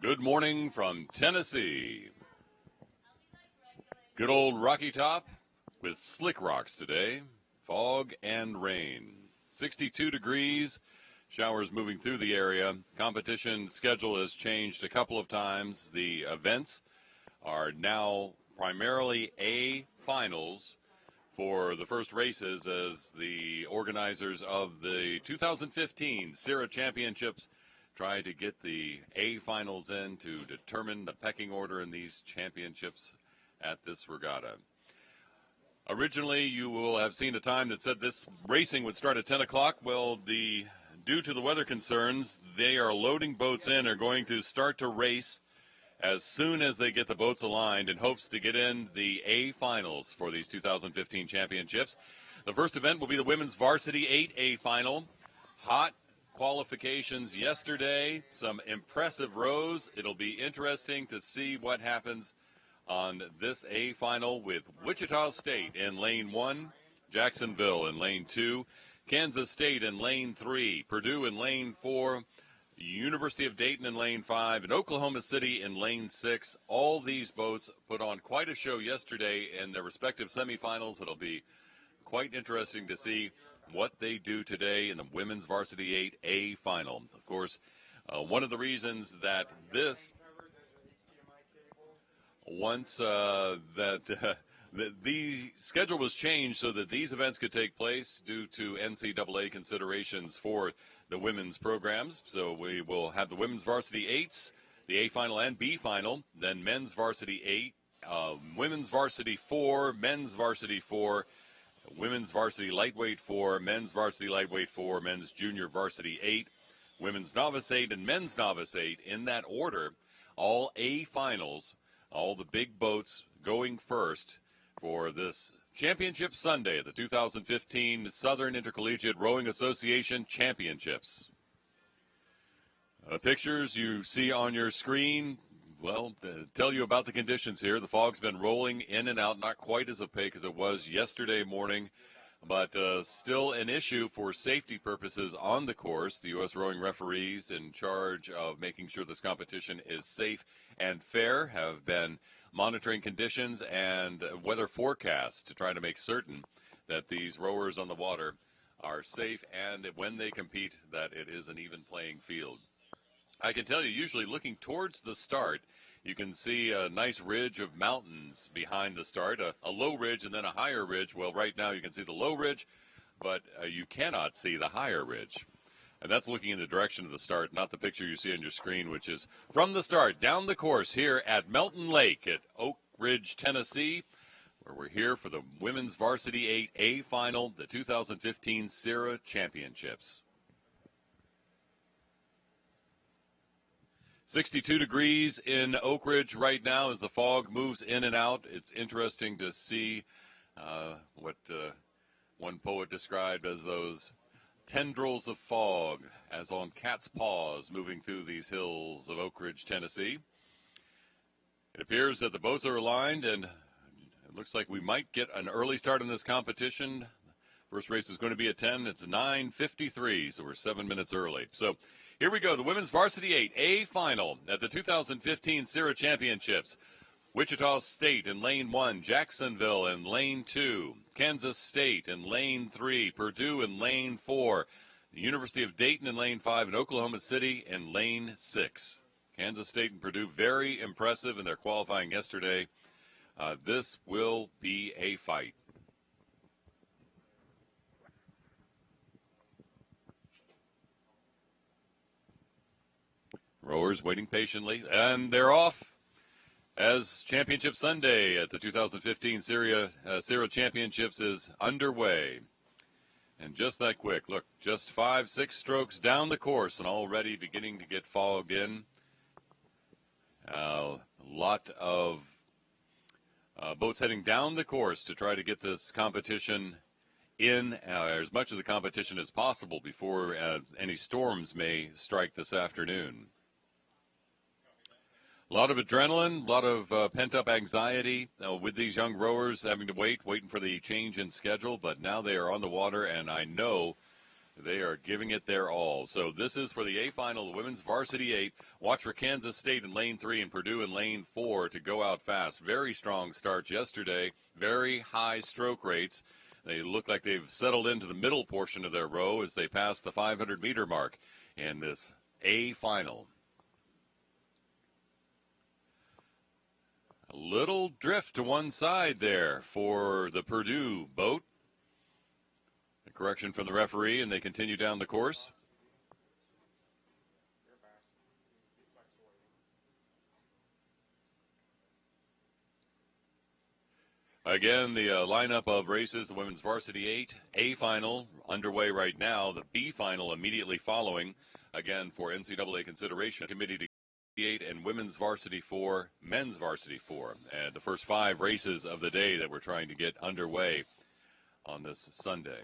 Good morning from Tennessee. Good old Rocky Top with slick rocks today, fog and rain. 62 degrees, showers moving through the area. Competition schedule has changed a couple of times. The events are now primarily A finals for the first races as the organizers of the 2015 SIRA Championships try to get the A finals in to determine the pecking order in these championships at this regatta. Originally, you will have seen a time that said this racing would start at 10 o'clock. Well, due to the weather concerns, they are loading boats in, are going to start to race as soon as they get the boats aligned in hopes to get in the A finals for these 2015 championships. The first event will be the women's varsity 8A final. Hot qualifications yesterday, some impressive rows. It'll be interesting to see what happens on this A final with Wichita State in lane 1, Jacksonville in lane 2, Kansas State in lane 3, Purdue in lane 4, University of Dayton in lane 5, and Oklahoma City in lane 6. All these boats put on quite a show yesterday in their respective semifinals. It'll be quite interesting to see what they do today in the women's varsity 8A final. Of course, one of the reasons that this the schedule was changed so that these events could take place due to NCAA considerations for the women's programs. So we will have the women's varsity 8s, the A final and B final, then men's varsity 8, women's varsity 4, men's varsity 4, women's varsity lightweight 4, men's varsity lightweight 4, men's junior varsity 8, women's novice 8, and men's novice 8 in that order. All A finals, all the big boats going first for this Championship Sunday at the 2015 Southern Intercollegiate Rowing Association Championships. Pictures you see on your screen, well, to tell you about the conditions here. The fog's been rolling in and out, not quite as opaque as it was yesterday morning, but still an issue for safety purposes on the course. The U.S. rowing referees in charge of making sure this competition is safe and fair have been monitoring conditions and weather forecasts to try to make certain that these rowers on the water are safe and when they compete that it is an even playing field. I can tell you, usually looking towards the start, you can see a nice ridge of mountains behind the start, a low ridge and then a higher ridge. Well, right now you can see the low ridge, but you cannot see the higher ridge. And that's looking in the direction of the start, not the picture you see on your screen, which is from the start down the course here at Melton Lake at Oak Ridge, Tennessee, where we're here for the women's varsity 8A final, the 2015 SIRA Championships. 62 degrees in Oak Ridge right now as the fog moves in and out. It's interesting to see what one poet described as those tendrils of fog as on cat's paws moving through these hills of Oak Ridge, Tennessee. It appears that the boats are aligned and it looks like we might get an early start in this competition. First race is going to be at 10. It's 9:53, so we're 7 minutes early. So here we go, the women's varsity 8A final at the 2015 SIRA Championships. Wichita State in lane 1, Jacksonville in lane 2, Kansas State in lane 3, Purdue in lane 4, the University of Dayton in lane 5, and Oklahoma City in lane 6. Kansas State and Purdue very impressive in their qualifying yesterday. This will be a fight. Rowers waiting patiently, and they're off as Championship Sunday at the 2015 SIRA Championships is underway. And just that quick, look, just 5-6 strokes down the course and already beginning to get fogged in. A lot of boats heading down the course to try to get this competition in as much of the competition as possible before any storms may strike this afternoon. A lot of adrenaline, a lot of pent-up anxiety with these young rowers having to waiting for the change in schedule, but now they are on the water, and I know They are giving it their all. So this is for the A final, the women's varsity 8. Watch for Kansas State in lane 3 and Purdue in lane 4 to go out fast. Very strong starts yesterday. Very high stroke rates. They look like they've settled into the middle portion of their row as they pass the 500-meter mark in this A final. A little drift to one side there for the Purdue boat. A correction from the referee, and they continue down the course. Again, the lineup of races, the women's varsity 8, A final underway right now, the B final immediately following, again for NCAA consideration, committee to 8 and women's varsity 4, men's varsity 4, and the first 5 races of the day that we're trying to get underway on this Sunday.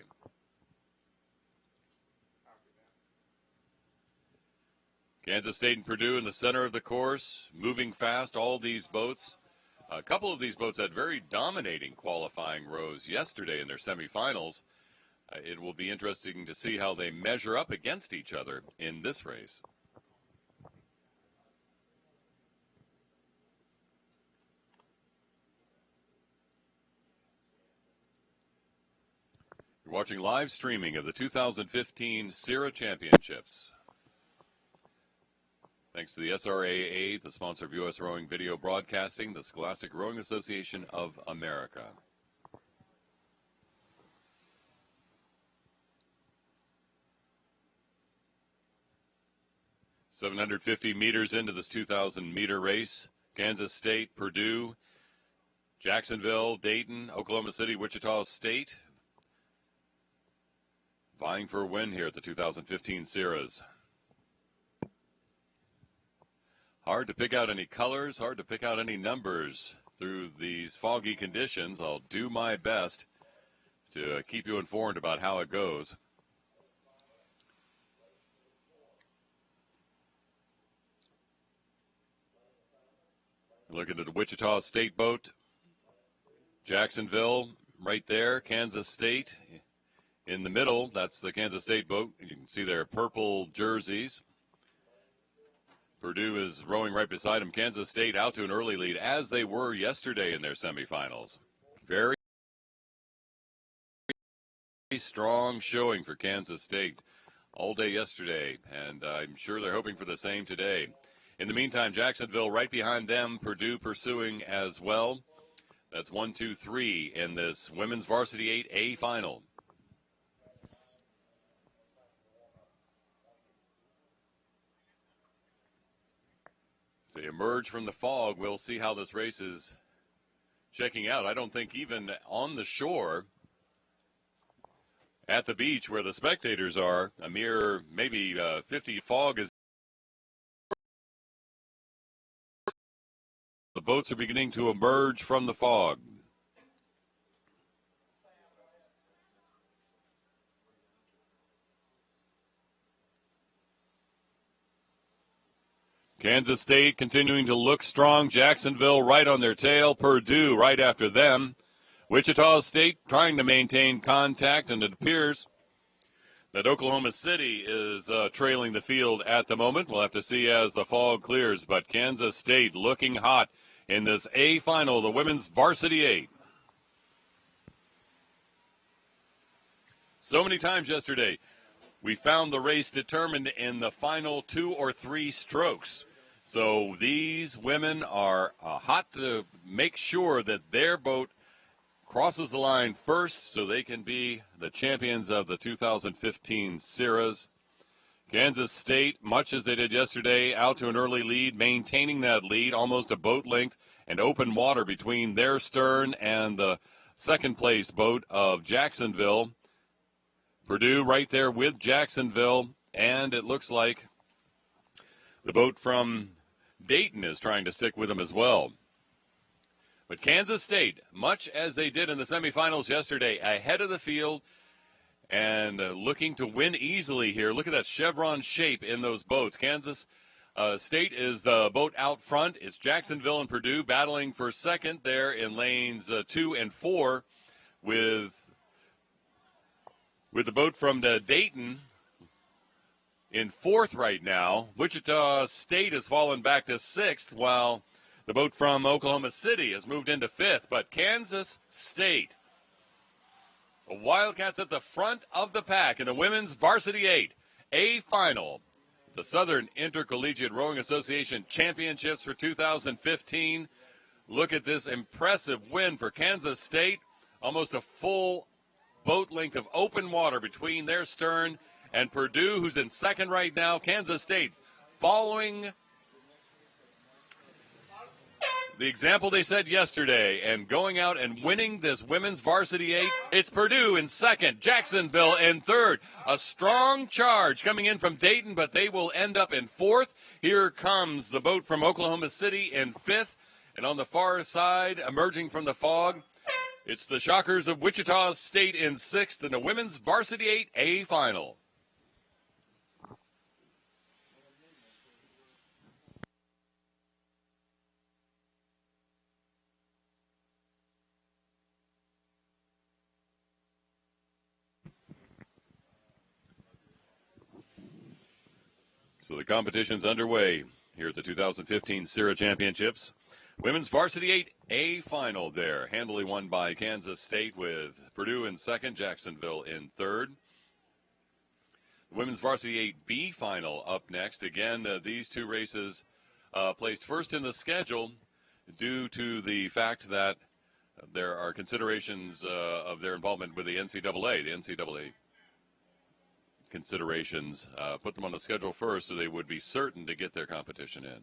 Kansas State and Purdue in the center of the course, moving fast, all these boats. A couple of these boats had very dominating qualifying rows yesterday in their semifinals. It will be interesting to see how they measure up against each other in this race. You're watching live streaming of the 2015 SIRA Championships. Thanks to the SRAA, the sponsor of U.S. Rowing Video Broadcasting, the Scholastic Rowing Association of America. .750 meters into this 2,000-meter race. Kansas State, Purdue, Jacksonville, Dayton, Oklahoma City, Wichita State vying for a win here at the 2015 SIRAs. Hard to pick out any colors, hard to pick out any numbers through these foggy conditions. I'll do my best to keep you informed about how it goes. Looking at the Wichita State boat. Jacksonville right there, Kansas State in the middle. That's the Kansas State boat. You can see their purple jerseys. Purdue is rowing right beside them. Kansas State out to an early lead, as they were yesterday in their semifinals. Very strong showing for Kansas State all day yesterday, and I'm sure they're hoping for the same today. In the meantime, Jacksonville right behind them, Purdue pursuing as well. That's 1, 2, 3 in this women's varsity 8A final. As they emerge from the fog, we'll see how this race is checking out. I don't think even on the shore at the beach where the spectators are, a mere maybe 50 fog is. The boats are beginning to emerge from the fog. Kansas State continuing to look strong. Jacksonville right on their tail. Purdue right after them. Wichita State trying to maintain contact, and it appears that Oklahoma City is trailing the field at the moment. We'll have to see as the fog clears, but Kansas State looking hot in this A final, the women's varsity 8. So many times yesterday, we found the race determined in the final 2 or 3 strokes. So these women are hot to make sure that their boat crosses the line first so they can be the champions of the 2015 SIRAs. Kansas State, much as they did yesterday, out to an early lead, maintaining that lead, almost a boat length, and open water between their stern and the second-place boat of Jacksonville. Purdue right there with Jacksonville, and it looks like the boat from Dayton is trying to stick with them as well. But Kansas State, much as they did in the semifinals yesterday, ahead of the field and looking to win easily here. Look at that chevron shape in those boats. Kansas State is the boat out front. It's Jacksonville and Purdue battling for second there in lanes 2 and 4 with with the boat from Dayton in fourth right now. Wichita State has fallen back to sixth, while the boat from Oklahoma City has moved into fifth. But Kansas State, the Wildcats at the front of the pack in the women's varsity 8A final. The Southern Intercollegiate Rowing Association Championships for 2015. Look at this impressive win for Kansas State. Almost a full boat length of open water between their stern and Purdue, who's in second right now. Kansas State following the example they said yesterday and going out and winning this women's varsity 8. It's Purdue in second, Jacksonville in third. A strong charge coming in from Dayton, but they will end up in fourth. Here comes the boat from Oklahoma City in fifth. And on the far side, emerging from the fog, it's the Shockers of Wichita State in sixth in the women's varsity 8A final. So the competition's underway here at the 2015 SIRA Championships. Women's varsity 8A final there, handily won by Kansas State with Purdue in second, Jacksonville in third. The women's varsity 8B final up next. Again, these two races placed first in the schedule due to the fact that there are considerations of their involvement with the NCAA. The NCAA considerations put them on the schedule first so they would be certain to get their competition in.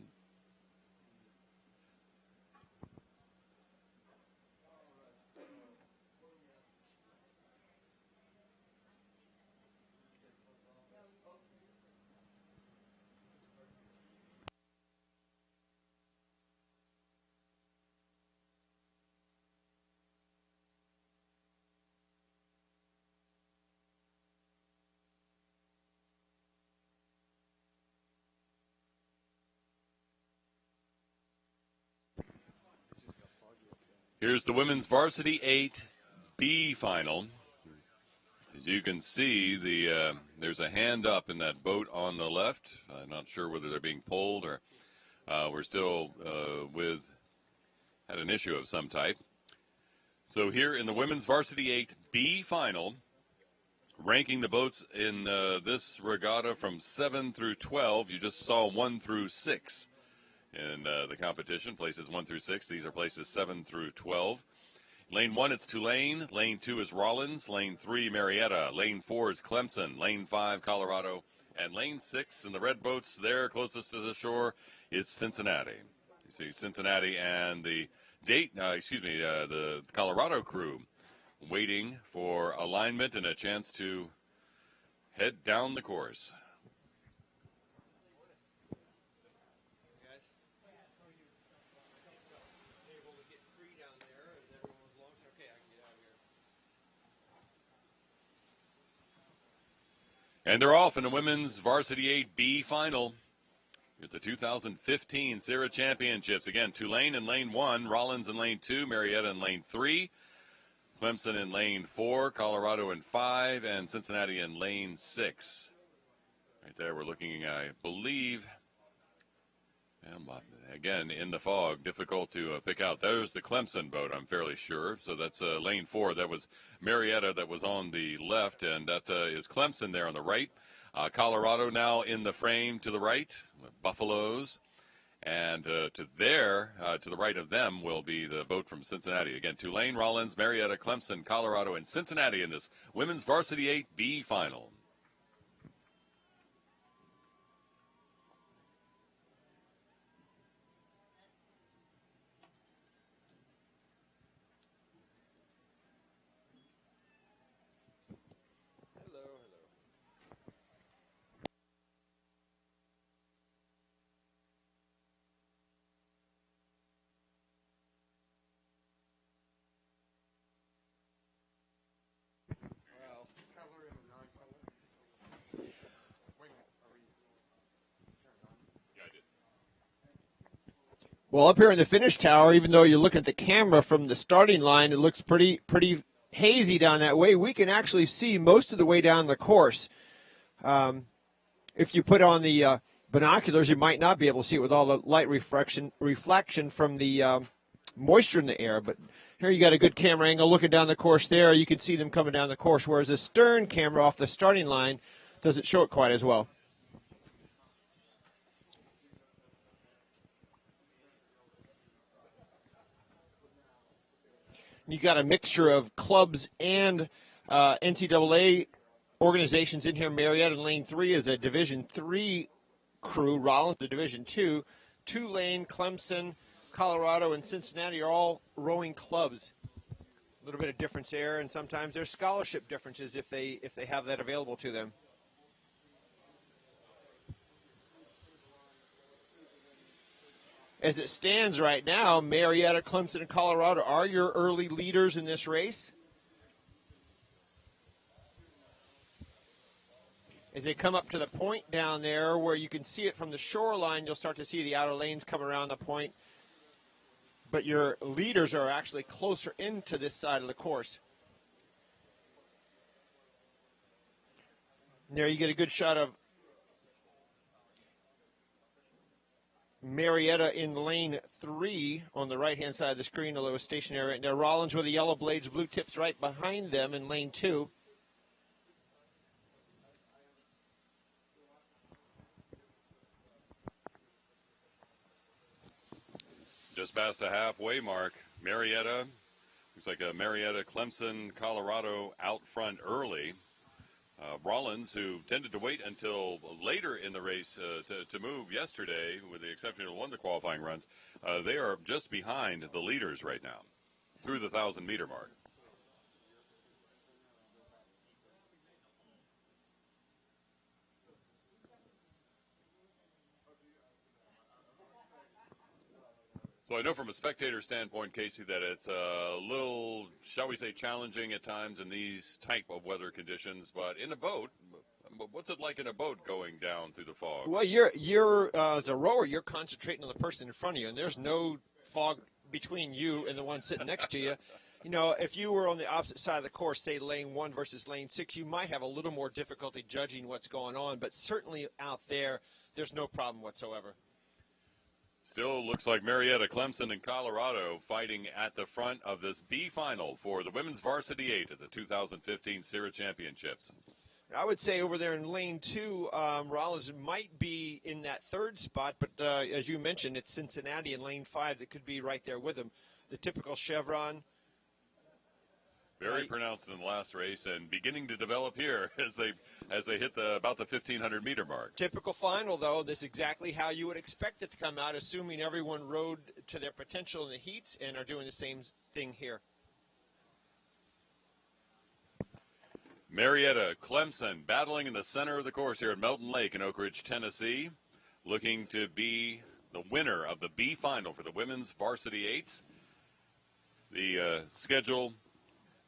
Here's the women's varsity 8B final. As you can see, there's a hand up in that boat on the left. I'm not sure whether they're being pulled or we're still had an issue of some type. So here in the women's varsity 8B final, ranking the boats in this regatta from 7 through 12, you just saw 1 through 6. In the competition, places 1 through 6. These are places 7 through 12. Lane 1, it's Tulane. Lane 2 is Rollins. Lane 3, Marietta. Lane 4 is Clemson. Lane 5, Colorado. And lane 6, and the red boats there closest to the shore, is Cincinnati. You see Cincinnati and the Colorado crew waiting for alignment and a chance to head down the course. And they're off in the women's varsity 8B final at the 2015 SIRA Championships. Again, Tulane in lane 1, Rollins in lane 2, Marietta in lane 3, Clemson in lane 4, Colorado in 5, and Cincinnati in lane 6. Right there, we're looking, I believe, again, in the fog, difficult to pick out. There's the Clemson boat, I'm fairly sure. So that's lane 4. That was Marietta that was on the left, and that is Clemson there on the right. Colorado now in the frame to the right, Buffaloes. And to the right of them will be the boat from Cincinnati. Again, Tulane, Rollins, Marietta, Clemson, Colorado, and Cincinnati in this women's varsity 8B final. Well, up here in the finish tower, even though you look at the camera from the starting line, it looks pretty hazy down that way. We can actually see most of the way down the course. If you put on the binoculars, you might not be able to see it with all the light reflection from the moisture in the air. But here you got a good camera angle looking down the course there. You can see them coming down the course, whereas the stern camera off the starting line doesn't show it quite as well. You got a mixture of clubs and NCAA organizations in here. Marietta in Lane 3 is a Division 3 crew. Rollins, the Division 2. Tulane, Clemson, Colorado, and Cincinnati are all rowing clubs. A little bit of difference there, and sometimes there's scholarship differences if they have that available to them. As it stands right now, Marietta, Clemson, and Colorado are your early leaders in this race. As they come up to the point down there where you can see it from the shoreline, you'll start to see the outer lanes come around the point. But your leaders are actually closer into this side of the course. And there you get a good shot of Marietta in lane 3 on the right-hand side of the screen, although it's stationary right now. Rollins with the yellow blades, blue tips right behind them in lane 2. Just past the halfway mark, Marietta, looks like a Marietta, Clemson, Colorado out front early. Rollins, who tended to wait until later in the race to move yesterday, with the exception of one of the qualifying runs, they are just behind the leaders right now, through the 1,000-meter mark. So I know from a spectator standpoint, Casey, that it's a little, shall we say, challenging at times in these type of weather conditions. But in a boat, what's it like in a boat going down through the fog? Well, you're as a rower, you're concentrating on the person in front of you, and there's no fog between you and the one sitting next to you. You know, if you were on the opposite side of the course, say lane 1 versus lane 6, you might have a little more difficulty judging what's going on. But certainly out there's no problem whatsoever. Still looks like Marietta, Clemson, and Colorado fighting at the front of this B final for the women's varsity 8 at the 2015 SIRA Championships. I would say over there in lane 2, Rollins might be in that third spot, but as you mentioned, it's Cincinnati in lane 5 that could be right there with them. The typical chevron. Very pronounced in the last race and beginning to develop here as they hit about the 1,500-meter mark. Typical final, though. This is exactly how you would expect it to come out, assuming everyone rode to their potential in the heats and are doing the same thing here. Marietta, Clemson battling in the center of the course here at Melton Lake in Oak Ridge, Tennessee, looking to be the winner of the B final for the women's varsity 8s. The schedule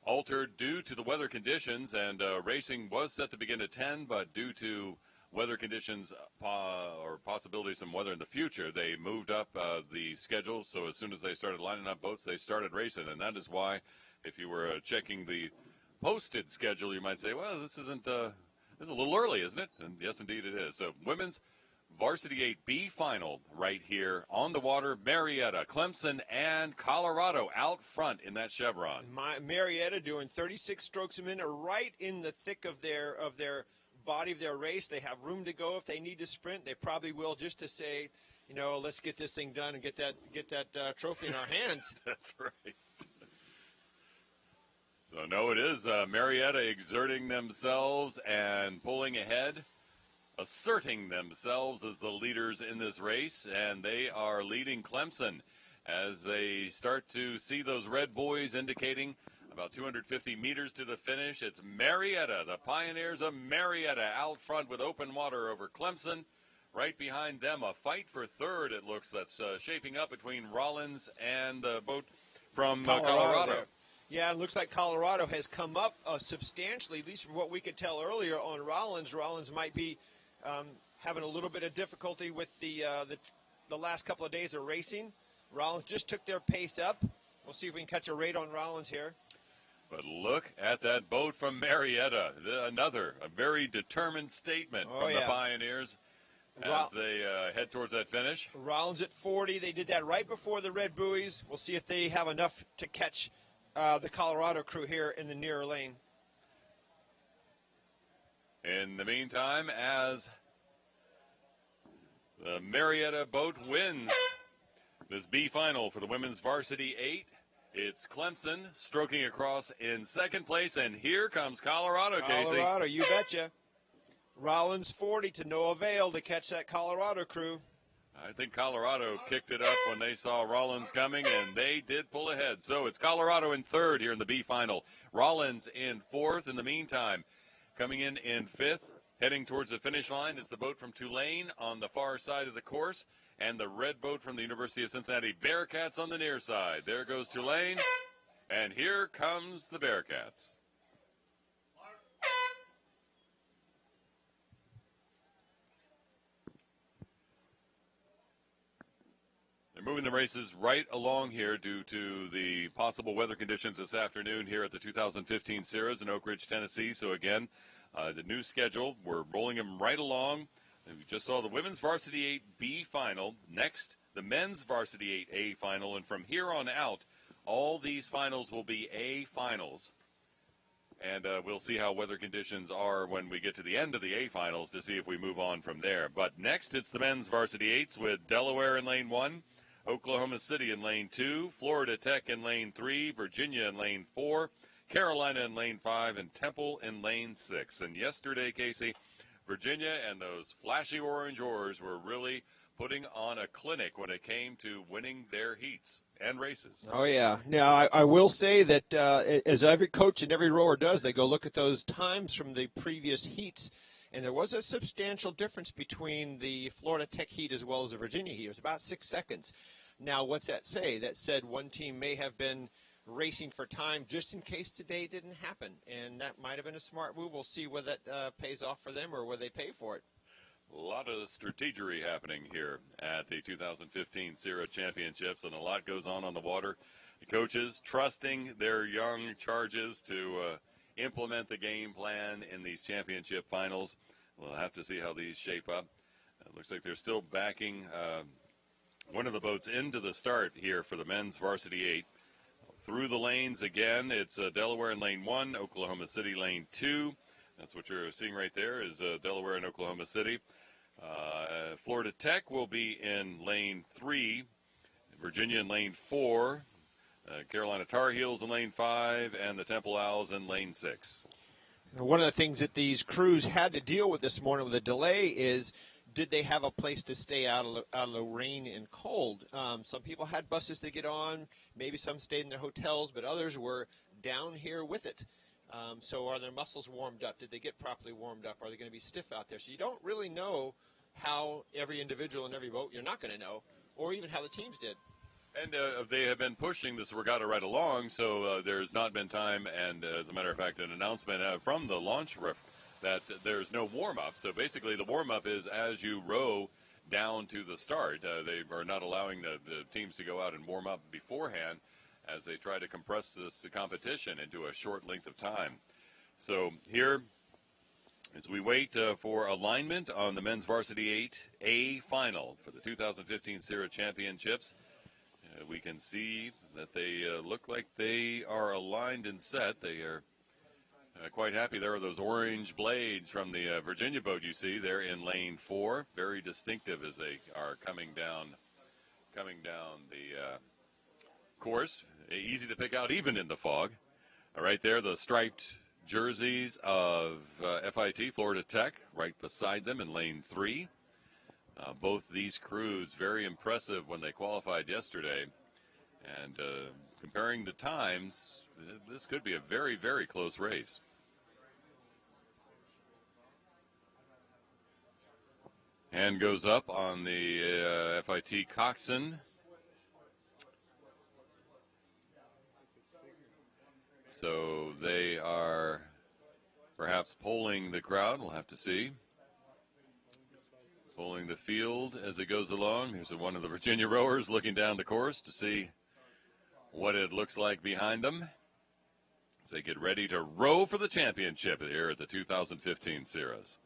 altered due to the weather conditions, and racing was set to begin at 10, but due to weather conditions or possibilities some weather in the future, they moved up the schedule. So as soon as they started lining up boats, they started racing, and that is why, if you were checking the posted schedule, you might say, well, this is a little early, isn't it? And yes, indeed it is. So women's Varsity 8B final right here on the water. Marietta, Clemson, and Colorado out front in that chevron. Marietta doing 36 strokes a minute, right in the thick of their body of their race. They have room to go if they need to sprint. They probably will, just to say, you know, let's get this thing done and get that trophy in our hands. That's right. So, no, it is Marietta exerting themselves and pulling ahead, asserting themselves as the leaders in this race, and they are leading Clemson as they start to see those red buoys indicating about 250 meters to the finish. It's Marietta, the Pioneers of Marietta, out front with open water over Clemson. Right behind them, a fight for third, it looks, that's shaping up between Rollins and the boat from Colorado. Yeah, it looks like Colorado has come up substantially, at least from what we could tell earlier on Rollins. Rollins might be having a little bit of difficulty with the last couple of days of racing. Rollins just took their pace up. We'll see if we can catch a rate on Rollins here. But look at that boat from Marietta. A very determined statement from the Pioneers as they head towards that finish. Rollins at 40. They did that right before the red buoys. We'll see if they have enough to catch the Colorado crew here in the nearer lane. In the meantime, as the Marietta boat wins this B final for the women's varsity 8, it's Clemson stroking across in second place, and here comes Colorado, Casey. Colorado, you betcha. Rollins 40 to no avail to catch that Colorado crew. I think Colorado kicked it up when they saw Rollins coming, and they did pull ahead. So it's Colorado in third here in the B final. Rollins in fourth. In the meantime, coming in fifth, heading towards the finish line is the boat from Tulane on the far side of the course, and the red boat from the University of Cincinnati Bearcats on the near side. There goes Tulane, and here comes the Bearcats. They're moving the races right along here due to the possible weather conditions this afternoon here at the 2015 SIRAs in Oak Ridge, Tennessee. So again, the new schedule, we're rolling them right along. And we just saw the women's varsity 8B final. Next, the men's varsity 8A final. And from here on out, all these finals will be A finals. And we'll see how weather conditions are when we get to the end of the A finals to see if we move on from there. But next, it's the men's varsity 8s with Delaware in lane 1, Oklahoma City in lane 2, Florida Tech in lane 3, Virginia in lane 4, Carolina in lane 5, and Temple in lane 6. And yesterday, Casey, Virginia and those flashy orange oars were really putting on a clinic when it came to winning their heats and races. Oh, yeah. Now, I will say that as every coach and every rower does, they go look at those times from the previous heats, and there was a substantial difference between the Florida Tech heat as well as the Virginia heat. It was about 6 seconds. Now, what's that say? That said one team may have been racing for time just in case today didn't happen, and that might have been a smart move. We'll see whether that pays off for them or whether they pay for it. A lot of strategery happening here at the 2015 SIRA Championships, and a lot goes on the water. The coaches trusting their young charges to implement the game plan in these championship finals. We'll have to see how these shape up. It looks like they're still backing one of the boats into the start here for the men's varsity 8. Through the lanes again, it's Delaware in lane 1, Oklahoma City lane 2. That's what you're seeing right there is Delaware and Oklahoma City. Florida Tech will be in lane 3, Virginia in lane 4, Carolina Tar Heels in lane 5, and the Temple Owls in lane 6. One of the things that these crews had to deal with this morning with a delay is, did they have a place to stay out of the rain and cold? Some people had buses to get on. Maybe some stayed in their hotels, but others were down here with it. So are their muscles warmed up? Did they get properly warmed up? Are they going to be stiff out there? So you don't really know how every individual in every boat, you're not going to know, or even how the teams did. And they have been pushing this regatta right along, so there's not been time, and as a matter of fact, an announcement from the launch ref that there's no warm-up. So basically the warm-up is as you row down to the start. They are not allowing the teams to go out and warm up beforehand as they try to compress this competition into a short length of time. So here, as we wait for alignment on the men's varsity 8A final for the 2015 SIRA Championships, we can see that they look like they are aligned and set. They are quite happy. There are those orange blades from the Virginia boat you see. They're in lane 4, very distinctive as they are coming down the course. Easy to pick out even in the fog. Right there, the striped jerseys of FIT, Florida Tech, right beside them in lane 3. Both these crews very impressive when they qualified yesterday. And comparing the times, this could be a very, very close race. Hand goes up on the FIT coxswain. So they are perhaps polling the crowd. We'll have to see. Polling the field as it goes along. Here's one of the Virginia rowers looking down the course to see what it looks like behind them. as they get ready to row for the championship here at the 2015 SIRAs.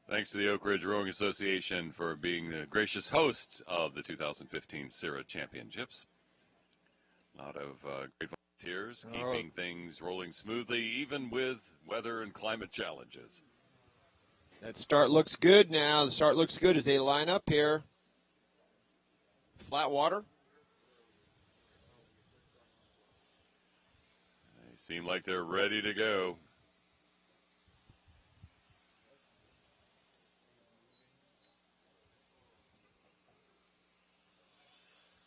Thanks to the Oak Ridge Rowing Association for being the gracious host of the 2015 SIRA Championships. A lot of great volunteers keeping things rolling smoothly, even with weather and climate challenges. That start looks good now. The start looks good as they line up here. Flat water. They seem like they're ready to go.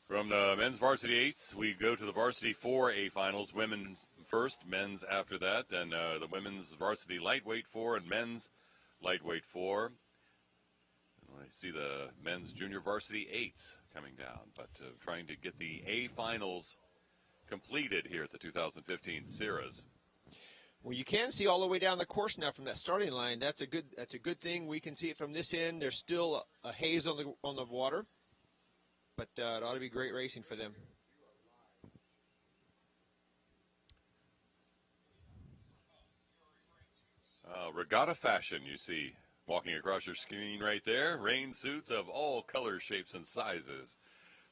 From the men's varsity eights, we go to the varsity 4A finals. Women's first, men's after that. Then the women's varsity lightweight 4 and men's lightweight 4. I see the men's junior varsity 8s coming down, but trying to get the A finals completed here at the 2015 SIRAs. Well, you can see all the way down the course now from that starting line. That's a good thing. We can see it from this end. There's still a haze on the water, but it ought to be great racing for them. Regatta fashion, you see, walking across your screen right there. Rain suits of all colors, shapes, and sizes.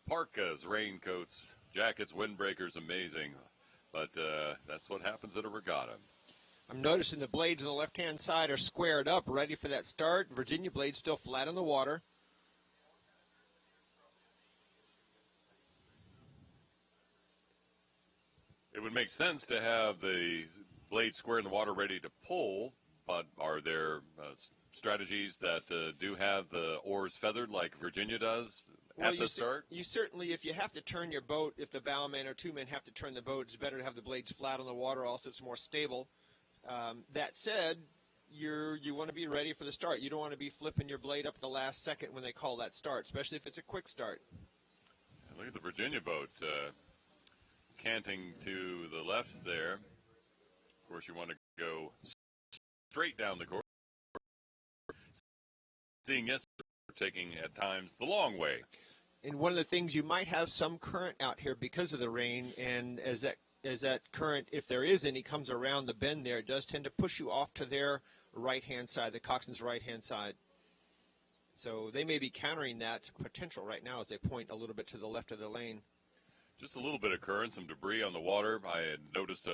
Parkas, raincoats, jackets, windbreakers, amazing. But that's what happens at a regatta. I'm noticing the blades on the left-hand side are squared up, ready for that start. Virginia blades still flat on the water. It would make sense to have the blade square in the water ready to pull, but are there strategies that do have the oars feathered like Virginia does at the start? You certainly, if you have to turn your boat, if the bowman or two men have to turn the boat, it's better to have the blades flat on the water. Also, it's more stable. That said, you want to be ready for the start. You don't want to be flipping your blade up at the last second when they call that start, especially if it's a quick start. Look at the Virginia boat canting to the left there. Of course, you want to go straight down the course. Seeing yes, taking at times the long way. And one of the things, you might have some current out here because of the rain, and as that current, if there is any, comes around the bend there, it does tend to push you off to their right-hand side, the coxswain's right-hand side. So they may be countering that potential right now as they point a little bit to the left of the lane. Just a little bit of current, some debris on the water. I had noticed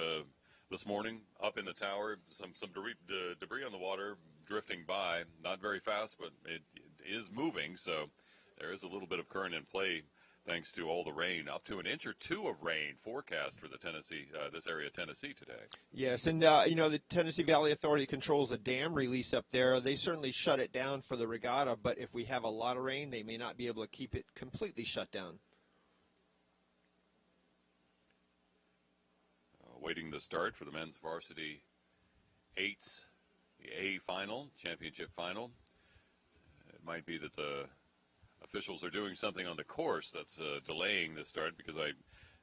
this morning up in the tower, some debris on the water drifting by. Not very fast, but it is moving, so there is a little bit of current in play thanks to all the rain. Up to an inch or two of rain forecast for the this area of Tennessee today. Yes, and the Tennessee Valley Authority controls a dam release up there. They certainly shut it down for the regatta, but if we have a lot of rain, they may not be able to keep it completely shut down. Waiting the start for the men's varsity 8s, the A final, championship final. It might be that the officials are doing something on the course that's delaying the start, because I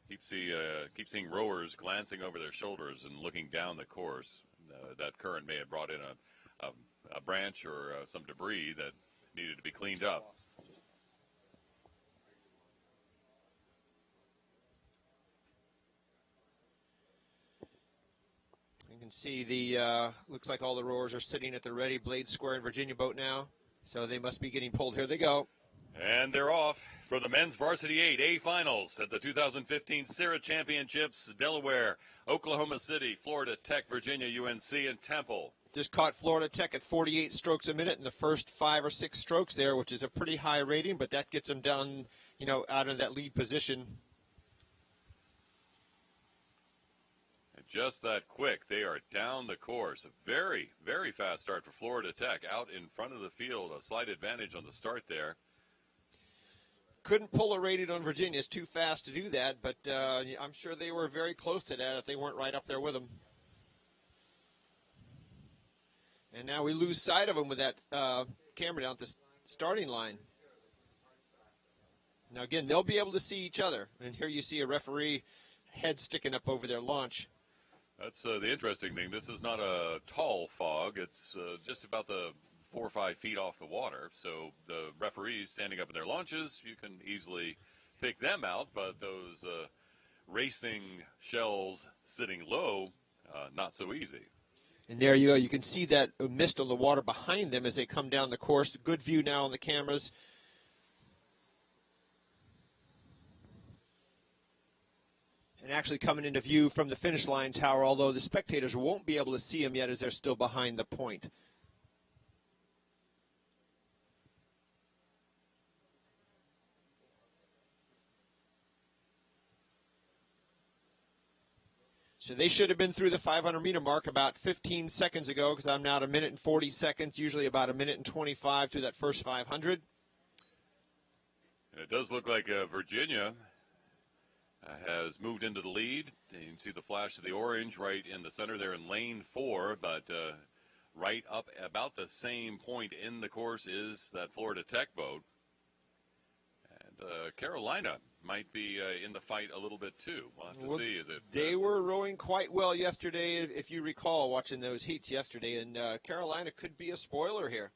keep seeing rowers glancing over their shoulders and looking down the course. That current may have brought in a branch or some debris that needed to be cleaned up. You can see looks like all the rowers are sitting at the ready, blade square in Virginia boat now. So they must be getting pulled. Here they go. And they're off for the men's varsity 8A finals at the 2015 SIRA Championships. Delaware, Oklahoma City, Florida Tech, Virginia, UNC, and Temple. Just caught Florida Tech at 48 strokes a minute in the first 5 or 6 strokes there, which is a pretty high rating, but that gets them down, out of that lead position. Just that quick. They are down the course. A very, very fast start for Florida Tech. Out in front of the field, a slight advantage on the start there. Couldn't pull a rating on Virginia. It's too fast to do that, but I'm sure they were very close to that if they weren't right up there with them. And now we lose sight of them with that camera down at the starting line. Now, again, they'll be able to see each other. And here you see a referee head sticking up over their launch. That's the interesting thing. This is not a tall fog. It's just about the 4 or 5 feet off the water. So the referees standing up in their launches, you can easily pick them out. But those racing shells sitting low, not so easy. And there you go. You can see that mist on the water behind them as they come down the course. Good view now on the cameras. And actually coming into view from the finish line tower, although the spectators won't be able to see them yet as they're still behind the point. So they should have been through the 500-meter mark about 15 seconds ago, because I'm now at 1 minute and 40 seconds, usually about 1 minute and 25 through that first 500. And it does look like Virginia has moved into the lead. You can see the flash of the orange right in the center there in lane 4, but right up about the same point in the course is that Florida Tech boat. And Carolina might be in the fight a little bit too. We'll have to see. Is it? They were rowing quite well yesterday, if you recall watching those heats yesterday, and Carolina could be a spoiler here.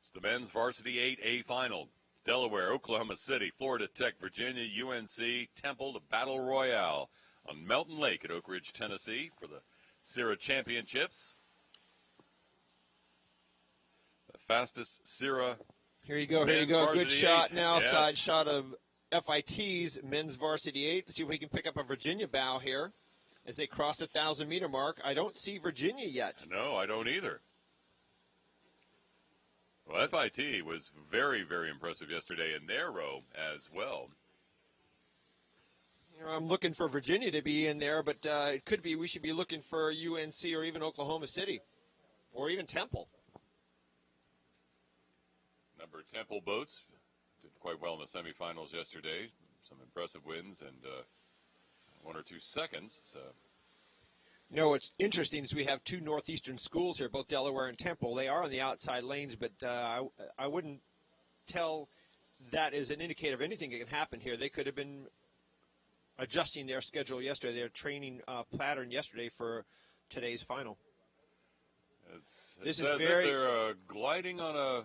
It's the men's varsity 8A final. Delaware, Oklahoma City, Florida Tech, Virginia, UNC, Temple to Battle Royale on Mountain Lake at Oak Ridge, Tennessee for the SIRA Championships. The fastest SIRA. Here you go. Good shot now. Yes. Side shot of FIT's men's varsity 8. Let's see if we can pick up a Virginia bow here as they cross the 1,000-meter mark. I don't see Virginia yet. No, I don't either. Well, FIT was very, very impressive yesterday in their row as well. I'm looking for Virginia to be in there, but it could be we should be looking for UNC or even Oklahoma City or even Temple. Number of Temple boats did quite well in the semifinals yesterday. Some impressive wins and 1 or 2 seconds. So. You know, what's interesting is we have 2 northeastern schools here, both Delaware and Temple. They are on the outside lanes, but I wouldn't tell that as an indicator of anything that can happen here. They could have been adjusting their schedule yesterday, their training pattern yesterday for today's final. This is very. They're gliding on a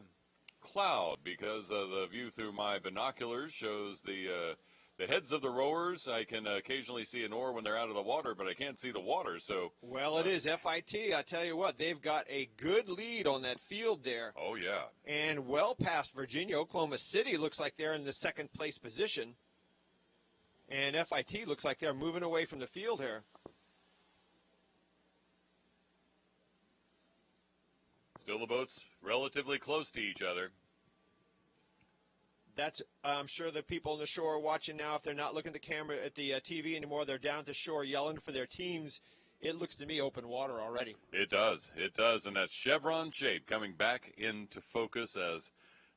cloud because the view through my binoculars shows the heads of the rowers. I can occasionally see an oar when they're out of the water, but I can't see the water. So well, it is FIT. I tell you what, they've got a good lead on that field there. Oh yeah, and well past Virginia. Oklahoma City looks like they're in the second place position, and FIT looks like they're moving away from the field here. Still the boats relatively close to each other. That's, I'm sure the people on the shore are watching now. If they're not looking at the camera at the TV anymore, they're down at the shore yelling for their teams. It looks to me open water already. It does. It does. And that chevron shape coming back into focus as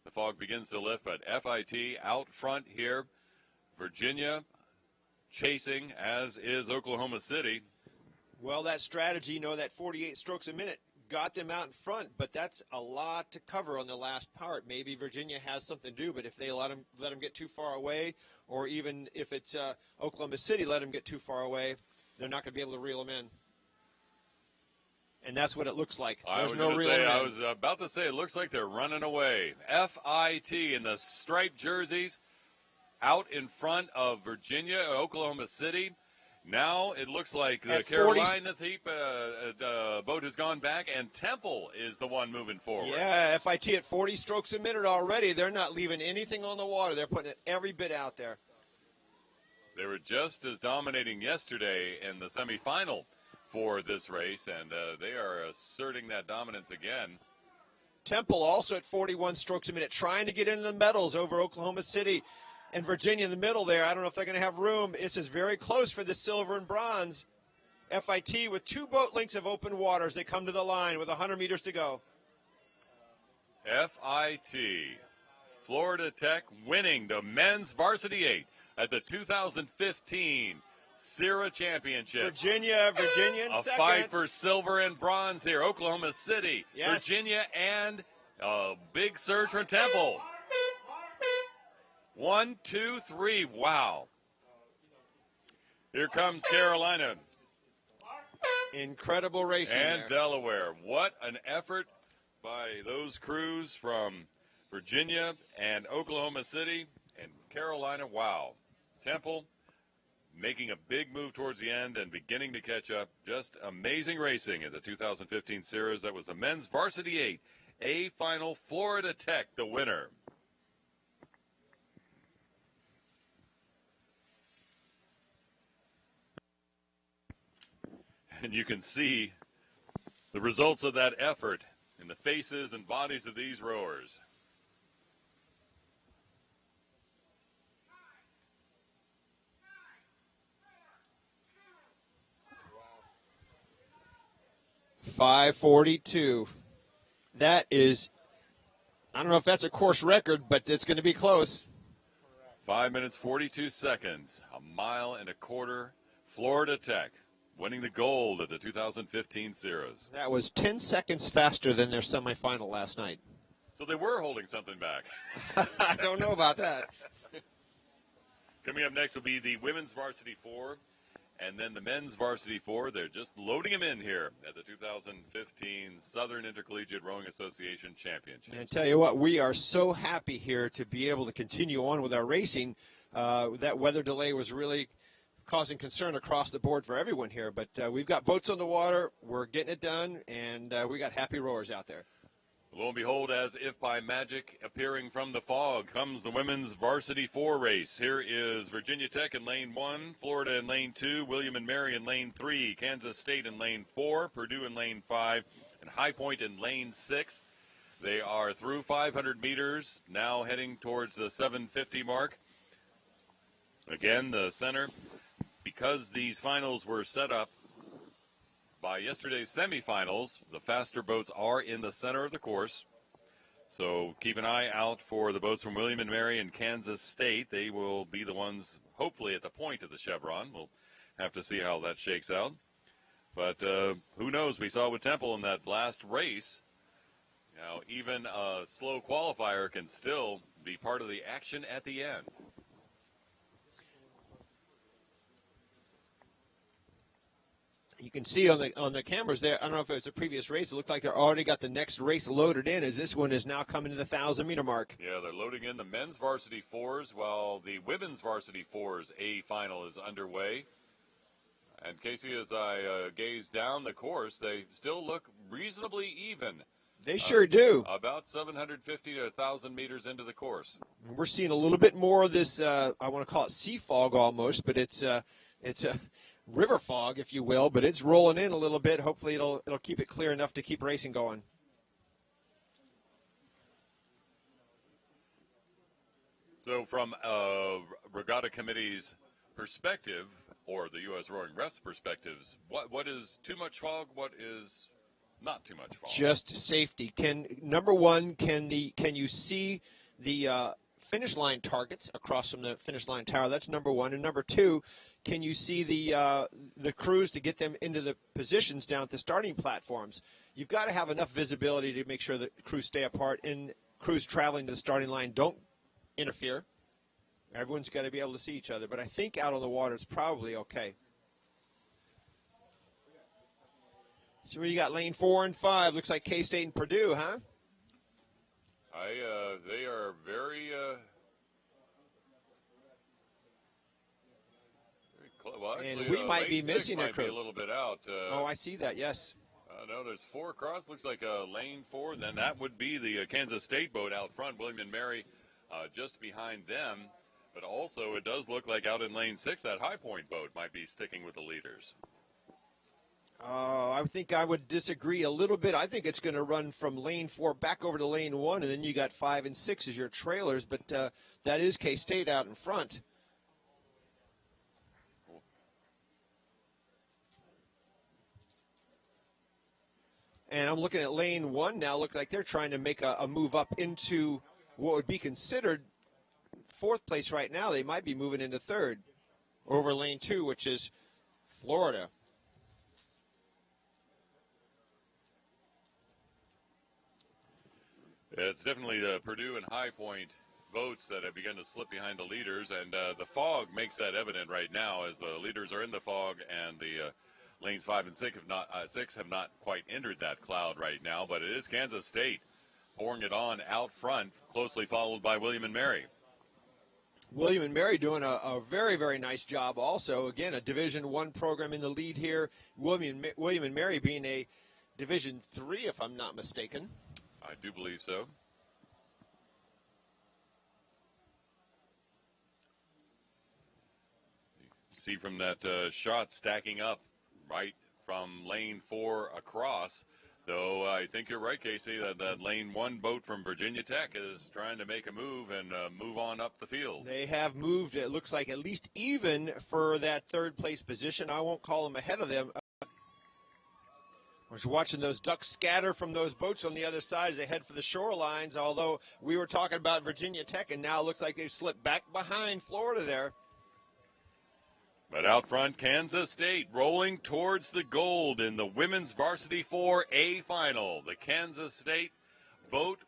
the fog begins to lift. But FIT out front here. Virginia chasing, as is Oklahoma City. Well, that strategy, you know, that 48 strokes a minute got them out in front, but that's a lot to cover on the last part. Maybe Virginia has something to do, but if they let them get too far away, or even if it's Oklahoma City let them get too far away, they're not going to be able to reel them in. And that's what it looks like. I was about to say it looks like they're running away. FIT in the striped jerseys out in front of Virginia, Oklahoma City. Now it looks like the Carolina boat has gone back, and Temple is the one moving forward. Yeah, FIT at 40 strokes a minute already. They're not leaving anything on the water. They're putting every bit out there. They were just as dominating yesterday in the semifinal for this race, and they are asserting that dominance again. Temple also at 41 strokes a minute, trying to get into the medals over Oklahoma City. And Virginia in the middle there. I don't know if they're going to have room. It's just very close for the silver and bronze. FIT with 2 boat lengths of open water as they come to the line with 100 meters to go. FIT, Florida Tech winning the men's varsity 8 at the 2015 SIRA Championship. Virginia in a second. A fight for silver and bronze here. Oklahoma City, yes. Virginia, and a big surge for Temple. 1, 2, 3. Wow. Here comes Carolina. Incredible racing And there. Delaware. What an effort by those crews from Virginia and Oklahoma City and Carolina. Wow. Temple making a big move towards the end and beginning to catch up. Just amazing racing in the 2015 SIRAs. That was the men's varsity 8 A final. Florida Tech, the winner. And you can see the results of that effort in the faces and bodies of these rowers. .542. That is, I don't know if that's a course record, but it's going to be close. 5 minutes, 42 seconds, a mile and a quarter. Florida Tech winning the gold at the 2015 SIRAs. That was 10 seconds faster than their semifinal last night. So they were holding something back. I don't know about that. Coming up next will be the women's varsity 4 and then the men's varsity 4. They're just loading them in here at the 2015 Southern Intercollegiate Rowing Association Championship. And I tell you what, we are so happy here to be able to continue on with our racing. That weather delay was really causing concern across the board for everyone here, but we've got boats on the water, we're getting it done, and we got happy rowers out there. Lo and behold, as if by magic, appearing from the fog, comes the women's varsity 4 race. Here is Virginia Tech in lane 1, Florida in lane 2, William and Mary in lane 3, Kansas State in lane 4, Purdue in lane 5, and High Point in lane 6. They are through 500 meters, now heading towards the 750 mark. Again, the center, because these finals were set up by yesterday's semifinals, the faster boats are in the center of the course. So keep an eye out for the boats from William and Mary and Kansas State. They will be the ones, hopefully, at the point of the chevron. We'll have to see how that shakes out. But who knows? We saw with Temple in that last race, even a slow qualifier can still be part of the action at the end. You can see on the cameras there, I don't know if it was a previous race, it looked like they're already got the next race loaded in, as this one is now coming to the 1,000-meter mark. Yeah, they're loading in the men's varsity 4s while the women's varsity 4s A final is underway. And Casey, as I gaze down the course, they still look reasonably even. They sure do. About 750 to 1,000 meters into the course. We're seeing a little bit more of this, I want to call it sea fog almost, but it's a river fog, if you will, but it's rolling in a little bit. Hopefully it'll keep it clear enough to keep racing going. So from regatta committee's perspective, or the U.S. Rowing Ref's perspectives, what is too much fog? What is not too much fog? Just safety. Number one, can you see the finish line targets across from the finish line tower? That's number one. And number two, can you see the crews to get them into the positions down at the starting platforms? You've got to have enough visibility to make sure that crews stay apart, and crews traveling to the starting line don't interfere. Everyone's got to be able to see each other. But I think out on the water it's probably okay. So you got lane 4 and 5. Looks like K-State and Purdue, huh? They are very well, actually, and we might be missing a crew. Be a little bit out. Oh, I see that. Yes. No, there's 4 across. Looks like lane 4. Then that would be the Kansas State boat out front. William and Mary just behind them. But also, it does look like out in lane 6, that High Point boat might be sticking with the leaders. I think I would disagree a little bit. I think it's going to run from lane 4 back over to lane 1, and then you got 5 and 6 as your trailers. But that is K-State out in front. And I'm looking at lane 1 now. Looks like they're trying to make a move up into what would be considered 4th place right now. They might be moving into 3rd over lane 2, which is Florida. It's definitely the Purdue and High Point boats that have begun to slip behind the leaders, and the fog makes that evident right now as the leaders are in the fog and the Lanes 5 and 6 have not quite entered that cloud right now, but it is Kansas State pouring it on out front, closely followed by William and Mary. William and Mary doing a very, very nice job also. Again, a Division I program in the lead here. William and Mary being a Division III, if I'm not mistaken. I do believe so. See from that shot stacking up right from lane 4 across. Though I think you're right, Casey, that lane 1 boat from Virginia Tech is trying to make a move and move on up the field. They have moved, it looks like, at least even for that third place position. I won't call them ahead of them. We're watching those ducks scatter from those boats on the other side as they head for the shorelines, although we were talking about Virginia Tech, and now it looks like they've slipped back behind Florida there. But out front, Kansas State rolling towards the gold in the women's varsity 4A final. The Kansas State boat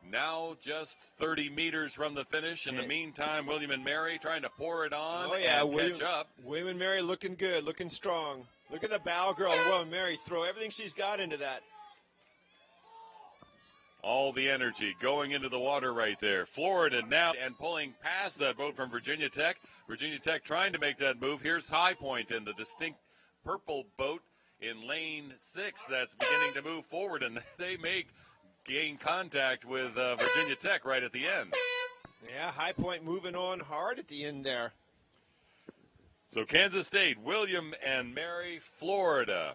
now just 30 meters from the finish. In the meantime, William and Mary trying to pour it on and catch up. William and Mary looking good, looking strong. Look at the bow girl, William and Mary throw everything she's got into that. All the energy going into the water right there. Florida now and pulling past that boat from Virginia Tech. Virginia Tech trying to make that move. Here's High Point in the distinct purple boat in lane 6 that's beginning to move forward, and they gain contact with Virginia Tech right at the end. Yeah, High Point moving on hard at the end there. So Kansas State, William and Mary, Florida,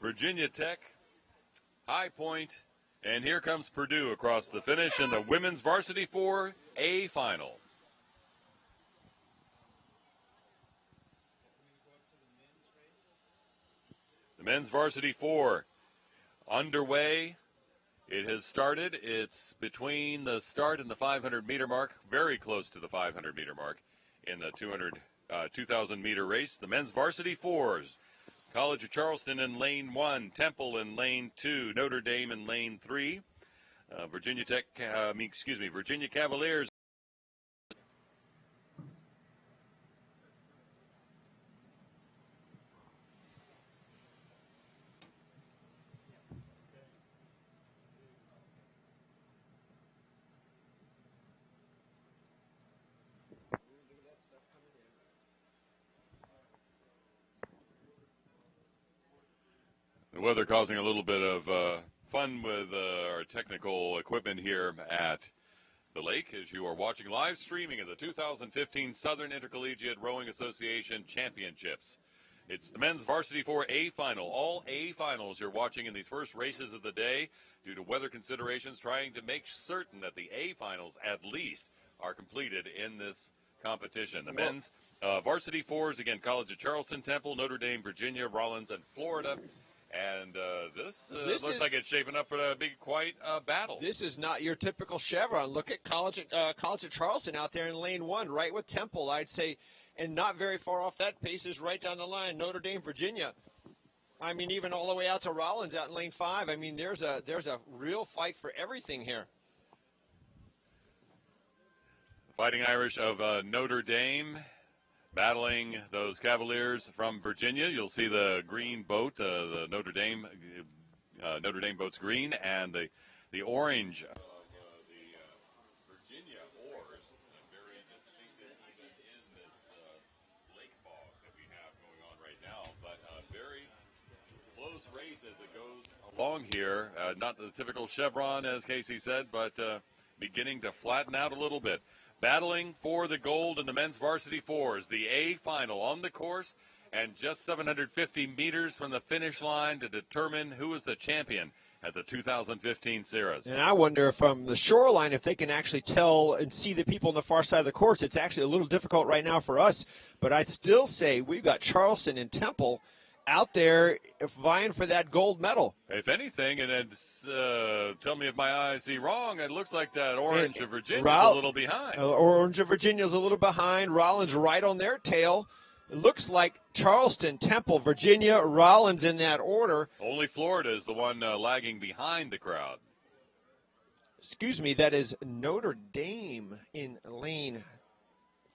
Virginia Tech, High Point, and here comes Purdue across the finish in the women's varsity 4A final. The men's varsity 4 underway. It has started. It's between the start and the 500-meter mark, very close to the 500-meter mark in the 2,000-meter race. The men's varsity 4s. College of Charleston in lane 1, Temple in lane 2, Notre Dame in lane 3, Virginia Cavaliers. The weather causing a little bit of fun with our technical equipment here at the lake as you are watching live streaming of the 2015 Southern Intercollegiate Rowing Association Championships. It's the men's varsity 4A final. All A finals you're watching in these first races of the day due to weather considerations, trying to make certain that the A finals at least are completed in this competition. The men's varsity 4s, again, College of Charleston, Temple, Notre Dame, Virginia, Rollins, and Florida. And this looks like it's shaping up for a quite battle. This is not your typical chevron. Look at College of Charleston out there in lane 1, right with Temple, I'd say, and not very far off that pace is right down the line, Notre Dame, Virginia. I mean, even all the way out to Rollins out in lane 5. I mean, there's a real fight for everything here. The Fighting Irish of Notre Dame battling those Cavaliers from Virginia. You'll see the green boat, the Notre Dame boat's green, and the orange of the Virginia oars. Very distinctive even in this lake fog that we have going on right now. But very close race as it goes along here. Not the typical chevron, as Casey said, but beginning to flatten out a little bit. Battling for the gold in the men's varsity 4s, the A final on the course, and just 750 meters from the finish line to determine who is the champion at the 2015 SIRAs. And I wonder from the shoreline if they can actually tell and see the people on the far side of the course. It's actually a little difficult right now for us, but I'd still say we've got Charleston and Temple out there vying for that gold medal. If anything, and it's, tell me if my eyes see wrong, it looks like that Orange of Virginia is a little behind. Orange of Virginia is a little behind. Rollins right on their tail. It looks like Charleston, Temple, Virginia, Rollins in that order. Only Florida is the one lagging behind the crowd. Excuse me, that is Notre Dame in lane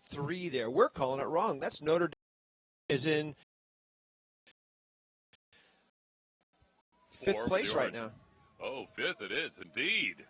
3 there. We're calling it wrong. That's Notre Dame is in fifth place right now. Oh, fifth it is indeed.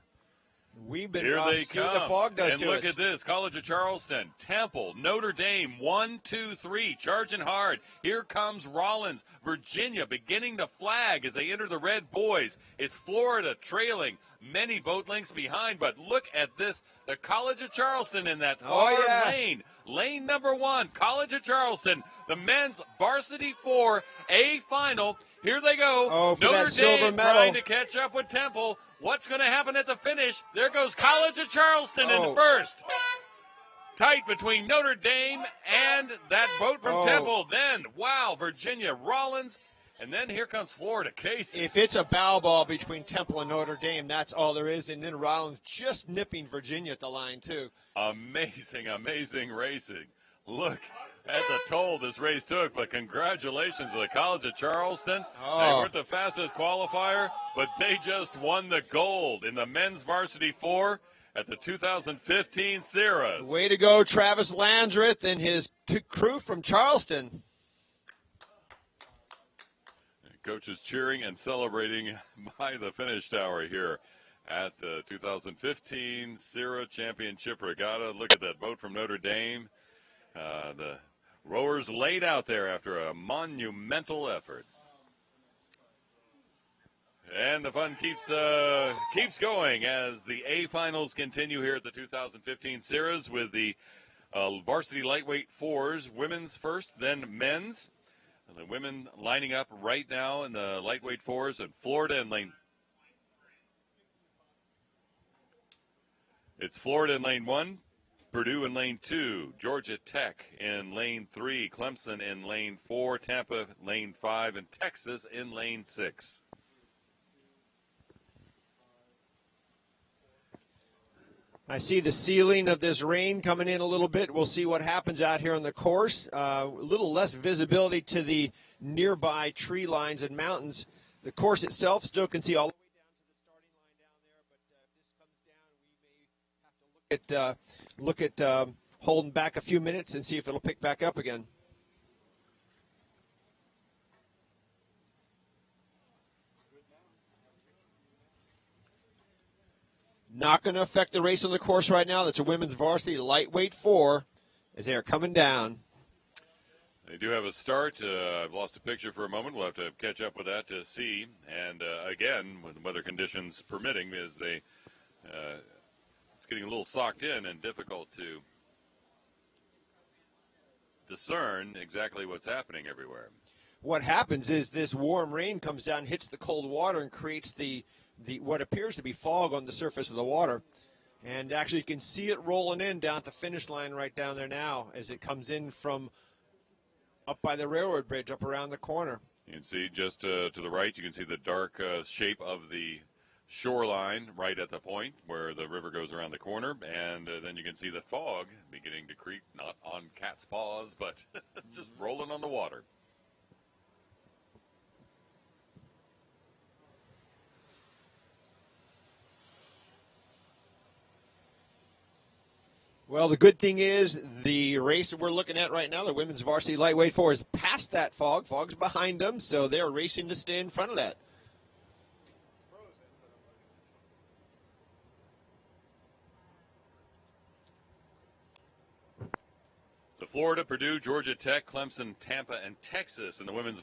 We've been Here they see what come. the fog does and to look us. at this. College of Charleston, Temple, Notre Dame, 1, 2, 3, charging hard. Here comes Rollins. Virginia beginning to flag as they enter the red boys. It's Florida trailing, many boat lengths behind, but look at this. The College of Charleston in that far lane. Lane number 1, College of Charleston, the men's varsity 4A final. Here they go. Oh, for Notre that silver Dame medal. trying to catch up with Temple. What's going to happen at the finish? There goes College of Charleston in first. Tight between Notre Dame and that boat from Temple. Then, wow, Virginia Rollins. And then here comes Florida Casey. If it's a bow ball between Temple and Notre Dame, that's all there is. And then Rollins just nipping Virginia at the line, too. Amazing, amazing racing. Look at the toll this race took, but congratulations to the College of Charleston. They weren't the fastest qualifier, but they just won the gold in the men's varsity 4 at the 2015 SIRAs. Way to go, Travis Landreth and his crew from Charleston. Coaches cheering and celebrating by the finish tower here at the 2015 SIRA Championship Regatta. Look at that boat from Notre Dame. The rowers laid out there after a monumental effort. And the fun keeps going as the A finals continue here at the 2015 SIRAs with the varsity lightweight 4s, women's first, then men's. And the women lining up right now in the lightweight 4s, and Florida in lane. It's Florida in lane 1. Purdue in lane 2, Georgia Tech in lane 3, Clemson in lane 4, Tampa lane 5, and Texas in lane 6. I see the ceiling of this rain coming in a little bit. We'll see what happens out here on the course. A little less visibility to the nearby tree lines and mountains. The course itself still can see all the way down to the starting line down there, but if this comes down, we may have to look at holding back a few minutes and see if it'll pick back up again. Not going to affect the race on the course right now. That's a women's varsity lightweight 4 as they are coming down. They do have a start. I've lost a picture for a moment. We'll have to catch up with that to see. And again, with weather conditions permitting, as they it's getting a little socked in and difficult to discern exactly what's happening everywhere. What happens is this warm rain comes down, hits the cold water, and creates the what appears to be fog on the surface of the water. And actually you can see it rolling in down at the finish line right down there now as it comes in from up by the railroad bridge up around the corner. You can see just to the right, you can see the dark shape of the shoreline right at the point where the river goes around the corner. And then you can see the fog beginning to creep, not on cat's paws, but just rolling on the water. Well, the good thing is the race that we're looking at right now, the women's varsity lightweight 4, is past that fog. Fog's behind them, so they're racing to stay in front of that. So Florida, Purdue, Georgia Tech, Clemson, Tampa, and Texas in the women's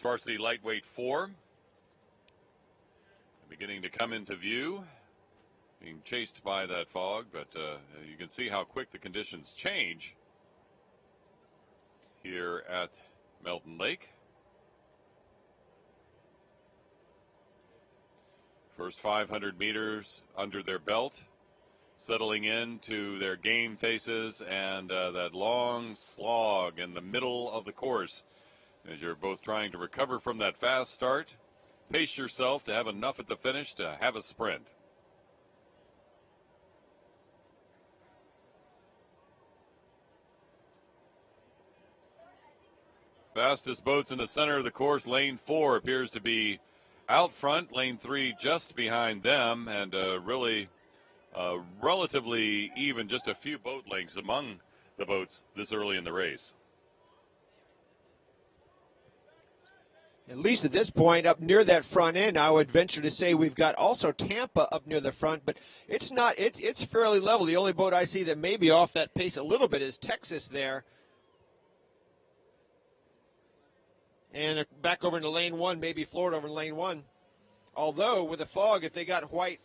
varsity lightweight 4. Beginning to come into view. Being chased by that fog, but you can see how quick the conditions change here at Melton Lake. First 500 meters under their belt, settling into their game faces, and that long slog in the middle of the course as you're both trying to recover from that fast start. Pace yourself to have enough at the finish to have a sprint. Fastest boats in the center of the course. Lane 4 appears to be out front. Lane 3 just behind them, and really relatively even, just a few boat lengths among the boats this early in the race. At least at this point, up near that front end, I would venture to say we've got also Tampa up near the front, but it's not. It's fairly level. The only boat I see that may be off that pace a little bit is Texas there. And back over into lane one, maybe Florida over in lane one. Although with the fog, if they got white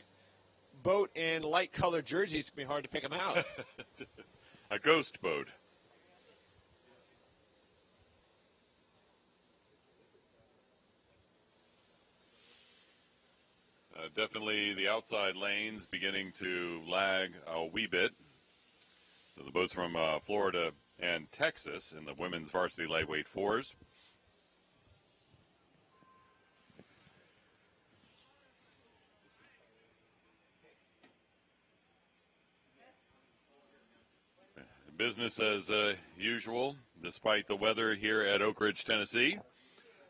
boat and light colored jerseys, it's going to be hard to pick them out. A ghost boat. Definitely the outside lanes beginning to lag a wee bit. So the boats from Florida and Texas in the women's varsity lightweight fours. Business as usual, despite the weather here at Oak Ridge, Tennessee.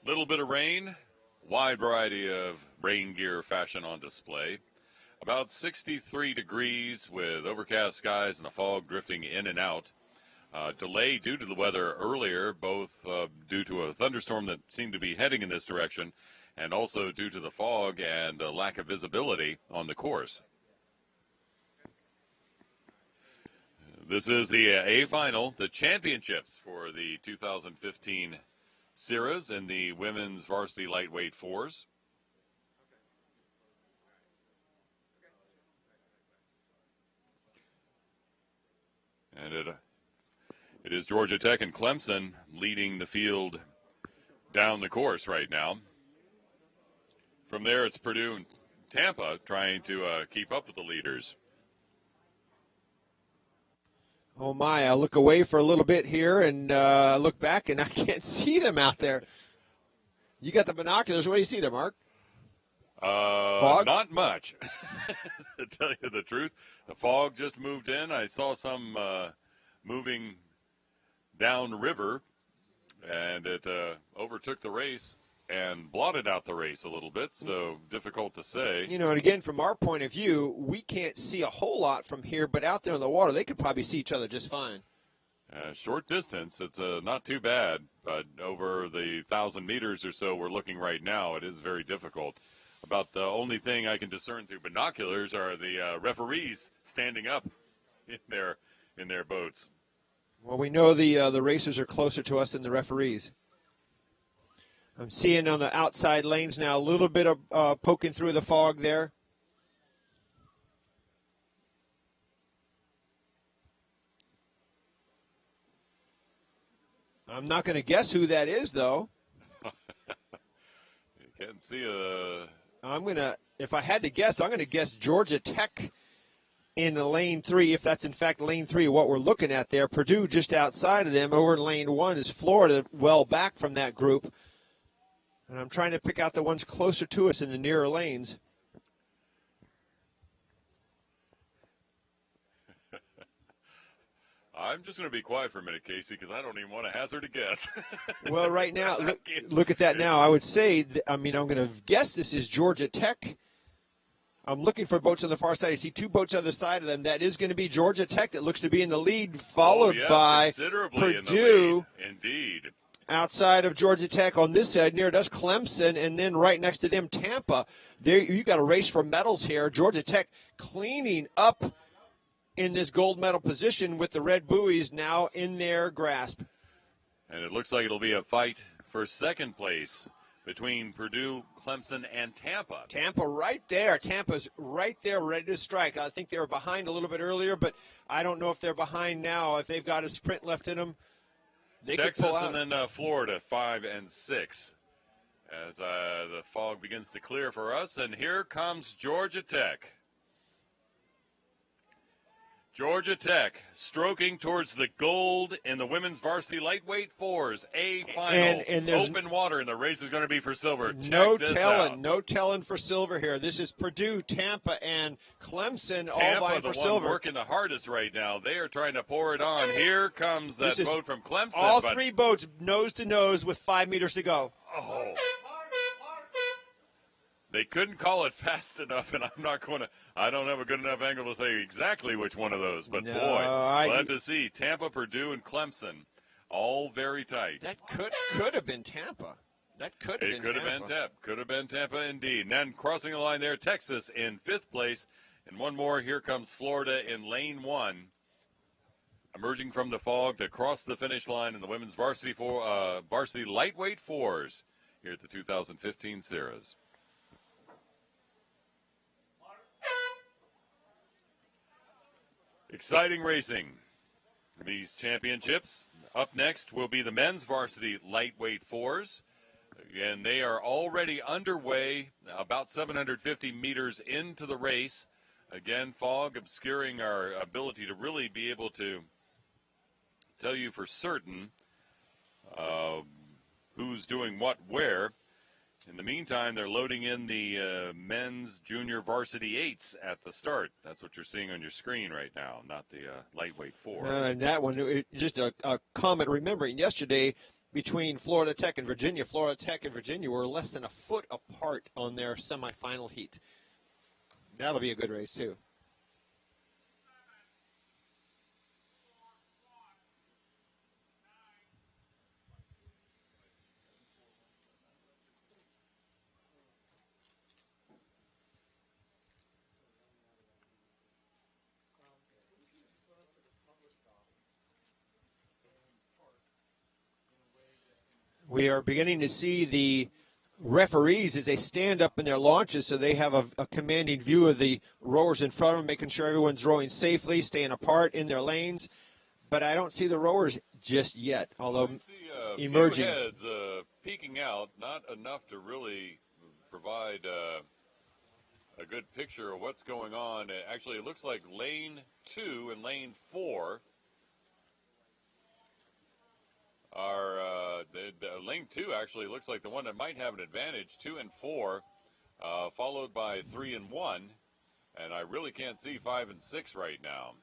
Little bit of rain. Wide variety of rain gear fashion on display. About 63 degrees with overcast skies and the fog drifting in and out. Delay due to the weather earlier, both due to a thunderstorm that seemed to be heading in this direction and also due to the fog and lack of visibility on the course. This is the A final, the championships for the 2015 SIRAs in the women's varsity lightweight fours. And it is Georgia Tech and Clemson leading the field down the course right now. From there, it's Purdue and Tampa trying to keep up with the leaders. Oh, my, I look away for a little bit here and look back, and I can't see them out there. You got the binoculars. What do you see there, Mark? Fog? Not much, to tell you the truth. The fog just moved in. I saw some moving downriver, and it overtook the race and blotted out the race a little bit, so difficult to say. You know, and again, from our point of view, we can't see a whole lot from here, but out there in the water, they could probably see each other just fine. Short distance, it's not too bad, but over the 1,000 meters or so we're looking right now, it is very difficult. About the only thing I can discern through binoculars are the referees standing up in their boats. Well, we know the racers are closer to us than the referees. I'm seeing on the outside lanes now a little bit of poking through the fog there. I'm not going to guess who that is, though. You can't see a... If I had to guess, I'm going to guess Georgia Tech in the lane 3, if that's in fact lane 3, what we're looking at there. Purdue just outside of them. Over in lane 1 is Florida, well back from that group. And I'm trying to pick out the ones closer to us in the nearer lanes. I'm just going to be quiet for a minute, Casey, because I don't even want to hazard a guess. Well, right now, look at that now. I would say, I'm going to guess this is Georgia Tech. I'm looking for boats on the far side. I see two boats on the side of them. That is going to be Georgia Tech that looks to be in the lead, followed by Purdue. In the lead. Indeed. Outside of Georgia Tech on this side, near us, Clemson, and then right next to them, Tampa. There, you got a race for medals here. Georgia Tech cleaning up in this gold medal position with the red buoys now in their grasp. And it looks like it'll be a fight for second place between Purdue, Clemson, and Tampa. Tampa right there. Tampa's right there ready to strike. I think they were behind a little bit earlier, but I don't know if they're behind now. If they've got a sprint left in them, they Texas could pull out. And then Florida, 5 and 6. As the fog begins to clear for us, and here comes Georgia Tech. Georgia Tech stroking towards the gold in the women's varsity lightweight fours, A final, and there's open water, and the race is going to be for silver. No telling for silver here. This is Purdue, Tampa, and Clemson all vying for silver. Tampa, the one working the hardest right now. They are trying to pour it on. Here comes that boat from Clemson. All three boats nose to nose with 5 meters to go. Oh. They couldn't call it fast enough, and I don't have a good enough angle to say exactly which one of those. But, glad to see Tampa, Purdue, and Clemson all very tight. That could have been Tampa. That could have been Tampa. Could have been Tampa indeed. And then crossing the line there, Texas in 5th place. And one more, here comes Florida in lane 1. Emerging from the fog to cross the finish line in the women's varsity lightweight fours here at the 2015 SIRAs. Exciting racing. These championships. Up next will be the men's varsity lightweight fours. And they are already underway, about 750 meters into the race. Again, fog obscuring our ability to really be able to tell you for certain who's doing what where. In the meantime, they're loading in the men's junior varsity 8s at the start. That's what you're seeing on your screen right now, not the lightweight 4. And that one, just a comment remembering yesterday between Florida Tech and Virginia. Florida Tech and Virginia were less than a foot apart on their semifinal heat. That'll be a good race, too. We are beginning to see the referees as they stand up in their launches, so they have a commanding view of the rowers in front of them, making sure everyone's rowing safely, staying apart in their lanes. But I don't see the rowers just yet, although I see emerging. Few heads peeking out, not enough to really provide a good picture of what's going on. Actually, it looks like lane 2 and lane 4 are lane 2 actually looks like the one that might have an advantage. 2 and 4, followed by 3 and 1, and I really can't see 5 and 6 right now.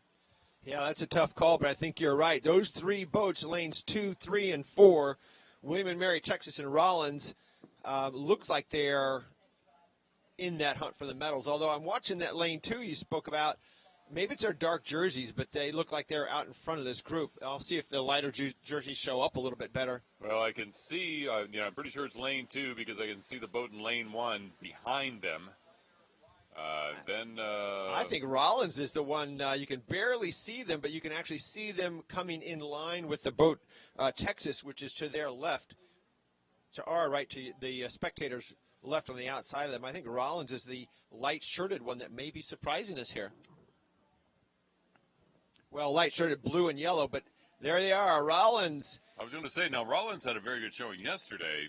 Yeah, that's a tough call, but I think you're right. Those 3 boats, lanes 2, 3, and 4, William and Mary, Texas, and Rollins, looks like they're in that hunt for the medals. Although I'm watching that lane 2 you spoke about. Maybe it's their dark jerseys, but they look like they're out in front of this group. I'll see if the lighter jerseys show up a little bit better. Well, I can see, I'm pretty sure it's lane 2 because I can see the boat in lane 1 behind them. I think Rollins is the one, you can barely see them, but you can actually see them coming in line with the boat Texas, which is to their left, to our right, to the spectators' left on the outside of them. I think Rollins is the light-shirted one that may be surprising us here. Well, light-shirted blue and yellow, but there they are, Rollins. I was going to say, now Rollins had a very good showing yesterday.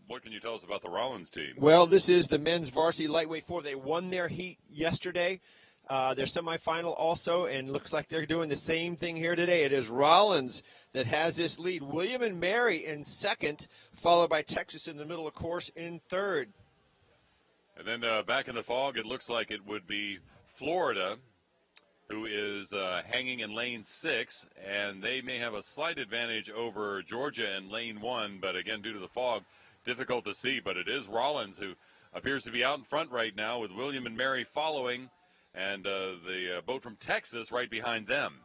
What can you tell us about the Rollins team? Well, this is the men's varsity lightweight 4. They won their heat yesterday, their semifinal also, and looks like they're doing the same thing here today. It is Rollins that has this lead. William and Mary in second, followed by Texas in the middle, of course, in third. And then back in the fog, it looks like it would be Florida, who is hanging in lane 6, and they may have a slight advantage over Georgia in lane 1, but again, due to the fog, difficult to see. But it is Rollins who appears to be out in front right now, with William and Mary following, and the boat from Texas right behind them.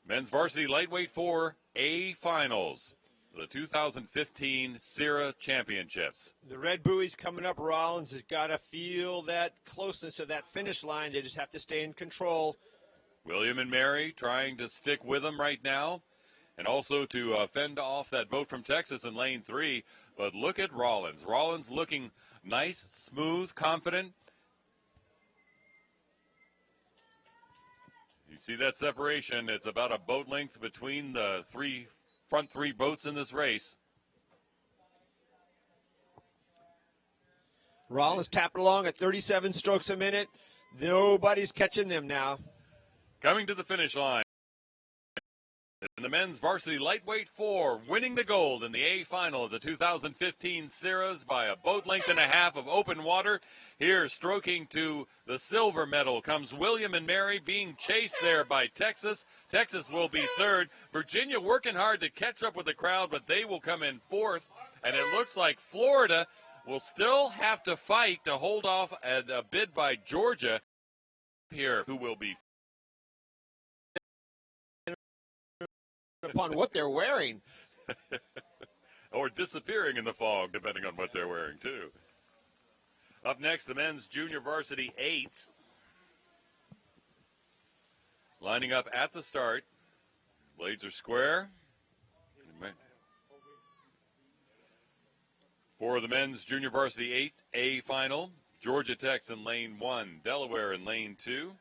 Men's varsity lightweight 4A finals, the 2015 SIRA Championships. The red buoy's coming up. Rollins has got to feel that closeness of that finish line. They just have to stay in control. William and Mary trying to stick with them right now, and also to fend off that boat from Texas in lane 3. But look at Rollins. Rollins looking nice, smooth, confident. You see that separation. It's about a boat length between the front three boats in this race. Rollins tapping along at 37 strokes a minute. Nobody's catching them now. Coming to the finish line. In the men's varsity lightweight 4, winning the gold in the A final of the 2015 SIRAs by a boat length and a half of open water. Here, stroking to the silver medal, comes William and Mary, being chased there by Texas. Texas will be third. Virginia working hard to catch up with the crowd, but they will come in fourth. And it looks like Florida will still have to fight to hold off a bid by Georgia here, who will be upon what they're wearing. or disappearing in the fog, depending on what they're wearing, too. Up next, the men's junior varsity 8s. Lining up at the start. Blades are square. For the men's junior varsity 8A final, Georgia Tech's in lane 1, Delaware in lane 2.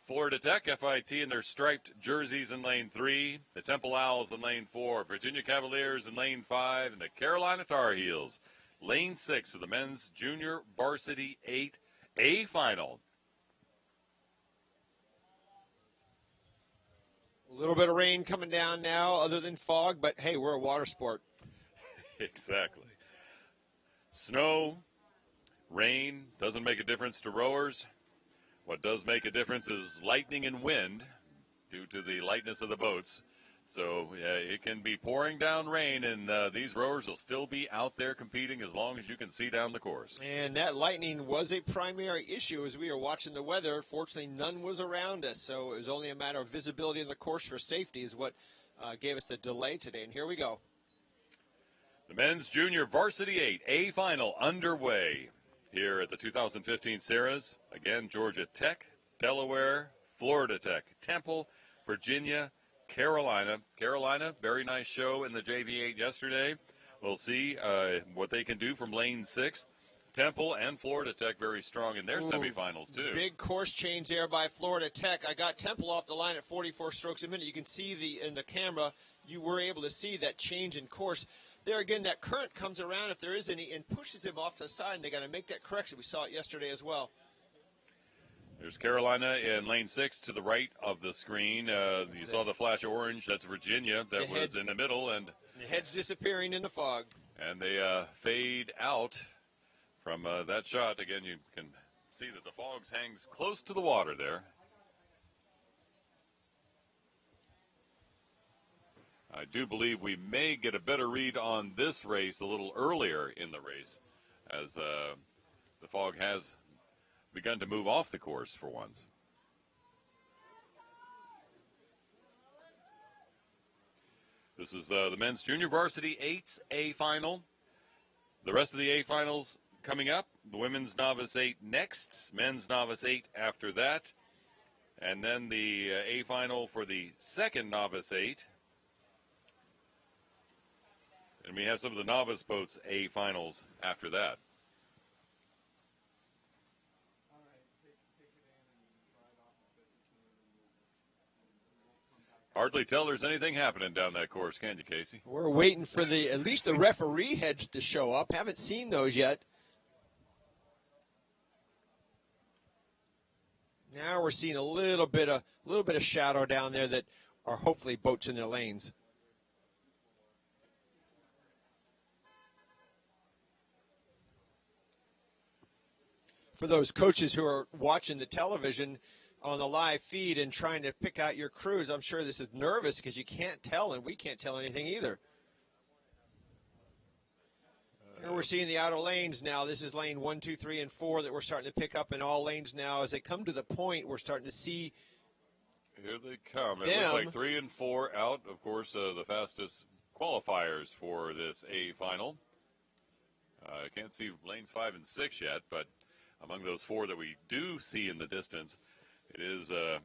Florida Tech, FIT in their striped jerseys in lane 3. The Temple Owls in lane 4. Virginia Cavaliers in lane 5. And the Carolina Tar Heels, lane 6 for the men's junior varsity 8A final. A little bit of rain coming down now other than fog, but hey, we're a water sport. Exactly. Snow, rain doesn't make a difference to rowers. What does make a difference is lightning and wind due to the lightness of the boats. So it can be pouring down rain, and these rowers will still be out there competing as long as you can see down the course. And that lightning was a primary issue as we were watching the weather. Fortunately, none was around us, so it was only a matter of visibility in the course for safety is what gave us the delay today. And here we go. The men's junior varsity 8A final underway here at the 2015 SIRAs. Again, Georgia Tech, Delaware, Florida Tech, Temple, Virginia, Carolina. Carolina, very nice show in the JV8 yesterday. We'll see what they can do from lane 6. Temple and Florida Tech very strong in their semifinals, too. Big course change there by Florida Tech. I got Temple off the line at 44 strokes a minute. You can see in the camera, you were able to see that change in course. There again, that current comes around, if there is any, and pushes him off to the side, and they got to make that correction. We saw it yesterday as well. There's Carolina in lane 6 to the right of the screen. You saw the flash of orange. That's Virginia that was in the middle. And the head's disappearing in the fog. And they fade out from that shot. Again, you can see that the fog hangs close to the water there. I do believe we may get a better read on this race a little earlier in the race as the fog has begun to move off the course for once. This is the men's junior varsity 8A final. The rest of the A finals coming up. The women's novice 8 next, men's novice 8 after that, and then the A final for the second novice 8. And we have some of the novice boats A finals after that. Hardly tell there's anything happening down that course, can you, Casey? We're waiting for at least the referee heads to show up. Haven't seen those yet. Now we're seeing a little bit of shadow down there that are hopefully boats in their lanes. For those coaches who are watching the television on the live feed and trying to pick out your crews, I'm sure this is nervous because you can't tell, and we can't tell anything either. Here we're seeing the outer lanes now. This is lane 1, 2, 3, and 4 that we're starting to pick up in all lanes now. As they come to the point, we're starting to see. Here they come. It looks like 3 and 4 out. Of course, the fastest qualifiers for this A final. I can't see lanes 5 and 6 yet, but among those 4 that we do see in the distance, it is that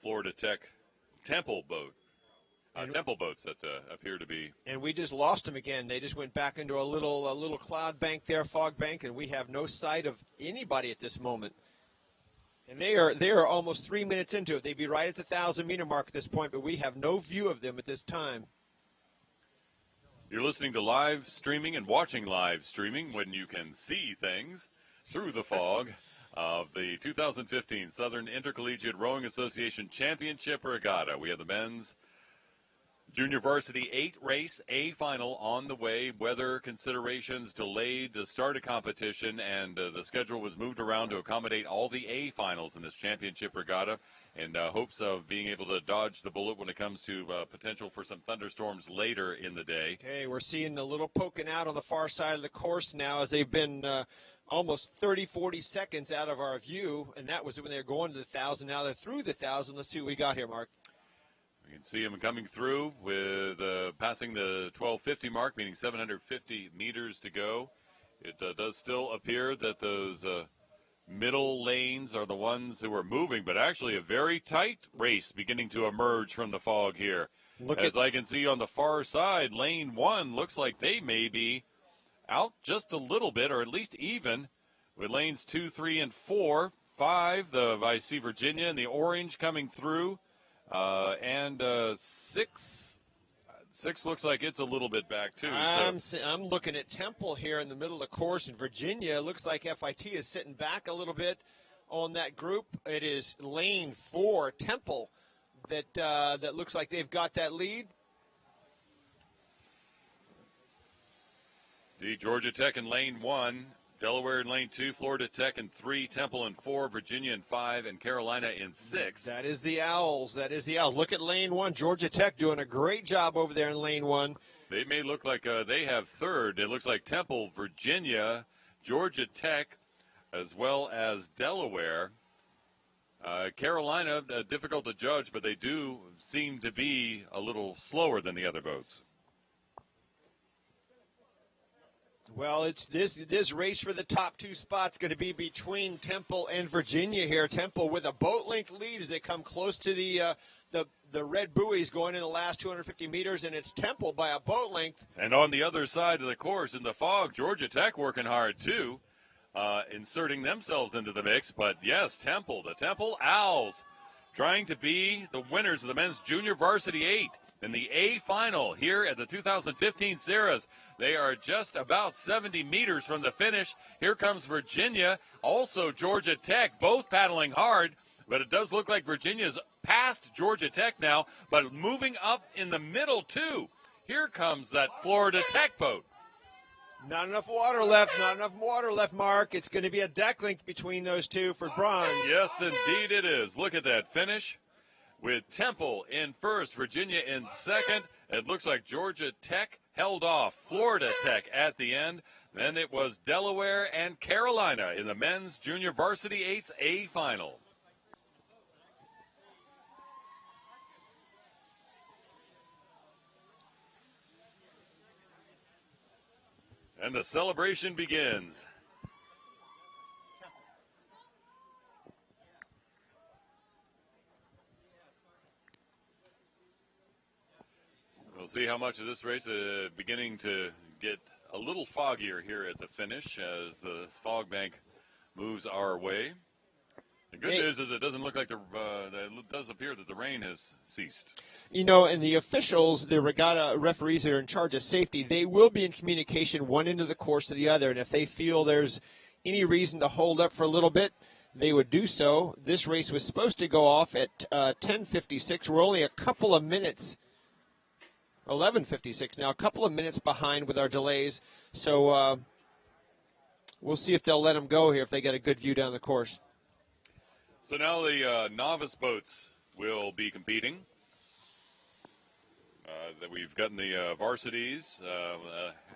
Florida Tech Temple boat. Temple boats that appear to be. And we just lost them again. They just went back into a little cloud bank there, fog bank, and we have no sight of anybody at this moment. And they are almost 3 minutes into it. They'd be right at the 1,000-meter mark at this point, but we have no view of them at this time. You're listening to live streaming and watching live streaming when you can see things through the fog of the 2015 Southern Intercollegiate Rowing Association Championship Regatta. We have the men's junior varsity 8 race A final on the way. Weather considerations delayed the start of competition, and the schedule was moved around to accommodate all the A finals in this championship regatta in hopes of being able to dodge the bullet when it comes to potential for some thunderstorms later in the day. Okay, we're seeing a little poking out on the far side of the course now as they've been almost 30, 40 seconds out of our view, and that was when they were going to the 1,000. Now they're through the 1,000. Let's see what we got here, Mark. You can see him coming through with passing the 1250 mark, meaning 750 meters to go. It does still appear that those middle lanes are the ones who are moving, but actually a very tight race beginning to emerge from the fog here. As I can see on the far side, lane 1 looks like they may be out just a little bit, or at least even, with lanes 2, 3, and 4. 5, I see Virginia in the orange coming through. And 6 looks like it's a little bit back, too. I'm looking at Temple here in the middle of the course in Virginia. It looks like FIT is sitting back a little bit on that group. It is lane 4, Temple, that looks like they've got that lead. The Georgia Tech in lane 1. Delaware in lane 2, Florida Tech in 3, Temple in 4, Virginia in 5, and Carolina in 6. That is the Owls. Look at lane 1. Georgia Tech doing a great job over there in lane 1. They may look like they have third. It looks like Temple, Virginia, Georgia Tech, as well as Delaware. Carolina, difficult to judge, but they do seem to be a little slower than the other boats. Well, it's this race for the top 2 spots going to be between Temple and Virginia here. Temple with a boat length lead as they come close to the red buoys going in the last 250 meters, and it's Temple by a boat length. And on the other side of the course in the fog, Georgia Tech working hard too, inserting themselves into the mix. But yes, Temple, the Temple Owls, trying to be the winners of the men's junior varsity 8. In the A final here at the 2015 SIRAs. They are just about 70 meters from the finish. Here comes Virginia, also Georgia Tech, both paddling hard, but it does look like Virginia's past Georgia Tech now, but moving up in the middle too. Here comes that Florida Tech boat. Not enough water left, Mark. It's going to be a deck length between those two for bronze. Yes, indeed it is. Look at that finish. With Temple in first, Virginia in second. It looks like Georgia Tech held off Florida Tech at the end. Then it was Delaware and Carolina in the men's junior varsity 8's A final. And the celebration begins. We'll see how much of this race is beginning to get a little foggier here at the finish as the fog bank moves our way. The good news is it doesn't look like it does appear that the rain has ceased. You know, and the officials, the regatta referees that are in charge of safety, they will be in communication one end of the course to the other, and if they feel there's any reason to hold up for a little bit, they would do so. This race was supposed to go off at 10:56. We're only a couple of minutes 11:56 now, a couple of minutes behind with our delays. So we'll see if they'll let them go here if they get a good view down the course. So now the novice boats will be competing. That we've gotten the varsities,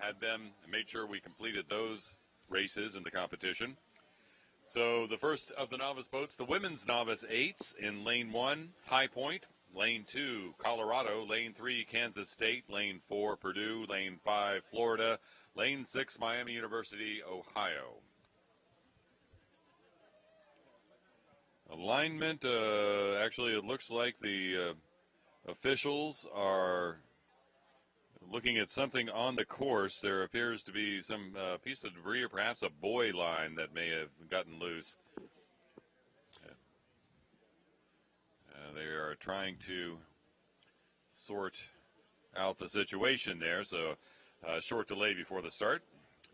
had them, made sure we completed those races in the competition. So the first of the novice boats, the women's novice 8s in lane 1, High Point. Lane 2, Colorado. Lane 3, Kansas State. Lane 4, Purdue. Lane 5, Florida. Lane 6, Miami University, Ohio. Alignment, actually it looks like the officials are looking at something on the course. There appears to be some piece of debris or perhaps a buoy line that may have gotten loose. They are trying to sort out the situation there, so a short delay before the start.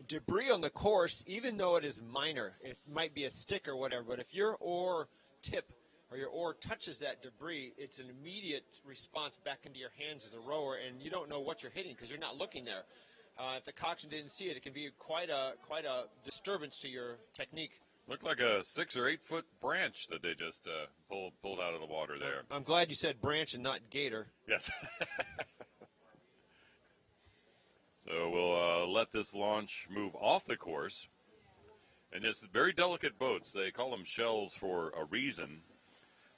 Debris on the course, even though it is minor, it might be a stick or whatever, but if your oar tip or your oar touches that debris, it's an immediate response back into your hands as a rower, and you don't know what you're hitting because you're not looking there. If the coxswain didn't see it, it can be quite a disturbance to your technique. Looked like a 6 or 8 foot branch that they just pulled out of the water there. I'm glad you said branch and not gator. Yes. So we'll let this launch move off the course. And just very delicate boats. They call them shells for a reason.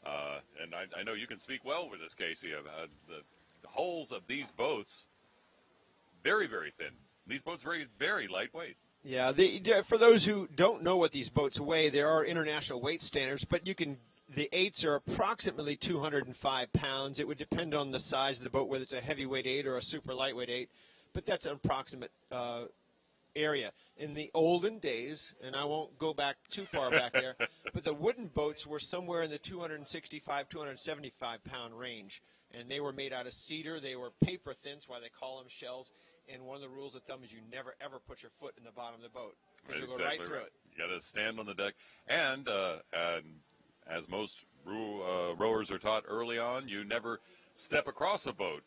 And I know you can speak well with this, Casey. The hulls of these boats, very, very thin. These boats very, very lightweight. Yeah, for those who don't know what these boats weigh, there are international weight standards, but the 8s are approximately 205 pounds. It would depend on the size of the boat, whether it's a heavyweight 8 or a super lightweight 8, but that's an approximate area. In the olden days, and I won't go back too far back there, but the wooden boats were somewhere in the 265, 275 pound range, and they were made out of cedar. They were paper thin, that's why they call them shells. And one of the rules of thumb is you never, ever put your foot in the bottom of the boat because you'll go right through it. You got to stand on the deck. And as most rowers are taught early on, you never step across a boat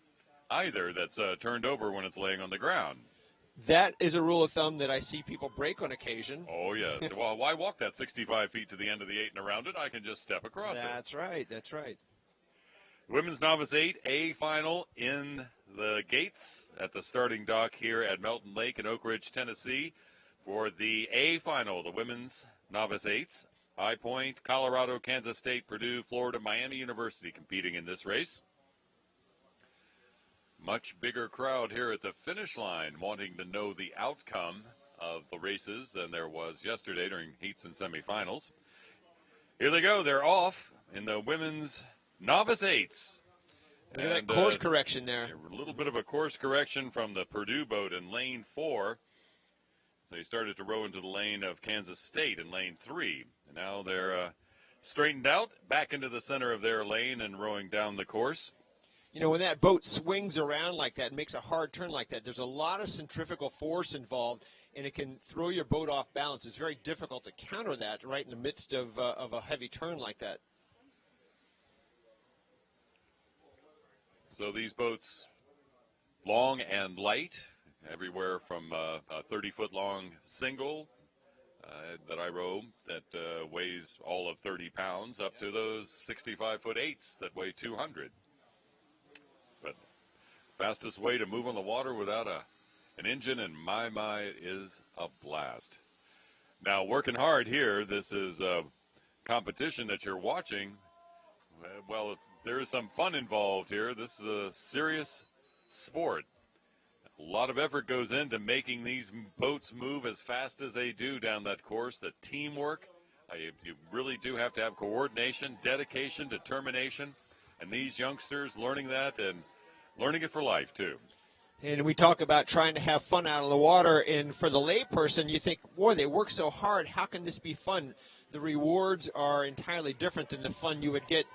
either that's turned over when it's laying on the ground. That is a rule of thumb that I see people break on occasion. Oh, yes. Well, why walk that 65 feet to the end of the 8 and around it? I can just step across it. That's right. That's right. Women's Novice 8 A final in the gates at the starting dock here at Melton Lake in Oak Ridge, Tennessee for the A final, the Women's Novice 8s. High Point, Colorado, Kansas State, Purdue, Florida, Miami University competing in this race. Much bigger crowd here at the finish line wanting to know the outcome of the races than there was yesterday during heats and semifinals. Here they go. They're off in the Women's Novice 8s. Look at that course correction there. A little bit of a course correction from the Purdue boat in lane 4. So they started to row into the lane of Kansas State in lane 3. And now they're straightened out, back into the center of their lane and rowing down the course. You know, when that boat swings around like that and makes a hard turn like that, there's a lot of centrifugal force involved, and it can throw your boat off balance. It's very difficult to counter that right in the midst of a heavy turn like that. So these boats, long and light, everywhere from a 30-foot-long single that I row that weighs all of 30 pounds up to those 65-foot 8s that weigh 200. But fastest way to move on the water without an engine in my is a blast. Now, working hard here, this is a competition that you're watching. Well, there is some fun involved here. This is a serious sport. A lot of effort goes into making these boats move as fast as they do down that course. The teamwork, you really do have to have coordination, dedication, determination. And these youngsters learning that and learning it for life, too. And we talk about trying to have fun out of the water. And for the layperson, you think, boy, they work so hard. How can this be fun? The rewards are entirely different than the fun you would get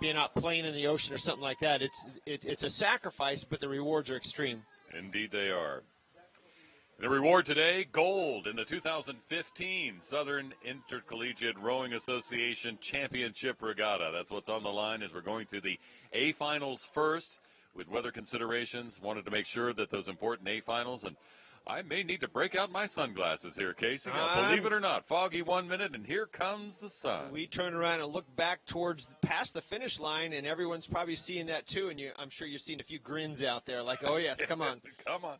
being out playing in the ocean or something like that. It's a sacrifice, but the rewards are extreme. Indeed they are. The reward today, gold in the 2015 Southern Intercollegiate Rowing Association Championship Regatta. That's what's on the line as we're going through the A finals first with weather considerations. Wanted to make sure that those important A finals, and I may need to break out my sunglasses here, Casey. Now, believe it or not, foggy 1 minute, and here comes the sun. We turn around and look back towards past the finish line, and everyone's probably seeing that too. And I'm sure you're seeing a few grins out there, like, "Oh yes, come on, come on."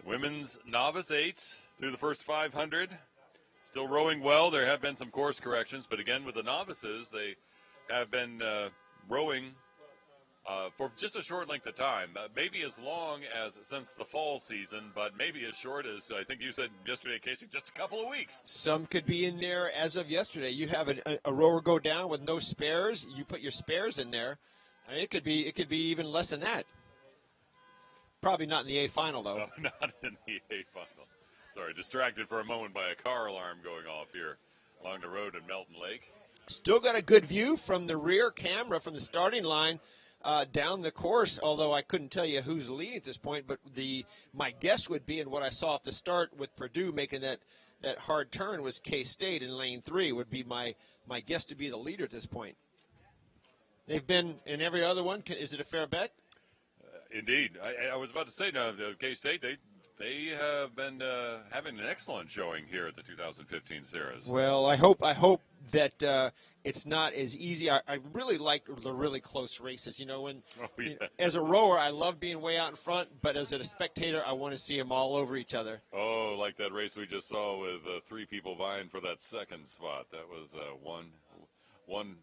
The women's novice 8s through the first 500, still rowing well. There have been some course corrections, but again, with the novices, they have been rowing for just a short length of time, maybe as long as since the fall season, but maybe as short as, I think you said yesterday, Casey, just a couple of weeks. Some could be in there as of yesterday. You have a rower go down with no spares. You put your spares in there. I mean, it could be even less than that. Probably not in the A final, though. No, not in the A final. Sorry, distracted for a moment by a car alarm going off here along the road in Melton Lake. Still got a good view from the rear camera from the starting line. Down the course, although I couldn't tell you who's leading at this point, but my guess would be, and what I saw at the start with Purdue making that hard turn was K-State in lane 3 would be my guess to be the leader at this point. They've been in every other one. Is it a fair bet? Indeed. I was about to say, now, K-State, they have been having an excellent showing here at the 2015 SIRAs. Well, I hope that it's not as easy. I really like the really close races. You know, as a rower, I love being way out in front, but as a spectator, I want to see them all over each other. Oh, like that race we just saw with 3 people vying for that second spot. That was one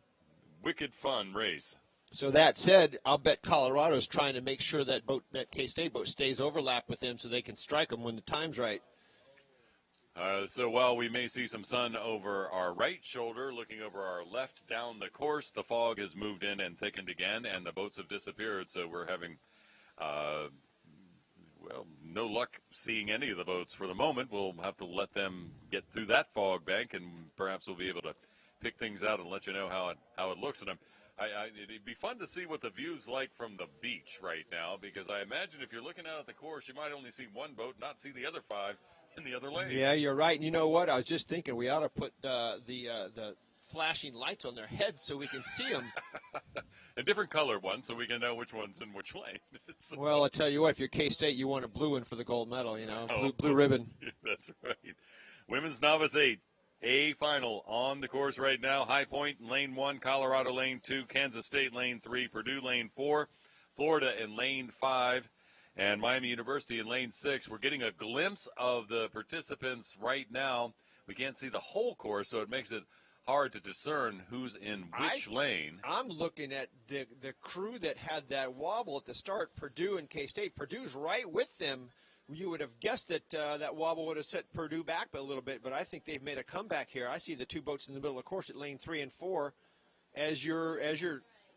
wicked fun race. So that said, I'll bet Colorado's trying to make sure that K-State boat stays overlapped with them so they can strike them when the time's right. So while we may see some sun over our right shoulder, looking over our left down the course, the fog has moved in and thickened again, and the boats have disappeared. So we're having, no luck seeing any of the boats for the moment. We'll have to let them get through that fog bank, and perhaps we'll be able to pick things out and let you know how it looks. And it'd be fun to see what the view's like from the beach right now, because I imagine if you're looking out at the course, you might only see one boat, not see the other 5 in the other lanes. Yeah, you're right. And you know what? I was just thinking we ought to put the flashing lights on their heads so we can see them. A different color one, so we can know which one's in which lane. Well, I'll tell you what, if you're K-State, you want a blue one for the gold medal, you know, blue ribbon. That's right. Women's Novice 8, A final on the course right now. High Point in lane 1, Colorado lane 2, Kansas State lane 3, Purdue lane 4, Florida in lane 5, and Miami University in lane 6. We're getting a glimpse of the participants right now. We can't see the whole course, so it makes it hard to discern who's in which lane. I'm looking at the crew that had that wobble at the start, Purdue and K-State. Purdue's right with them. You would have guessed that that wobble would have set Purdue back a little bit, but I think they've made a comeback here. I see the 2 boats in the middle of the course at lane 3 and 4 as your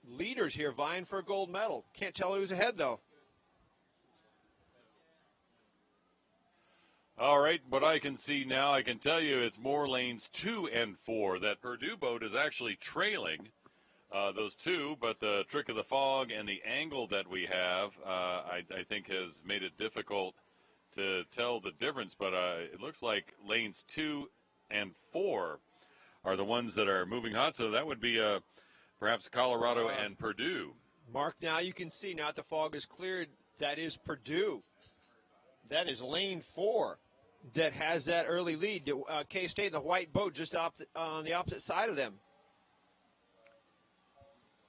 leaders here vying for a gold medal. Can't tell who's ahead, though. All right, what I can see now, I can tell you it's more lanes 2 and 4. That Purdue boat is actually trailing those 2, but the trick of the fog and the angle that we have, I think has made it difficult to tell the difference. But it looks like lanes 2 and 4 are the ones that are moving hot, so that would be perhaps Colorado and Purdue. Mark, now you can see, now that the fog is cleared, that is Purdue. That is lane 4 that has that early lead. K-State, the white boat, just on the opposite side of them.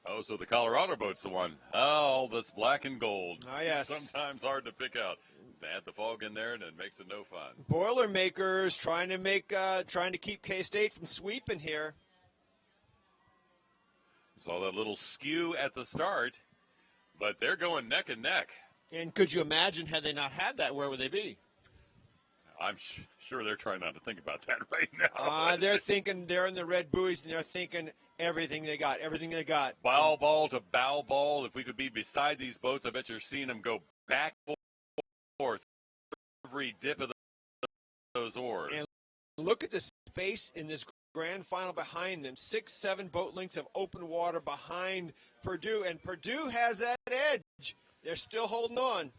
Oh, so the Colorado boat's the one. Oh, this black and gold. Oh, yes. Sometimes hard to pick out. Add the fog in there, and it makes it no fun. Boilermakers trying to keep K-State from sweeping here. Saw that little skew at the start, but they're going neck and neck. And could you imagine, had they not had that, where would they be? I'm sure they're trying not to think about that right now. They're thinking they're in the red buoys, and they're thinking everything they got. Bow ball to bow ball. If we could be beside these boats, I bet you're seeing them go back and forth every dip of those oars. And look at the space in this grand final behind them. 6-7 boat lengths of open water behind Purdue, and Purdue has that edge. They're still holding on.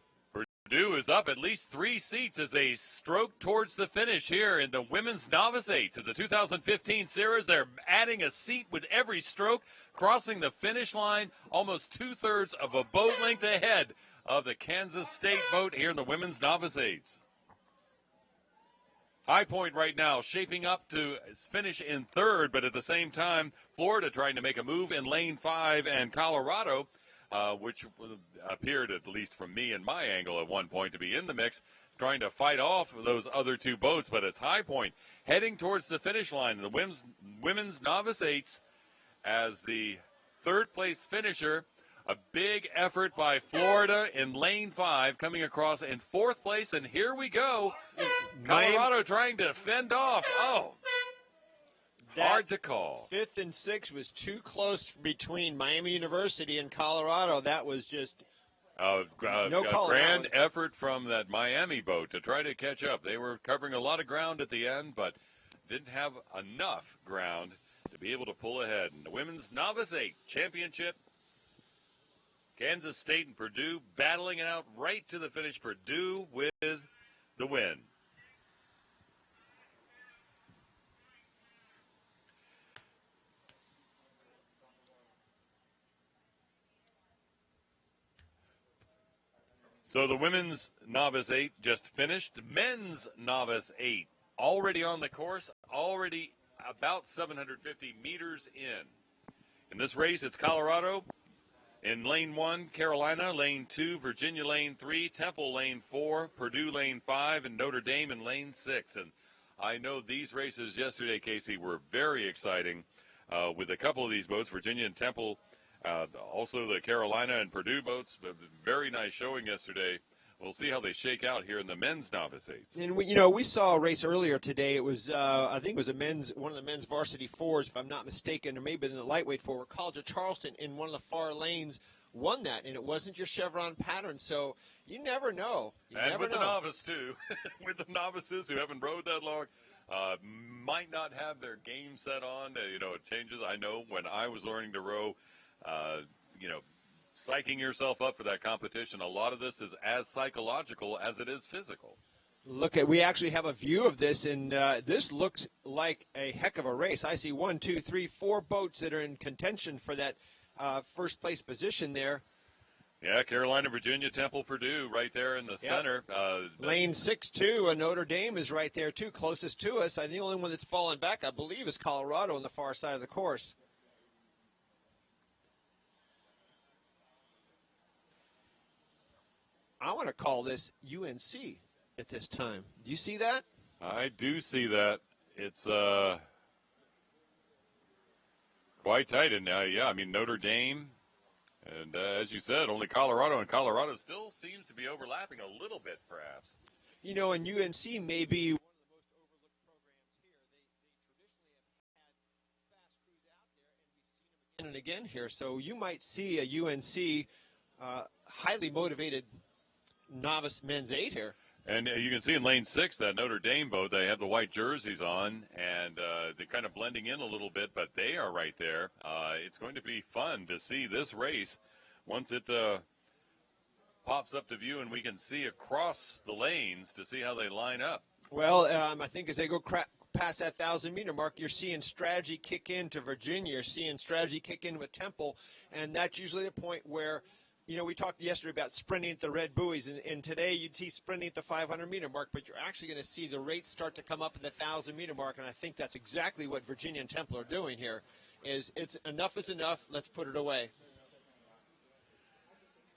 Purdue is up at least 3 seats as they stroke towards the finish here in the Women's Novice 8 of the 2015 SIRAs. They're adding a seat with every stroke, crossing the finish line almost 2/3 of a boat length ahead of the Kansas State boat here in the Women's Novice 8s. High Point right now shaping up to finish in 3rd, but at the same time, Florida trying to make a move in lane 5, and Colorado, which appeared, at least from me and my angle at one point, to be in the mix, trying to fight off those other 2 boats. But it's High Point heading towards the finish line in the Women's Novice 8s as the 3rd place finisher. A big effort by Florida in lane 5, coming across in 4th place, and here we go. Colorado trying to fend off. Oh, hard to call. 5th and 6th was too close between Miami University and Colorado. That was just no call. Grand effort from that Miami boat to try to catch up. They were covering a lot of ground at the end, but didn't have enough ground to be able to pull ahead. And the Women's Novice 8 Championship, Kansas State and Purdue battling it out right to the finish. Purdue with the win. So the Women's Novice 8 just finished. Men's Novice 8 already on the course, already about 750 meters in. In this race, it's Colorado in lane 1, Carolina lane 2, Virginia lane 3, Temple lane 4, Purdue lane 5, and Notre Dame in lane 6. And I know these races yesterday, Casey, were very exciting with a couple of these boats, Virginia and Temple, also the Carolina and Purdue boats. Very nice showing yesterday. We'll see how they shake out here in the men's novice eights. And we saw a race earlier today. It was I think it was one of the men's varsity fours, if I'm not mistaken, or maybe in the lightweight four. College of Charleston in one of the far lanes won that, and it wasn't your chevron pattern. So you never know. The novice too, with the novices who haven't rowed that long, might not have their game set on. It changes. I know when I was learning to row, psyching yourself up for that competition, a lot of this is as psychological as it is physical. We actually have a view of this, and this looks like a heck of a race. I see 1, 2, 3, 4 boats that are in contention for that first place position there. Yeah, Carolina, Virginia, Temple, Purdue, right there in the center. Lane 6, too, Notre Dame is right there, too, closest to us. The only one that's fallen back, I believe, is Colorado on the far side of the course. I want to call this UNC at this time. Do you see that? I do see that. It's quite tight. And, Notre Dame, and as you said, only Colorado. And Colorado still seems to be overlapping a little bit, perhaps. And UNC may be one of the most overlooked programs here. They traditionally have had fast crews out there, and we've seen them again and again here. So you might see a UNC highly motivated novice men's 8 here. And you can see in lane 6 that Notre Dame boat, they have the white jerseys on, and they're kind of blending in a little bit, but they are right there. It's going to be fun to see this race once it pops up to view and we can see across the lanes to see how they line up. Well, I think as they go past that 1,000-meter mark, you're seeing strategy kick in to Virginia. You're seeing strategy kick in with Temple, and that's usually a point where we talked yesterday about sprinting at the red buoys, and today you'd see sprinting at the 500-meter mark, but you're actually going to see the rates start to come up at the 1,000-meter mark, and I think that's exactly what Virginia and Temple are doing here, is enough is enough, let's put it away.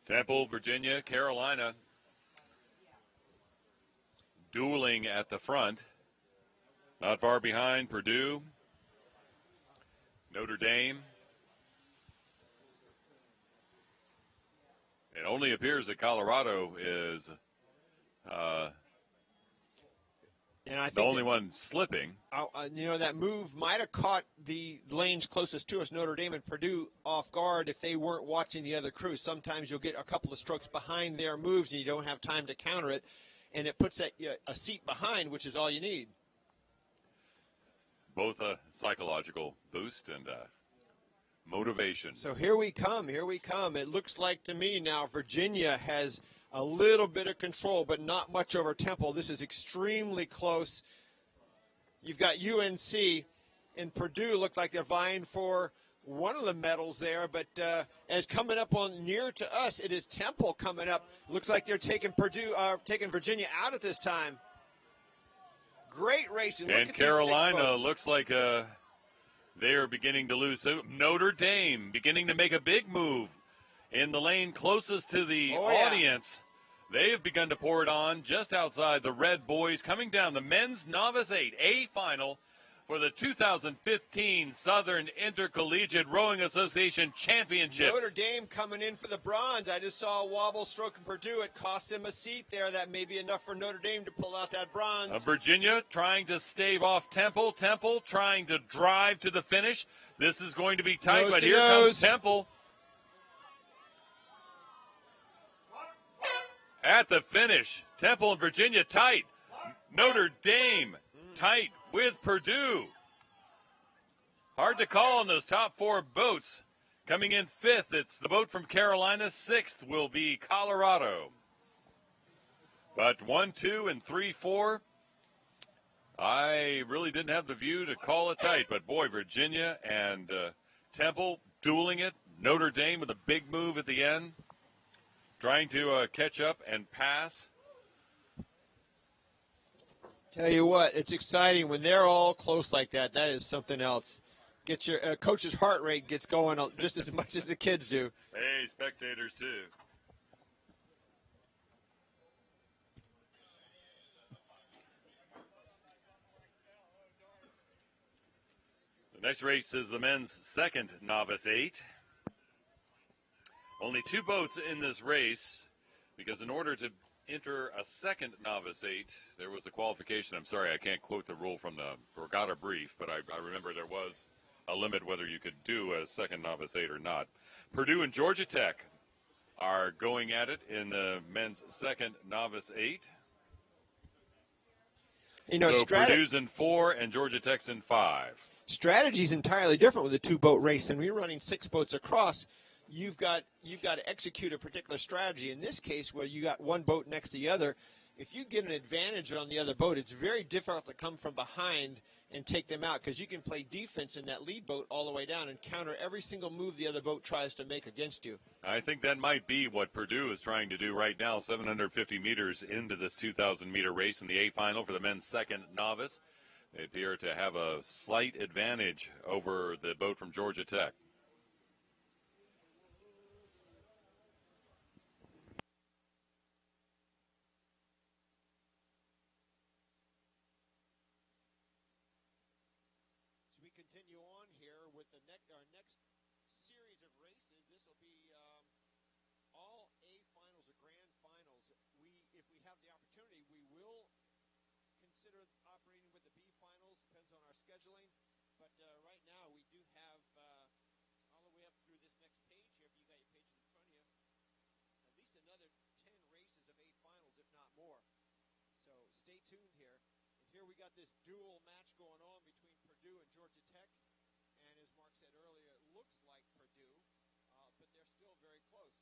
Temple, Virginia, Carolina, dueling at the front. Not far behind, Purdue, Notre Dame. It only appears that Colorado is and I think the only one slipping. That move might have caught the lanes closest to us, Notre Dame and Purdue, off guard if they weren't watching the other crews. Sometimes you'll get a couple of strokes behind their moves and you don't have time to counter it, and it puts a seat behind, which is all you need. Both a psychological boost and motivation. So here we come. It looks like to me now Virginia has a little bit of control, but not much over Temple. This is extremely close. You've got UNC and Purdue look like they're vying for one of the medals there, but as coming up on near to us, it is Temple coming up. Looks like they're taking Virginia out at this time. Great racing. And Carolina looks like they are beginning to lose. Notre Dame beginning to make a big move in the lane closest to the audience. They have begun to pour it on just outside the red boys, coming down the men's novice 8A final for the 2015 Southern Intercollegiate Rowing Association Championships. Notre Dame coming in for the bronze. I just saw a wobble stroke in Purdue. It cost them a seat there. That may be enough for Notre Dame to pull out that bronze. Virginia trying to stave off Temple. Temple trying to drive to the finish. This is going to be tight, but here comes Temple. At the finish, Temple and Virginia tight. Notre Dame tight with Purdue. Hard to call on those top 4 boats. Coming in 5th, it's the boat from Carolina. 6th will be Colorado. But 1, 2, and 3, 4, I really didn't have the view to call it tight. But, boy, Virginia and Temple dueling it. Notre Dame with a big move at the end, trying to catch up and pass. Tell you what, it's exciting when they're all close like that. That is something else. Get your coach's heart rate gets going just as much as the kids do. Hey, spectators too. The next race is the men's second novice 8. Only 2 boats in this race, because in order to enter a second novice 8, there was a qualification. I'm sorry, I can't quote the rule from the regatta brief, but I remember there was a limit whether you could do a second novice 8 or not. Purdue and Georgia Tech are going at it in the men's second novice 8. You know, so Purdue's in 4 and Georgia Tech's in 5. Strategy is entirely different with a 2-boat race. And when you're running 6 boats across, you've got to execute a particular strategy. In this case, where you got one boat next to the other, if you get an advantage on the other boat, it's very difficult to come from behind and take them out, because you can play defense in that lead boat all the way down and counter every single move the other boat tries to make against you. I think that might be what Purdue is trying to do right now, 750 meters into this 2,000-meter race in the A final for the men's second novice. They appear to have a slight advantage over the boat from Georgia Tech. Continue on here with our next series of races. This will be all A finals or grand finals. If we have the opportunity, we will consider operating with the B finals. Depends on our scheduling. But right now, we do have all the way up through this next page here. If you got your pages in front of you, at least another 10 races of A finals, if not more. So stay tuned here. And here we got this dual match going on between Purdue and Georgia Tech, and as Mark said earlier, it looks like Purdue, but they're still very close.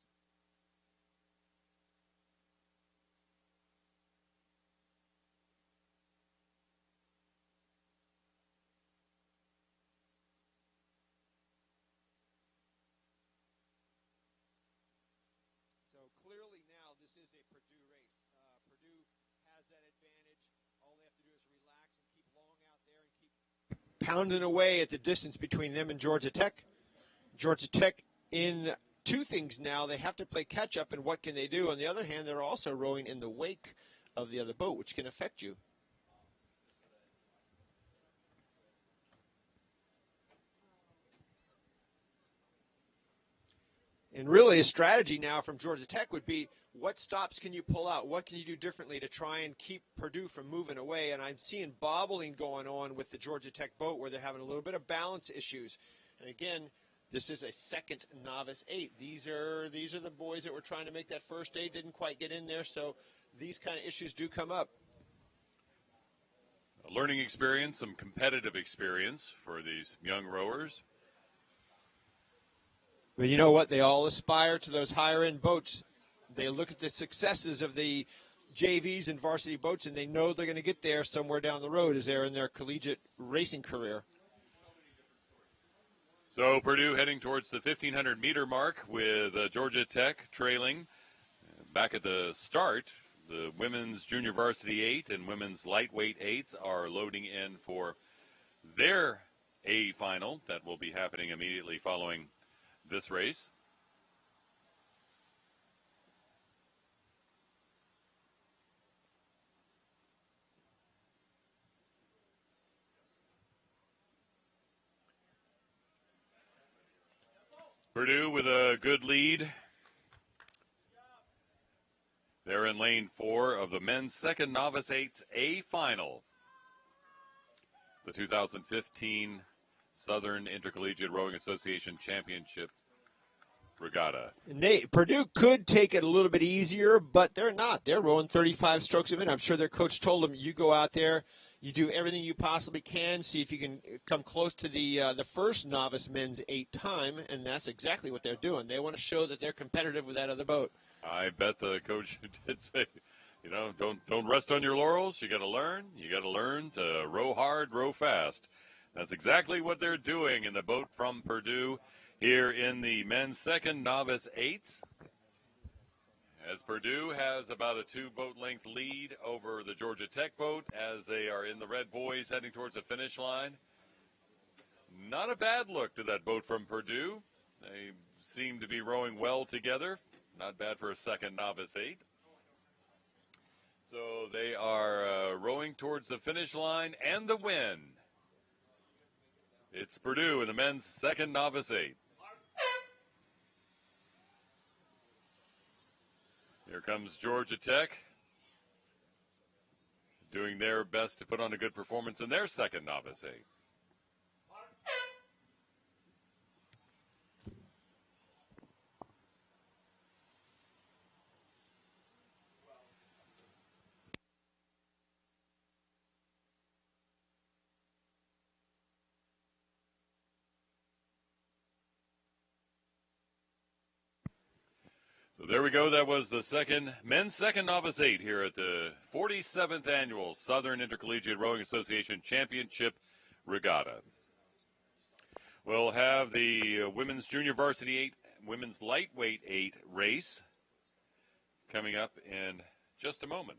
So clearly now this is a Purdue race. Purdue has that advantage. All they have to do is relax and keep long out there and keep pounding away at the distance between them and Georgia Tech. Georgia Tech in 2 things now. They have to play catch-up, and what can they do? On the other hand, they're also rowing in the wake of the other boat, which can affect you. And really a strategy now from Georgia Tech would be, what stops can you pull out? What can you do differently to try and keep Purdue from moving away? And I'm seeing bobbling going on with the Georgia Tech boat where they're having a little bit of balance issues. And again, this is a second novice 8. These are the boys that were trying to make that first 8, didn't quite get in there, so these kind of issues do come up. A learning experience, some competitive experience for these young rowers. But you know what? They all aspire to those higher-end boats. They look at the successes of the JVs and varsity boats, and they know they're going to get there somewhere down the road as they're in their collegiate racing career. So Purdue heading towards the 1,500-meter mark with Georgia Tech trailing. Back at the start, the women's junior varsity 8 and women's lightweight 8s are loading in for their A final. That will be happening immediately following this race. Purdue with a good lead. They're in lane 4 of the men's second novice 8's A final. The 2015 Southern Intercollegiate Rowing Association Championship Regatta. And Purdue could take it a little bit easier, but they're not. They're rowing 35 strokes a minute. I'm sure their coach told them, you go out there, you do everything you possibly can, see if you can come close to the first novice men's 8 time, and that's exactly what they're doing. They want to show that they're competitive with that other boat. I bet the coach did say, don't rest on your laurels. You got to learn. You got to learn to row hard, row fast. That's exactly what they're doing in the boat from Purdue here in the men's second novice 8s. as Purdue has about a 2-boat length lead over the Georgia Tech boat as they are in the red buoys heading towards the finish line. Not a bad look to that boat from Purdue. They seem to be rowing well together. Not bad for a second novice 8. So they are rowing towards the finish line and the win. It's Purdue in the men's second novice 8. Here comes Georgia Tech, doing their best to put on a good performance in their second novice 8. So there we go. That was the men's second novice 8 here at the 47th annual Southern Intercollegiate Rowing Association Championship Regatta. We'll have the women's junior varsity 8, women's lightweight 8 race coming up in just a moment.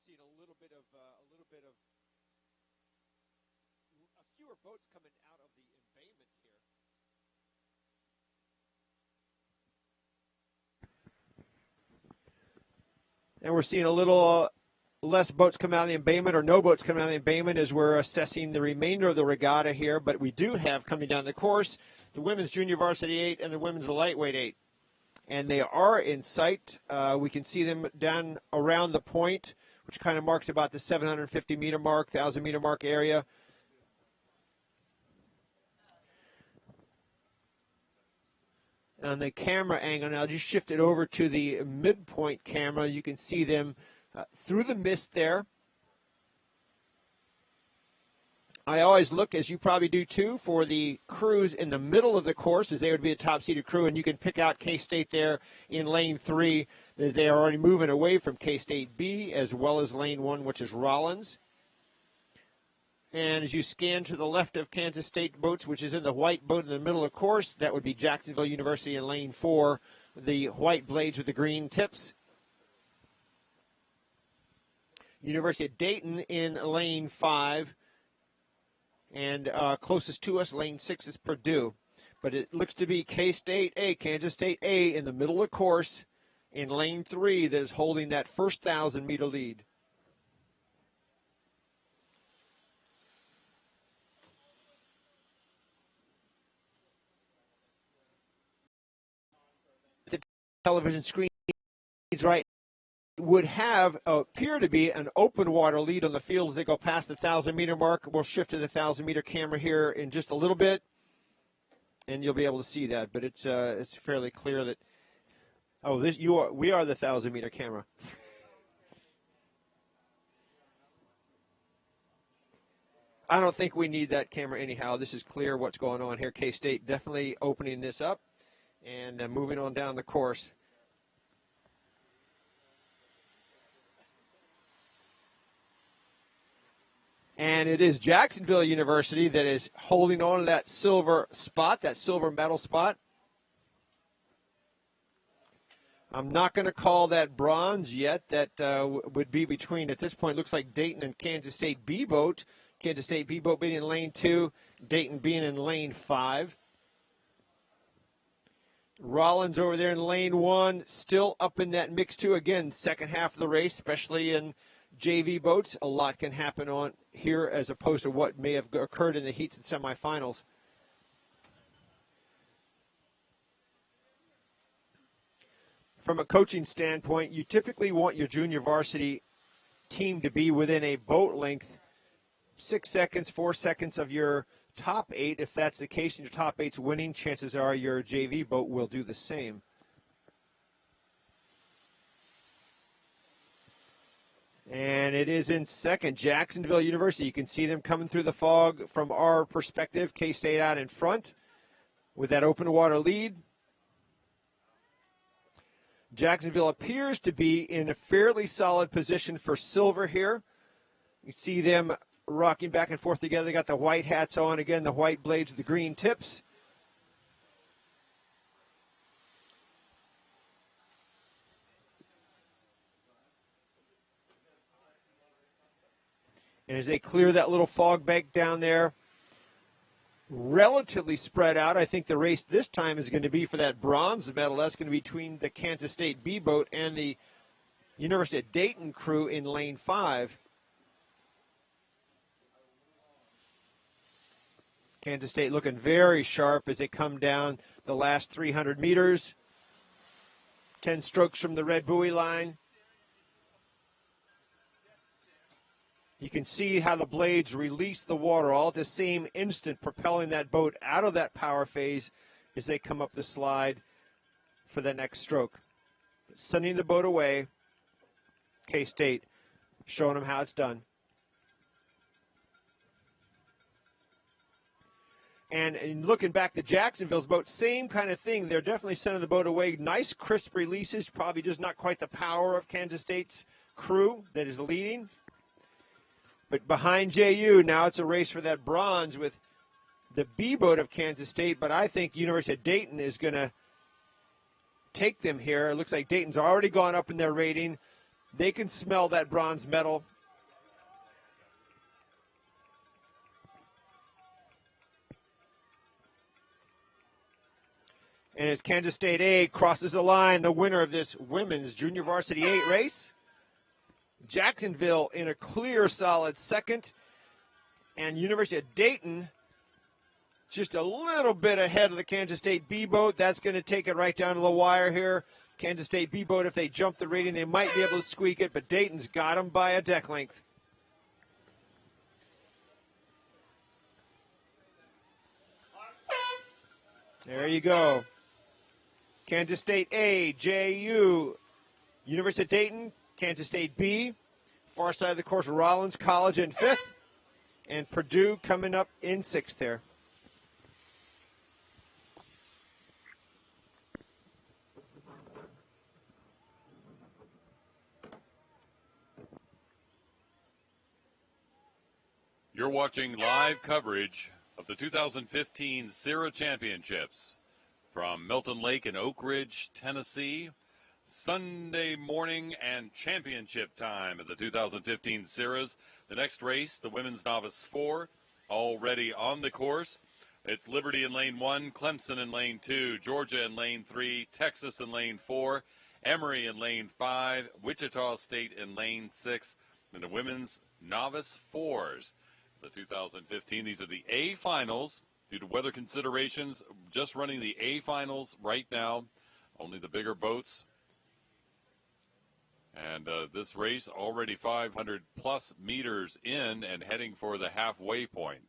Seeing a little bit of fewer boats coming out of the embayment here. And we're seeing a little less boats come out of the embayment, or no boats coming out of the embayment, as we're assessing the remainder of the regatta here. But we do have coming down the course the women's junior varsity 8 and the women's lightweight 8. And they are in sight. We can see them down around the point, which kind of marks about the 750-meter mark, 1,000-meter mark area. On the camera angle, now just shift it over to the midpoint camera. You can see them through the mist there. I always look, as you probably do too, for the crews in the middle of the course, as they would be a top-seeded crew, and you can pick out K-State there in lane 3, as they are already moving away from K-State B, as well as lane 1, which is Rollins. And as you scan to the left of Kansas State boats, which is in the white boat in the middle of the course, that would be Jacksonville University in lane 4, the white blades with the green tips. University of Dayton in lane 5. And closest to us, lane 6, is Purdue. But it looks to be K-State A, Kansas State A, in the middle of the course in lane 3 that is holding that first 1,000-meter lead. The television screens right would have appear to be an open water lead on the field as they go past the 1,000-meter mark. We'll shift to the 1,000-meter camera here in just a little bit, and you'll be able to see that. But it's fairly clear that we are the 1,000-meter camera. I don't think we need that camera anyhow. This is clear what's going on here. K-State definitely opening this up and moving on down the course. And it is Jacksonville University that is holding on to that silver spot, that silver medal spot. I'm not going to call that bronze yet. That would be between, at this point, looks like Dayton and Kansas State B boat. Kansas State B boat being in lane 2, Dayton being in lane 5. Rollins over there in lane 1, still up in that mix too. Again, second half of the race, especially in JV boats, a lot can happen on here as opposed to what may have occurred in the heats and semifinals. from a coaching standpoint, you typically want your junior varsity team to be within a boat length, 6 seconds, 4 seconds of your top 8. If that's the case and your top 8's winning, chances are your JV boat will do the same. And it is in second, Jacksonville University. You can see them coming through the fog from our perspective. K-State out in front with that open water lead. Jacksonville appears to be in a fairly solid position for silver here. You see them rocking back and forth together. They got the white hats on. Again, the white blades with the green tips. And as they clear that little fog bank down there, relatively spread out. I think the race this time is going to be for that bronze medal. That's going to be between the Kansas State B boat and the University of Dayton crew in lane 5. Kansas State looking very sharp as they come down the last 300 meters. 10 strokes from the red buoy line. You can see how the blades release the water all at the same instant, propelling that boat out of that power phase as they come up the slide for the next stroke. Sending the boat away, K-State showing them how it's done. And looking back to Jacksonville's boat, same kind of thing. They're definitely sending the boat away. Nice, crisp releases, probably just not quite the power of Kansas State's crew that is leading. But behind JU, now it's a race for that bronze with the B boat of Kansas State. But I think University of Dayton is going to take them here. It looks like Dayton's already gone up in their rating. They can smell that bronze medal. And as Kansas State A crosses the line, the winner of this women's junior varsity 8 race, Jacksonville in a clear, solid second. And University of Dayton just a little bit ahead of the Kansas State B boat. That's going to take it right down to the wire here. Kansas State B boat, if they jump the rating, they might be able to squeak it, but Dayton's got them by a deck length. There you go. Kansas State A, JU, University of Dayton, Kansas State B. Far side of the course, Rollins College in 5th, and Purdue coming up in 6th there. You're watching live coverage of the 2015 SIRA Championships from Milton Lake in Oak Ridge, Tennessee. Sunday morning and championship time at the 2015 SIRAs. The next race, the Women's Novice 4, already on the course. It's Liberty in lane 1, Clemson in lane 2, Georgia in lane 3, Texas in lane 4, Emory in lane 5, Wichita State in lane 6, and the Women's Novice 4s. The 2015, these are the A finals. Due to weather considerations, just running the A finals right now, only the bigger boats. And this race already 500-plus meters in and heading for the halfway point.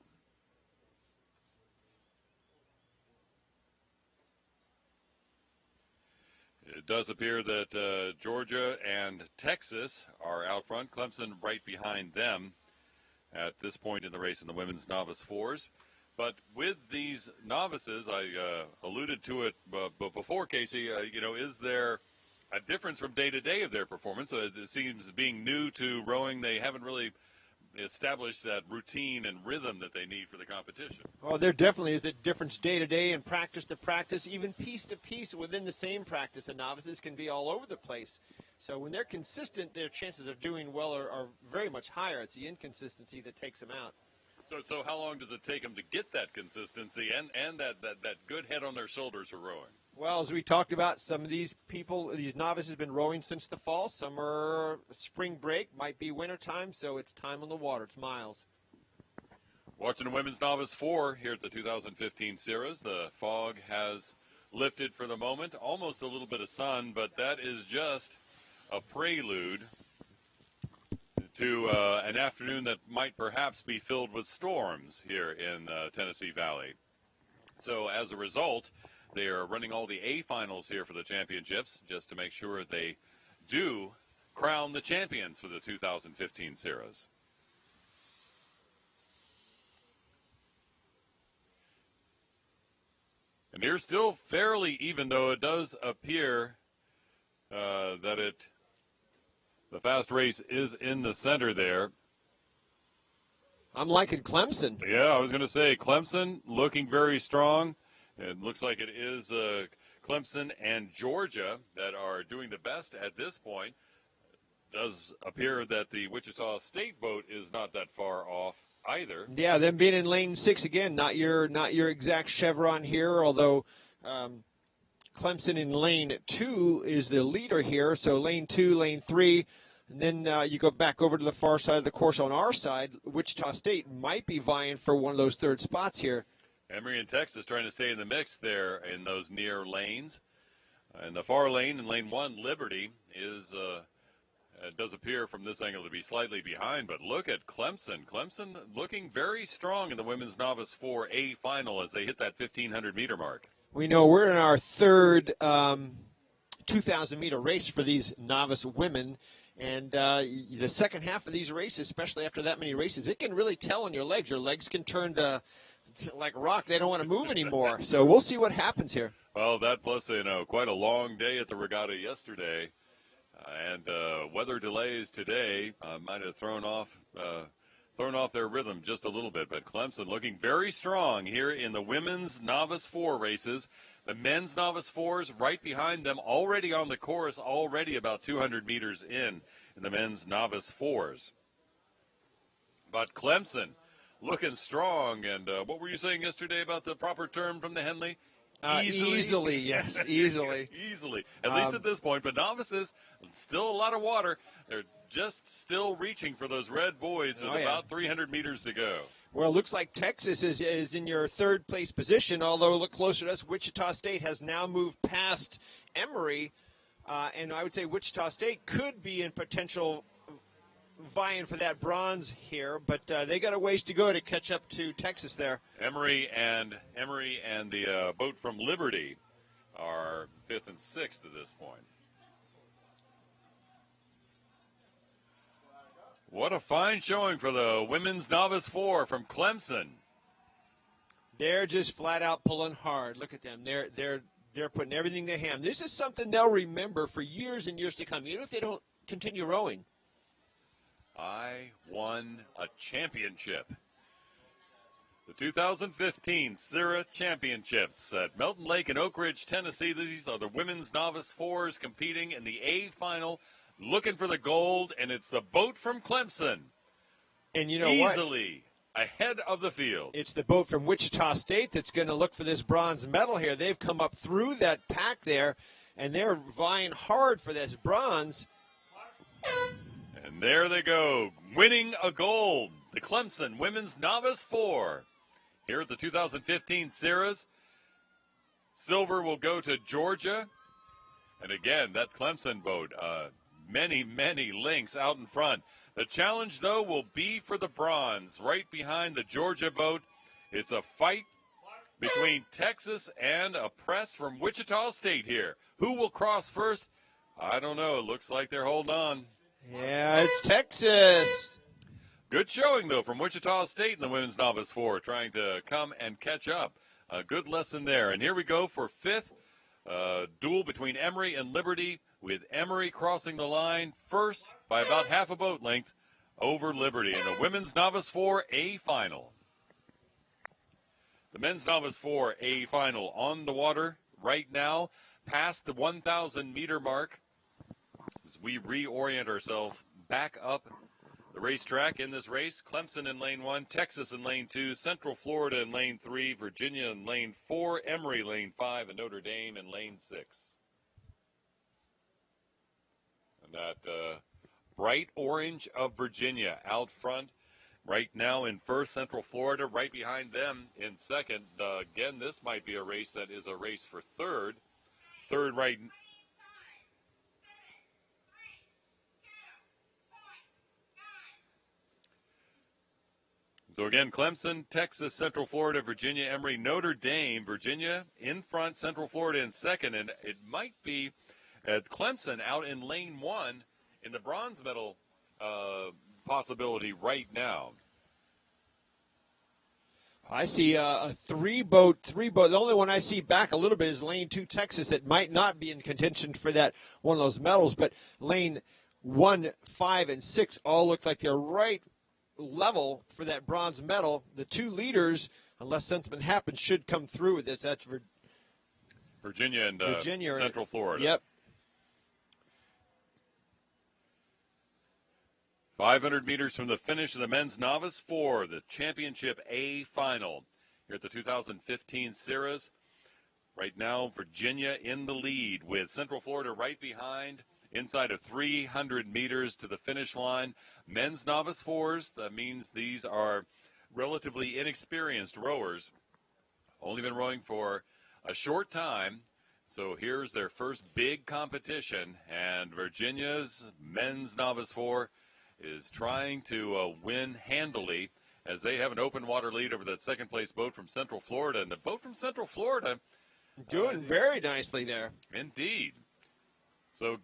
It does appear that Georgia and Texas are out front. Clemson right behind them at this point in the race in the women's novice 4s. But with these novices, I alluded to it before, Casey, is there a difference from day to day of their performance? It seems being new to rowing, they haven't really established that routine and rhythm that they need for the competition. Well, there definitely is a difference day to day and practice to practice, even piece to piece within the same practice. And novices can be all over the place. So when they're consistent, their chances of doing well are very much higher. It's the inconsistency that takes them out. So how long does it take them to get that consistency and that good head on their shoulders for rowing? Well, as we talked about, some of these people, these novices have been rowing since the fall. Some are spring break, might be winter time, so it's time on the water. It's miles. Watching the women's novice 4 here at the 2015 SIRAs. The fog has lifted for the moment. Almost a little bit of sun, but that is just a prelude to an afternoon that might perhaps be filled with storms here in Tennessee Valley. So as a result, they are running all the A finals here for the championships just to make sure they do crown the champions for the 2015 SIRAs. And here's still fairly even, though it does appear that the fast race is in the center there. I'm liking Clemson. Yeah, I was going to say Clemson looking very strong. It looks like it is Clemson and Georgia that are doing the best at this point. Does appear that the Wichita State boat is not that far off either. Yeah, them being in lane 6 again, not your exact chevron here, although Clemson in lane 2 is the leader here. So lane 2, lane 3, and then you go back over to the far side of the course on our side. Wichita State might be vying for one of those third spots here. Emory and Texas trying to stay in the mix there in those near lanes. In the far lane, in lane 1, Liberty is it does appear from this angle to be slightly behind, but look at Clemson. Clemson looking very strong in the women's novice 4A final as they hit that 1,500-meter mark. We know we're in our third 2,000-meter race for these novice women, and the second half of these races, especially after that many races, it can really tell on your legs. Your legs can turn to like rock. They don't want to move anymore. So we'll see what happens here. Well, that plus, quite a long day at the regatta yesterday. And weather delays today might have thrown off their rhythm just a little bit. But Clemson looking very strong here in the women's novice 4 races. The men's novice 4s right behind them, already on the course, already about 200 meters in the men's novice 4s. But Clemson looking strong. And what were you saying yesterday about the proper term from the Henley? Easily, yes, easily. Easily, at least at this point. But novices, still a lot of water. They're just still reaching for those red buoys with about 300 meters to go. Well, it looks like Texas is in your third place position, although look closer to us. Wichita State has now moved past Emory, and I would say Wichita State could be in potential vying for that bronze here, but they got a ways to go to catch up to Texas there. Emory and the boat from Liberty are 5th and 6th at this point. What a fine showing for the women's novice 4 from Clemson. They're just flat out pulling hard. Look at them. They're putting everything they have. This is something they'll remember for years and years to come, even if they don't continue rowing. I won a championship. The 2015 SIRA Championships at Melton Lake in Oak Ridge, Tennessee. These are the women's novice 4s competing in the A final, looking for the gold, and it's the boat from Clemson. And you know easily ahead of the field. It's the boat from Wichita State that's going to look for this bronze medal here. They've come up through that pack there, and they're vying hard for this bronze. And there they go, winning a gold. The Clemson women's novice 4 here at the 2015 SIRAs. Silver will go to Georgia. And again, that Clemson boat, many, many links out in front. The challenge, though, will be for the bronze right behind the Georgia boat. It's a fight between Texas and a press from Wichita State here. Who will cross first? I don't know. It looks like they're holding on. Yeah, it's Texas. Good showing, though, from Wichita State in the women's novice 4, trying to come and catch up. A good lesson there. And here we go for 5th duel between Emory and Liberty, with Emory crossing the line first by about half a boat length over Liberty in the women's novice 4A final. The men's novice 4A final on the water right now, past the 1,000-meter mark. As we reorient ourselves back up the racetrack in this race, Clemson in lane 1, Texas in lane 2, Central Florida in lane 3, Virginia in lane 4, Emory lane 5, and Notre Dame in lane 6. And that bright orange of Virginia out front right now in first, Central Florida right behind them in second. Again, this might be a race that is a race for third. Third right. So again, Clemson, Texas, Central Florida, Virginia, Emory, Notre Dame, Virginia in front, Central Florida in second, and it might be at Clemson out in lane one in the bronze medal possibility right now. I see a three-boat. The only one I see back a little bit is lane 2 Texas that might not be in contention for that one of those medals, but lane 1, 5, and 6 all look like they're right level for that bronze medal. The two leaders, unless something happens, should come through with this. That's Virginia and Central Florida. Yep. 500 meters from the finish of the men's novice 4, the championship A final here at the 2015 SIRAs. Right now, Virginia in the lead with Central Florida right behind. Inside of 300 meters to the finish line. Men's novice 4s, that means these are relatively inexperienced rowers. Only been rowing for a short time. So here's their first big competition. And Virginia's men's novice 4 is trying to win handily as they have an open water lead over that second place boat from Central Florida. And the boat from Central Florida doing very nicely there. Indeed. So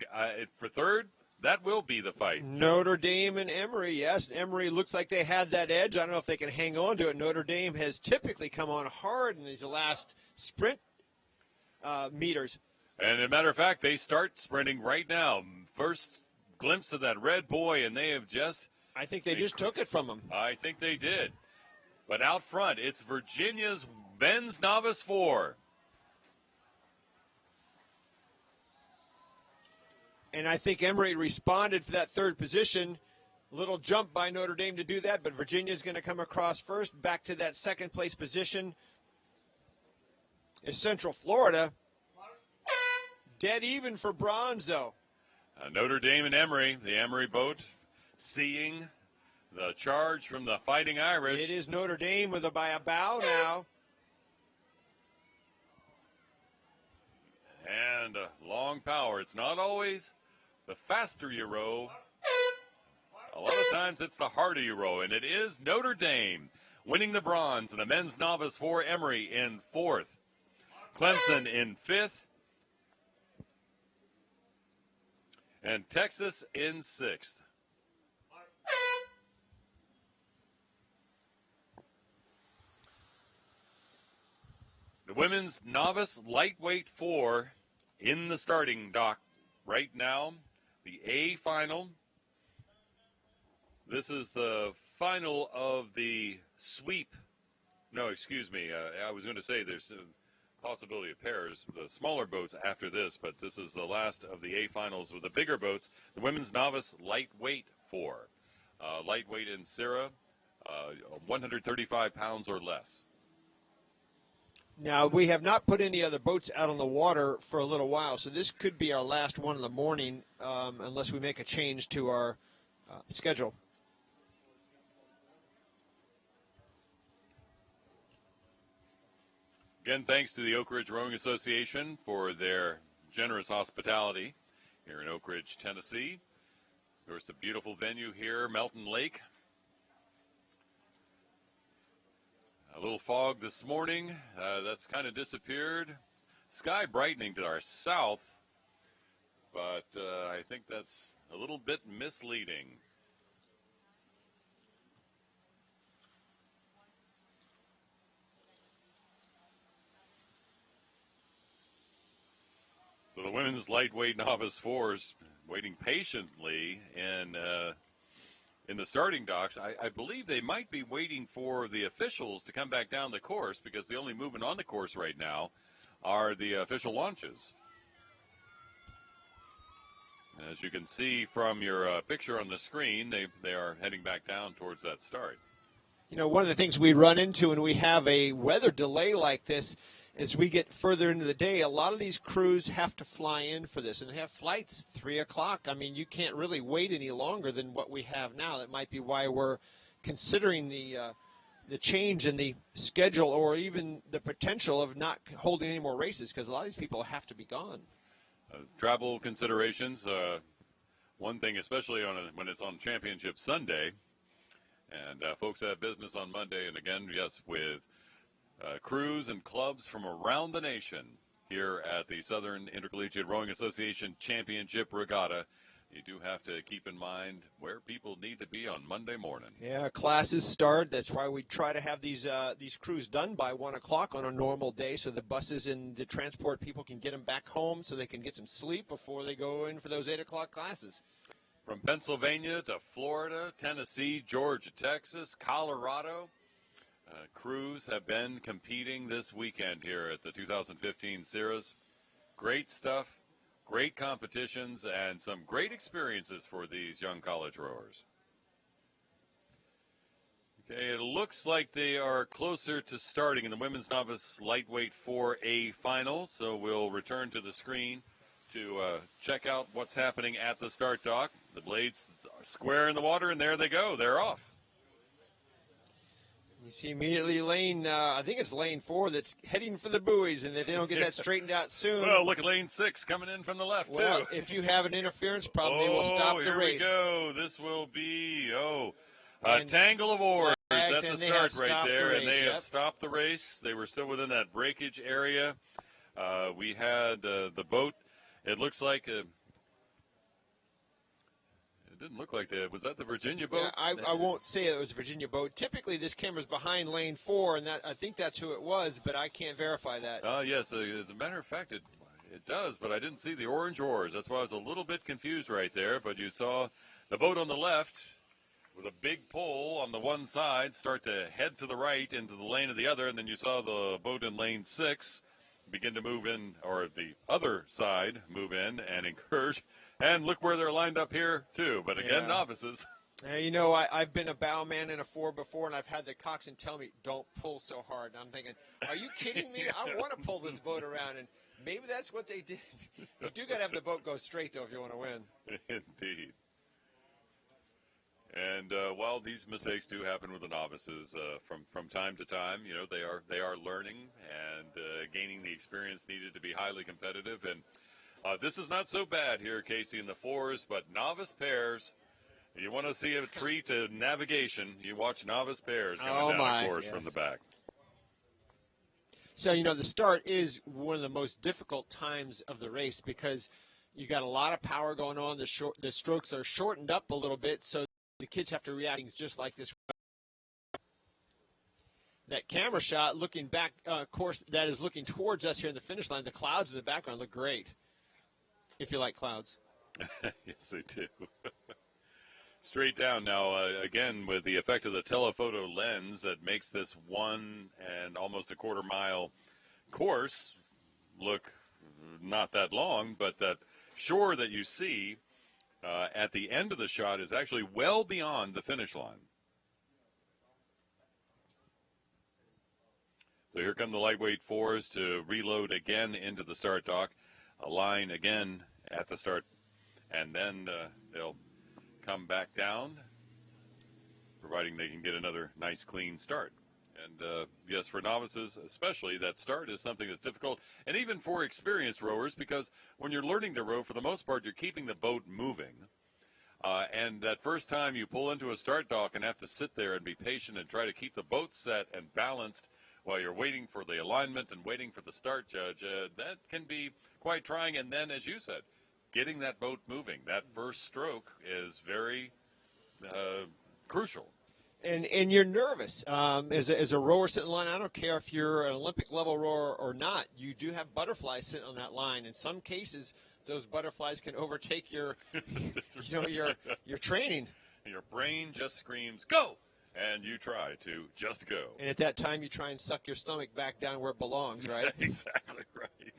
for third, that will be the fight. Notre Dame and Emory, yes. Emory looks like they had that edge. I don't know if they can hang on to it. Notre Dame has typically come on hard in these last sprint meters. And as a matter of fact, they start sprinting right now. First glimpse of that red buoy, and they have just... I think they just took it from them. I think they did. But out front, it's Virginia's men's novice 4. And I think Emory responded for that third position. Little jump by Notre Dame to do that, but Virginia's going to come across first. Back to that second place position is Central Florida. Dead even for bronze, though. Notre Dame and Emory, the Emory boat, seeing the charge from the Fighting Irish. It is Notre Dame by a bow now. And long power. It's not always the faster you row. A lot of times it's the harder you row, and it is Notre Dame winning the bronze, and the men's novice 4, Emory in 4th. Clemson in 5th. And Texas in 6th. The women's novice lightweight 4 in the starting dock right now. The A final. This is the final of the sweep. No, excuse me. I was going to say there's a possibility of pairs, the smaller boats after this, but this is the last of the A finals with the bigger boats. The women's novice lightweight 4. Lightweight in SIRA, 135 pounds or less. Now, we have not put any other boats out on the water for a little while, so this could be our last one in the morning unless we make a change to our schedule. Again, thanks to the Oak Ridge Rowing Association for their generous hospitality here in Oak Ridge, Tennessee. There's a beautiful venue here, Melton Lake. A little fog this morning. That's kind of disappeared. Sky brightening to our south, but I think that's a little bit misleading. So the women's lightweight novice 4s waiting patiently in the starting docks. I believe they might be waiting for the officials to come back down the course because the only movement on the course right now are the official launches. As you can see from your picture on the screen, they are heading back down towards that start. You know, one of the things we run into when we have a weather delay like this, as we get further into the day, a lot of these crews have to fly in for this, and they have flights 3 o'clock. I mean, you can't really wait any longer than what we have now. That might be why we're considering the change in the schedule or even the potential of not holding any more races because a lot of these people have to be gone. Travel considerations, one thing especially when it's on Championship Sunday, and folks have business on Monday, and again, yes, with crews and clubs from around the nation here at the Southern Intercollegiate Rowing Association Championship Regatta. You do have to keep in mind where people need to be on Monday morning. Yeah, classes start. That's why we try to have these crews done by 1 o'clock on a normal day so the buses and the transport people can get them back home so they can get some sleep before they go in for those 8 o'clock classes. From Pennsylvania to Florida, Tennessee, Georgia, Texas, Colorado, crews have been competing this weekend here at the 2015 SIRAs. Great stuff. Great competitions and some great experiences for these young college rowers. Okay, it looks like they are closer to starting in the women's novice lightweight 4A final, so we'll return to the screen to check out what's happening at the start dock. The blades are square in the water, and there they go. They're off. You see immediately lane, I think it's lane 4 that's heading for the buoys, and if they don't get that straightened out soon. Well, look at lane 6 coming in from the left, well, too. If you have an interference problem, they will stop the race. Here we go. This will be, a tangle of oars at the start right there, and they have stopped the race. They were still within that breakage area. We had the boat. It looks like it didn't look like that. Was that the Virginia boat? Yeah, I won't say it was a Virginia boat. Typically, this camera's behind lane 4, and I think that's who it was, but I can't verify that. Yes, as a matter of fact, it does, but I didn't see the orange oars. That's why I was a little bit confused right there, but you saw the boat on the left with a big pull on the one side start to head to the right into the lane of the other, and then you saw the boat in lane 6 begin to move in, or the other side move in and encourage. And look where they're lined up here, too. But again, novices. You know, I've been a bow man in a 4 before, and I've had the coxswain tell me, don't pull so hard. And I'm thinking, are you kidding me? I want to pull this boat around. And maybe that's what they did. You do got to have the boat go straight, though, if you want to win. Indeed. And while these mistakes do happen with the novices from time to time, you know, they are learning and gaining the experience needed to be highly competitive. And this is not so bad here, Casey, in the 4s, but novice pairs, you want to see a treat to navigation, you watch novice pairs coming down the course from the back. So, you know, the start is one of the most difficult times of the race because you got a lot of power going on. The strokes are shortened up a little bit, so the kids have to react just like this. That camera shot looking back, of course, that is looking towards us here in the finish line. The clouds in the background look great, if you like clouds. Yes, they do. Straight down now, again, with the effect of the telephoto lens that makes this 1 and almost a quarter mile course look not that long, but that shore that you see at the end of the shot is actually well beyond the finish line. So here come the lightweight 4s to reload again into the start dock, a line again at the start, and then they'll come back down, providing they can get another nice clean start. And yes, for novices especially, that start is something that's difficult, and even for experienced rowers, because when you're learning to row, for the most part, you're keeping the boat moving. And that first time you pull into a start dock and have to sit there and be patient and try to keep the boat set and balanced while you're waiting for the alignment and waiting for the start judge, that can be quite trying. And then, as you said, getting that boat moving, that first stroke is very crucial. And you're nervous. As a rower sitting in line, I don't care if you're an Olympic level rower or not, you do have butterflies sitting on that line. In some cases, those butterflies can overtake your training. Your brain just screams, go! And you try to just go. And at that time, you try and suck your stomach back down where it belongs, right? Exactly right.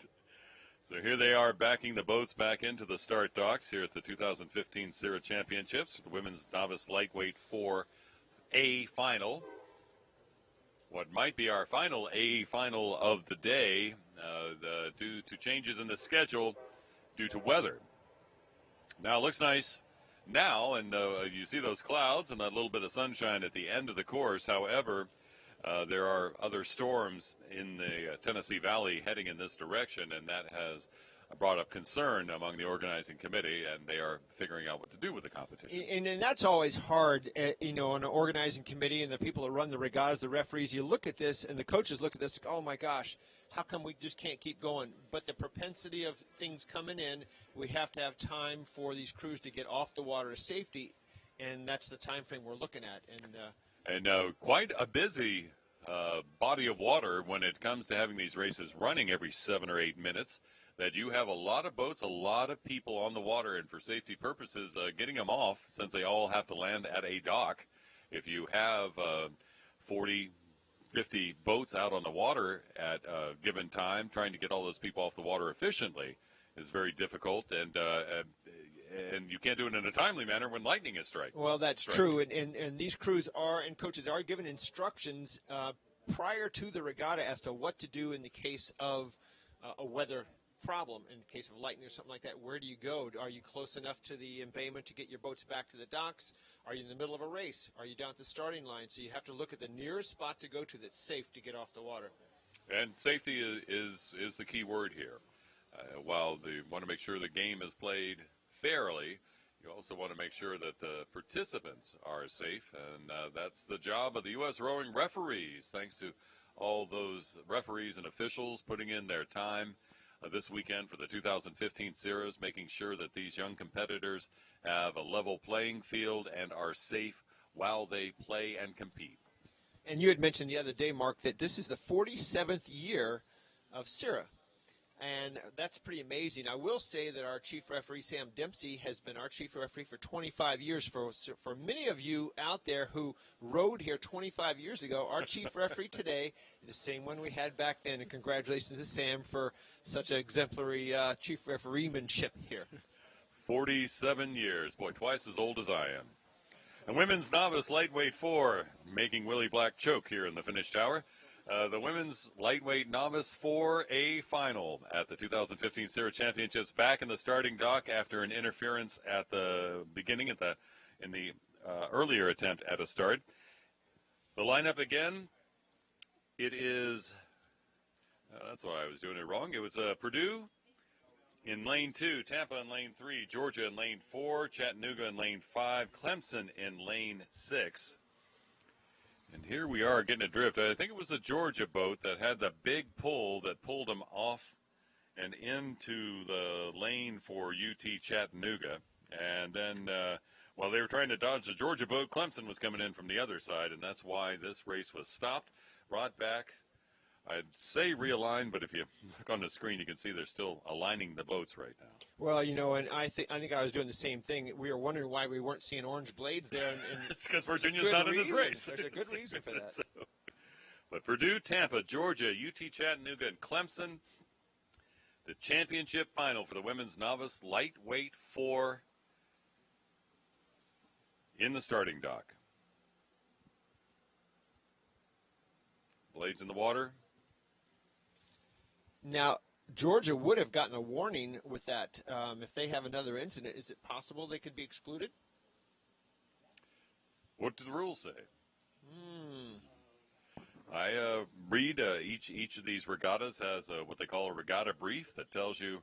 So here they are backing the boats back into the start docks here at the 2015 SIRA Championships, the Women's Novice Lightweight 4A Final. What might be our final A final of the day, due to changes in the schedule due to weather. Now, it looks nice. now, and you see those clouds and a little bit of sunshine at the end of the course. However, there are other storms in the Tennessee Valley heading in this direction, and that has brought up concern among the organizing committee, and they are figuring out what to do with the competition. And that's always hard, on an organizing committee and the people that run the regattas, the referees. You look at this, and the coaches look at this, oh, my gosh, how come we just can't keep going? But the propensity of things coming in, we have to have time for these crews to get off the water to safety, and that's the time frame we're looking at. And quite a busy body of water when it comes to having these races running every 7 or 8 minutes, that you have a lot of boats, a lot of people on the water, and for safety purposes, getting them off, since they all have to land at a dock. If you have 40, 50 boats out on the water at a given time, trying to get all those people off the water efficiently is very difficult, and you can't do it in a timely manner when lightning is striking. Well, that's true, and these crews and coaches are given instructions prior to the regatta as to what to do in the case of a weather problem. In the case of lightning or something like that, where do you go? Are you close enough to the embayment to get your boats back to the docks? Are you in the middle of a race? Are you down at the starting line? So you have to look at the nearest spot to go to that's safe to get off the water. And safety is the key word here. While they want to make sure the game is played fairly, you also want to make sure that the participants are safe, and that's the job of the U.S. rowing referees. Thanks to all those referees and officials putting in their time this weekend for the 2015 SIRAs, making sure that these young competitors have a level playing field and are safe while they play and compete. And you had mentioned the other day, Mark, that this is the 47th year of SIRA. And that's pretty amazing. I will say that our chief referee, Sam Dempsey, has been our chief referee for 25 years. For many of you out there who rode here 25 years ago, our chief referee today is the same one we had back then. And congratulations to Sam for such an exemplary chief refereemanship here. 47 years. Boy, twice as old as I am. And women's novice lightweight 4 making Willie Black choke here in the finish tower. The women's lightweight novice 4A final at the 2015 SIRA Championships, back in the starting dock after an interference at the beginning in the earlier attempt at a start. The lineup again, it is, that's why I was doing it wrong. It was Purdue in lane 2, Tampa in lane 3, Georgia in lane 4, Chattanooga in lane 5, Clemson in lane 6. And here we are getting adrift. I think it was a Georgia boat that had the big pull that pulled them off and into the lane for UT Chattanooga. And then while they were trying to dodge the Georgia boat, Clemson was coming in from the other side, and that's why this race was stopped, brought back. I'd say realigned, but if you look on the screen, you can see they're still aligning the boats right now. Well, and I think I was doing the same thing. We were wondering why we weren't seeing orange blades there. And it's because Virginia's not in this race. There's a good reason for that. But Purdue, Tampa, Georgia, UT Chattanooga, and Clemson, the championship final for the women's novice lightweight 4 in the starting dock. Blades in the water. Now, Georgia would have gotten a warning with that. If they have another incident, is it possible they could be excluded? What do the rules say? I read each of these regattas has what they call a regatta brief that tells you,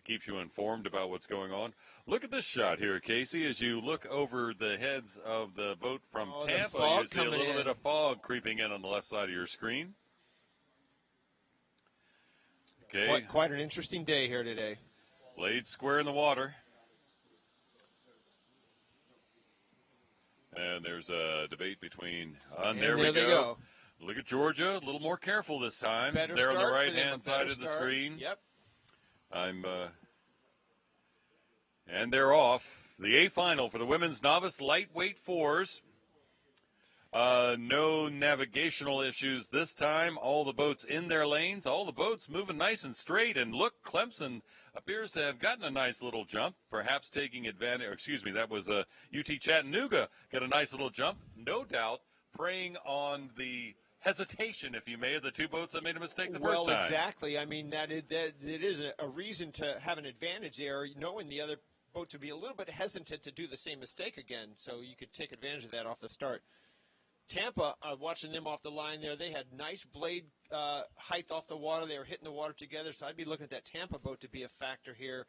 keeps you informed about what's going on. Look at this shot here, Casey. As you look over the heads of the boat from Tampa, you see a little bit of fog creeping in on the left side of your screen. Okay. Quite an interesting day here today. Blades square in the water. And there's a debate between, there we go. Look at Georgia, a little more careful this time. They're on the right-hand side of the screen. Yep. And they're off. The A final for the women's novice lightweight 4s. No navigational issues this time. All the boats in their lanes. All the boats moving nice and straight. And look, Clemson appears to have gotten a nice little jump, perhaps taking advantage. That was UT Chattanooga got a nice little jump, no doubt, preying on the hesitation, if you may, of the two boats that made a mistake the first time. Well, exactly. I mean, that it is a reason to have an advantage there, knowing the other boat to be a little bit hesitant to do the same mistake again, so you could take advantage of that off the start. Tampa, watching them off the line there, they had nice blade height off the water. They were hitting the water together, so I'd be looking at that Tampa boat to be a factor here,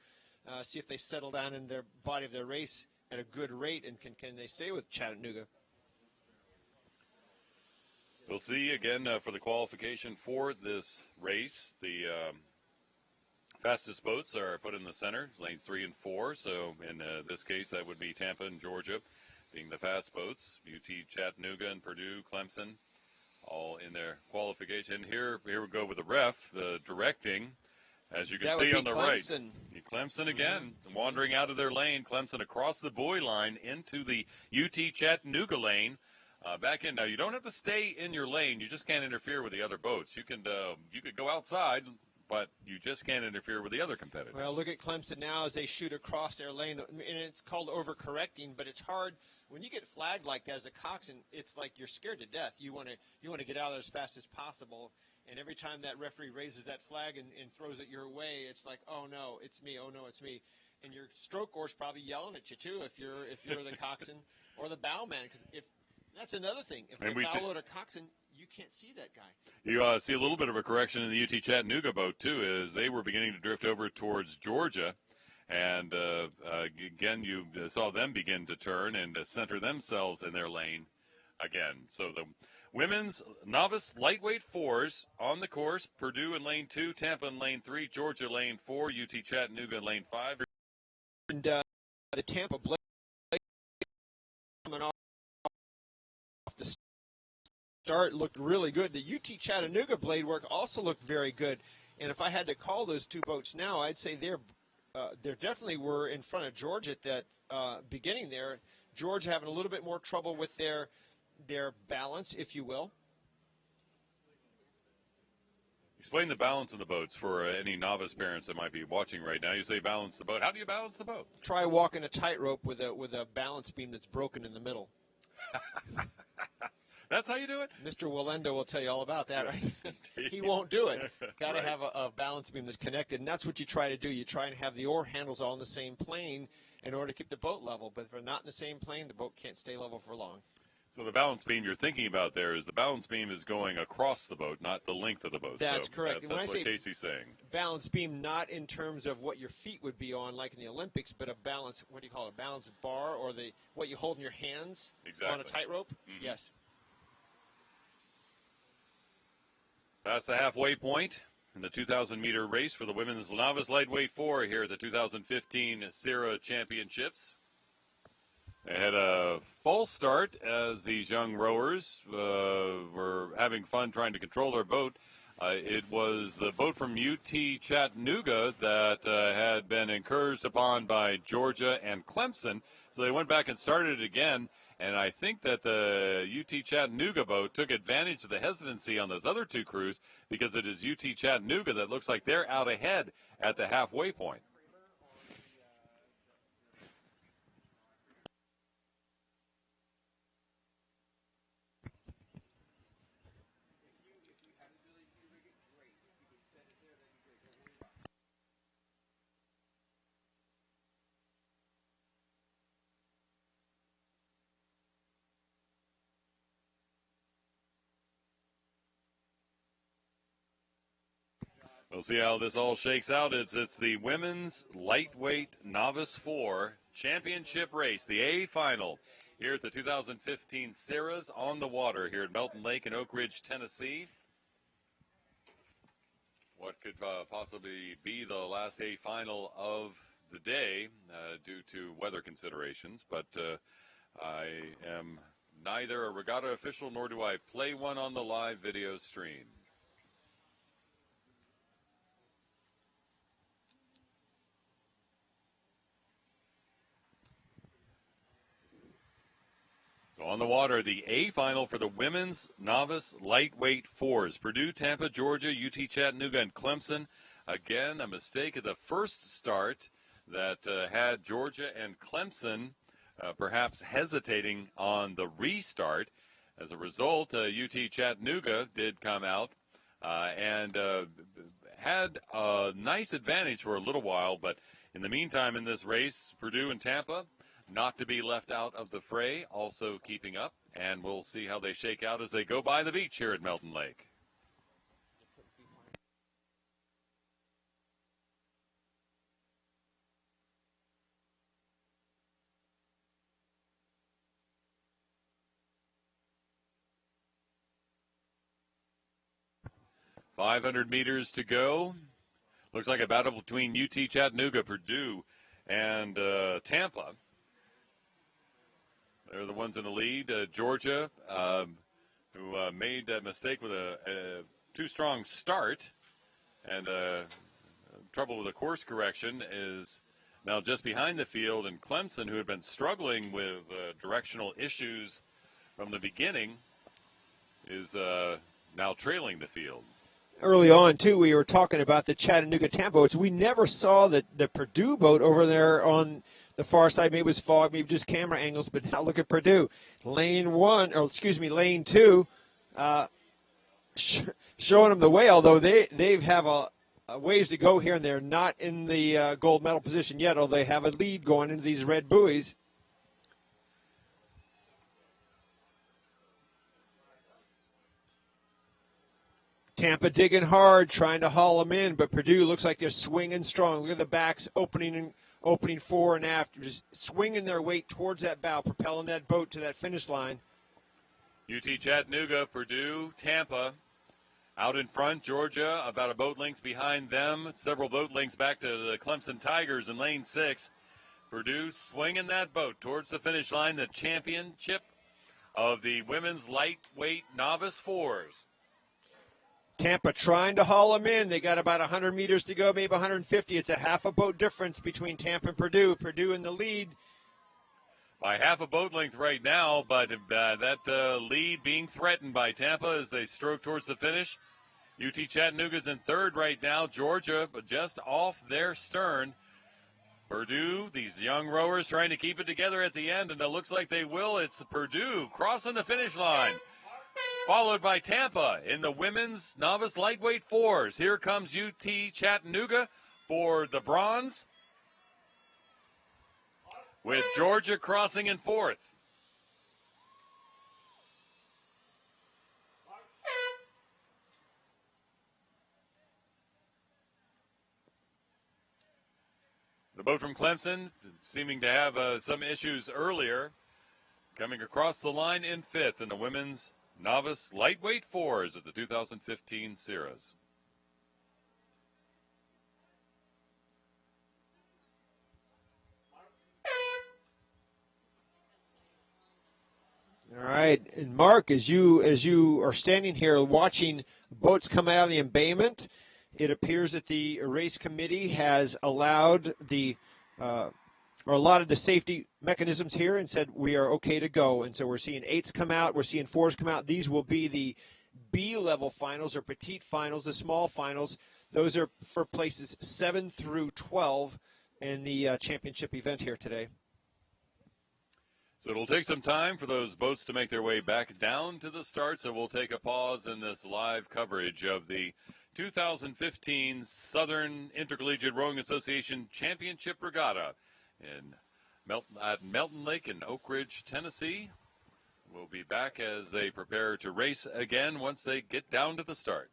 see if they settle down in their body of their race at a good rate, and can they stay with Chattanooga. We'll see again for the qualification for this race. The fastest boats are put in the center, lanes 3 and 4. So in this case, that would be Tampa and Georgia being the fast boats. UT Chattanooga and Purdue, Clemson, all in their qualification. Here we go with the ref, the directing. As you can see on the Clemson. Right, Clemson again, wandering out of their lane. Clemson across the buoy line into the UT Chattanooga lane. Back in now, you don't have to stay in your lane. You just can't interfere with the other boats. You could go outside, but you just can't interfere with the other competitors. Well, look at Clemson now as they shoot across their lane, and it's called overcorrecting, but it's hard when you get flagged like that as a coxswain. It's like you're scared to death. You want to get out of there as fast as possible, and every time that referee raises that flag and throws it your way, it's like, oh no, it's me. Oh no, it's me. And your stroke oar's probably yelling at you too if you're the coxswain or the bowman. If that's another thing. If the bow or coxswain, you can't see that guy. You see a little bit of a correction in the UT Chattanooga boat, too, as they were beginning to drift over towards Georgia. And, again, you saw them begin to turn and center themselves in their lane again. So the women's novice lightweight fours on the course, Purdue in lane 2, Tampa in lane 3, Georgia lane 4, UT Chattanooga in lane 5. And the Tampa Blade coming off the start looked really good. The UT Chattanooga blade work also looked very good. And if I had to call those two boats now, I'd say they're definitely were in front of Georgia at that beginning there. Georgia having a little bit more trouble with their balance, if you will. Explain the balance of the boats for any novice parents that might be watching right now. You say balance the boat. How do you balance the boat? Try walking a tightrope with a balance beam that's broken in the middle. That's how you do it? Mr. Willendo will tell you all about that, right? He won't do it. Got to have a balance beam that's connected, and that's what you try to do. You try and have the oar handles all in the same plane in order to keep the boat level. But if they're not in the same plane, the boat can't stay level for long. So the balance beam you're thinking about there is the balance beam is going across the boat, not the length of the boat. That's correct. That's what Casey's saying. Balance beam, not in terms of what your feet would be on, like in the Olympics, but a balance, what do you call it, a balance bar, or what you hold in your hands on a tightrope? Mm-hmm. Yes. Past the halfway point in the 2,000-meter race for the women's novice lightweight 4 here at the 2015 SIRA Championships. They had a false start as these young rowers were having fun trying to control their boat. It was the boat from UT Chattanooga that had been encouraged upon by Georgia and Clemson, so they went back and started it again. And I think that the UT Chattanooga boat took advantage of the hesitancy on those other two crews because it is UT Chattanooga that looks like they're out ahead at the halfway point. We'll see how this all shakes out. It's the women's lightweight novice 4 championship race, the A final, here at the 2015 SIRAs on the water here at Melton Lake in Oak Ridge, Tennessee. What could possibly be the last A final of the day due to weather considerations, but I am neither a regatta official nor do I play one on the live video stream. So on the water, the A final for the women's novice lightweight 4s. Purdue, Tampa, Georgia, UT Chattanooga, and Clemson. Again, a mistake at the first start that had Georgia and Clemson perhaps hesitating on the restart. As a result, UT Chattanooga did come out and had a nice advantage for a little while, but In the meantime, in this race, Purdue and Tampa, not to be left out of the fray, also keeping up, and we'll see how they shake out as they go by the beach here at Melton Lake. .500 meters to go. Looks like a battle between UT Chattanooga, Purdue, and Tampa. They're the ones in the lead. Georgia, who made that mistake with a too strong start and trouble with a course correction, is now just behind the field. And Clemson, who had been struggling with directional issues from the beginning, is now trailing the field. Early on, too, we were talking about the Chattanooga-Tampa boats. We never saw the Purdue boat over there on the far side. Maybe it was fog, maybe just camera angles, but now look at Purdue. Lane 2, showing them the way, although they have a ways to go here, and they're not in the gold medal position yet, although they have a lead going into these red buoys. Tampa digging hard, trying to haul them in, but Purdue looks like they're swinging strong. Look at the backs opening fore and aft, just swinging their weight towards that bow, propelling that boat to that finish line. UT Chattanooga, Purdue, Tampa out in front. Georgia about a boat length behind them. Several boat lengths back to the Clemson Tigers in lane 6. Purdue swinging that boat towards the finish line, the championship of the women's lightweight novice fours. Tampa trying to haul them in. They got about 100 meters to go, maybe 150. It's a half a boat difference between Tampa and Purdue. Purdue in the lead. By half a boat length right now, but that lead being threatened by Tampa as they stroke towards the finish. UT Chattanooga's in third right now. Georgia just off their stern. Purdue, these young rowers trying to keep it together at the end, and it looks like they will. It's Purdue crossing the finish line, followed by Tampa in the women's novice lightweight fours. Here comes UT Chattanooga for the bronze, with Georgia crossing in fourth. The boat from Clemson, seeming to have some issues earlier, coming across the line in fifth in the women's novice lightweight fours at the 2015 SIRAs. All right, and Mark, as you are standing here watching boats come out of the embayment, it appears that the race committee has allowed or allotted the safety mechanisms here and said we are okay to go. And so we're seeing 8s come out, we're seeing 4s come out. These will be the B-level finals or petite finals, the small finals. Those are for places 7 through 12 in the championship event here today. So it'll take some time for those boats to make their way back down to the start, so we'll take a pause in this live coverage of the 2015 Southern Intercollegiate Rowing Association Championship Regatta at Melton Lake in Oak Ridge, Tennessee. We'll be back as they prepare to race again once they get down to the start.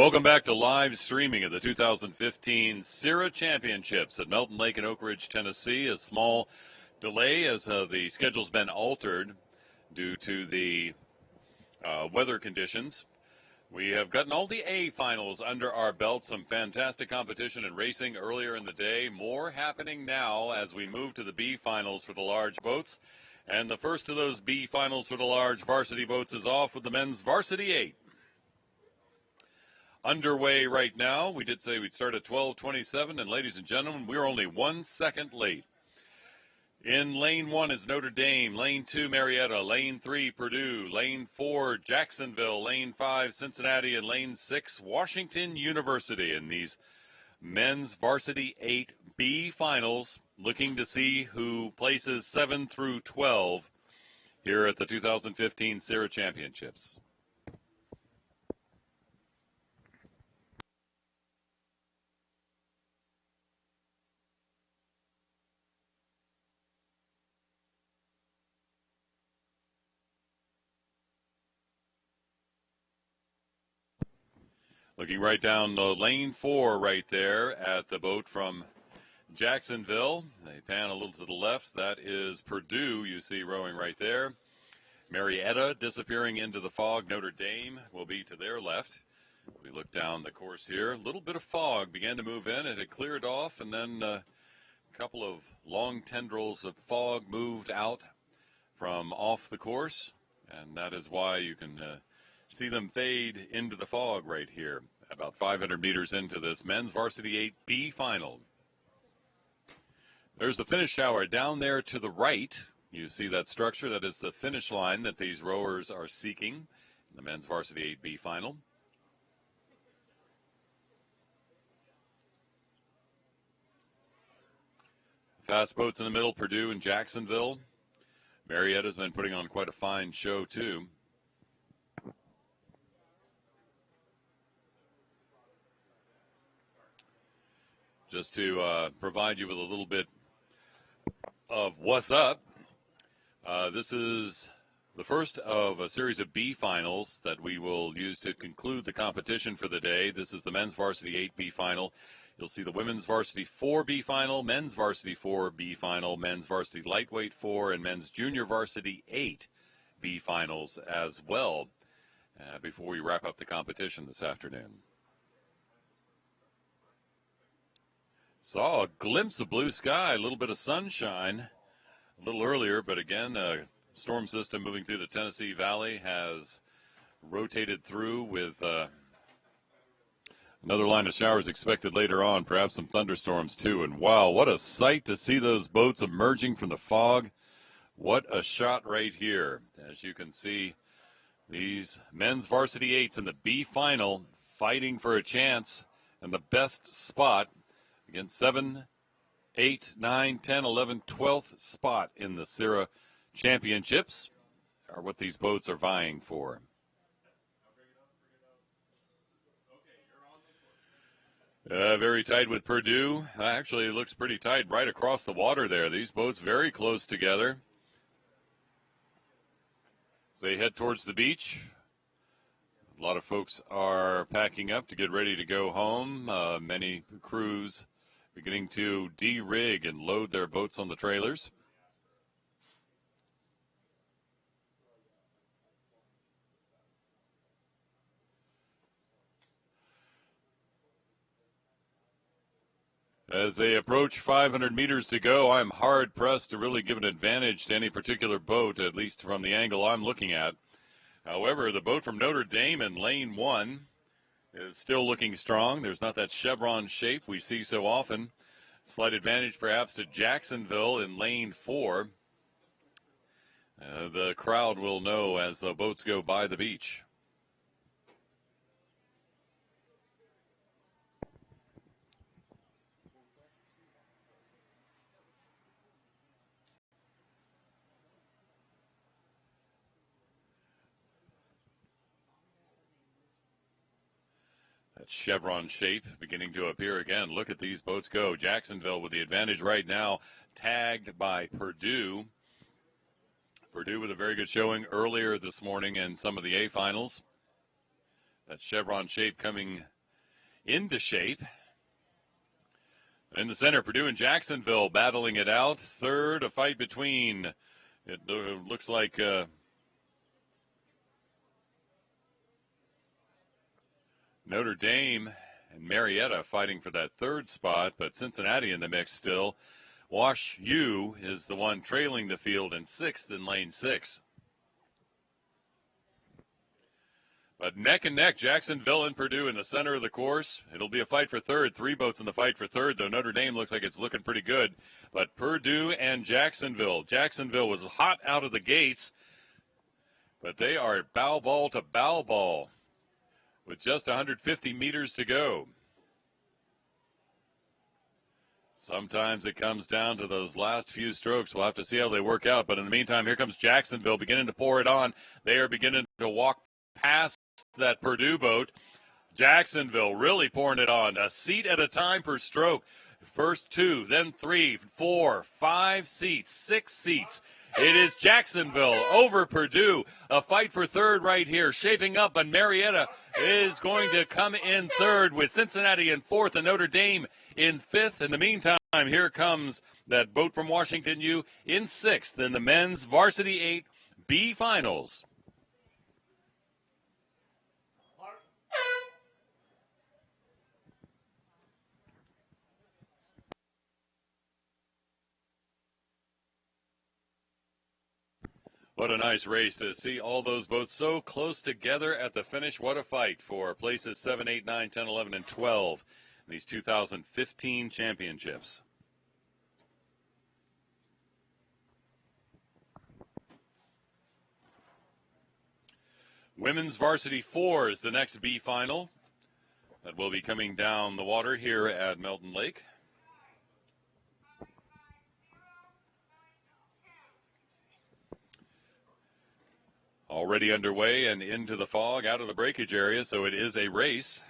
Welcome back to live streaming of the 2015 SIRA Championships at Melton Lake in Oak Ridge, Tennessee. A small delay as the schedule's been altered due to the weather conditions. We have gotten all the A finals under our belt. Some fantastic competition and racing earlier in the day. More happening now as we move to the B finals for the large boats. And the first of those B finals for the large varsity boats is off with the men's varsity 8. Underway right now. We did say we'd start at 12:27, and ladies and gentlemen, we're only 1 second late. In lane 1 is Notre Dame, lane 2 Marietta, lane 3 Purdue, lane 4 Jacksonville, lane 5 Cincinnati, and lane 6 Washington University in these men's varsity 8 B finals, looking to see who places 7 through 12 here at the 2015 SIRA Championships. Looking right down lane 4 right there at the boat from Jacksonville. They pan a little to the left. That is Purdue, you see rowing right there. Marietta disappearing into the fog. Notre Dame will be to their left. We look down the course here. A little bit of fog began to move in. It had cleared off, and then a couple of long tendrils of fog moved out from off the course, and that is why you can see them fade into the fog right here, about 500 meters into this men's varsity 8B final. There's the finish tower down there to the right. You see that structure. That is the finish line that these rowers are seeking in the men's varsity 8B final. Fast boats in the middle, Purdue and Jacksonville. Marietta's been putting on quite a fine show, too. Just to provide you with a little bit of what's up, this is the first of a series of B finals that we will use to conclude the competition for the day. This is the men's varsity 8B final. You'll see the women's varsity 4B final, men's varsity 4B final, men's varsity lightweight 4, and men's junior varsity 8B finals as well before we wrap up the competition this afternoon. Saw a glimpse of blue sky, a little bit of sunshine a little earlier, but again, a storm system moving through the Tennessee Valley has rotated through with another line of showers expected later on, perhaps some thunderstorms too. And wow, what a sight to see those boats emerging from the fog. What a shot right here. As you can see, these men's varsity 8s in the B final fighting for a chance and the best spot. Again, 7, 8, 9, 10, 11, 12th spot in the SIRA Championships are what these boats are vying for. Very tight with Purdue. Actually, it looks pretty tight right across the water there. These boats very close together. As they head towards the beach, a lot of folks are packing up to get ready to go home. Many crews beginning to de-rig and load their boats on the trailers. As they approach 500 meters to go, I'm hard-pressed to really give an advantage to any particular boat, at least from the angle I'm looking at. However, the boat from Notre Dame in lane 1 is still looking strong. There's not that chevron shape we see so often. Slight advantage perhaps to Jacksonville in lane 4. The crowd will know as the boats go by the beach. That chevron shape beginning to appear again. Look at these boats go. Jacksonville with the advantage right now, tagged by Purdue. Purdue with a very good showing earlier this morning in some of the A finals. That chevron shape coming into shape. In the center, Purdue and Jacksonville battling it out. Third, a fight between, it looks like Notre Dame and Marietta fighting for that third spot, but Cincinnati in the mix still. Wash U is the one trailing the field in sixth in lane 6. But neck and neck, Jacksonville and Purdue in the center of the course. It'll be a fight for third. 3 boats in the fight for third, though Notre Dame looks like it's looking pretty good. But Purdue and Jacksonville. Jacksonville was hot out of the gates, but they are bow ball to bow ball with just 150 meters to go. Sometimes it comes down to those last few strokes. We'll have to see how they work out. But in the meantime, here comes Jacksonville beginning to pour it on. They are beginning to walk past that Purdue boat. Jacksonville really pouring it on, a seat at a time per stroke. First 2, then 3, 4, 5 seats, 6 seats. It is Jacksonville over Purdue. A fight for third right here, shaping up, and Marietta is going to come in third with Cincinnati in fourth and Notre Dame in fifth. In the meantime, here comes that boat from Washington U in sixth in the men's varsity 8 B finals. What a nice race to see all those boats so close together at the finish. What a fight for places 7, 8, 9, 10, 11, and 12 in these 2015 championships. Women's Varsity 4 is the next B final that will be coming down the water here at Melton Lake. Already underway and into the fog, out of the breakage area, so it is a race.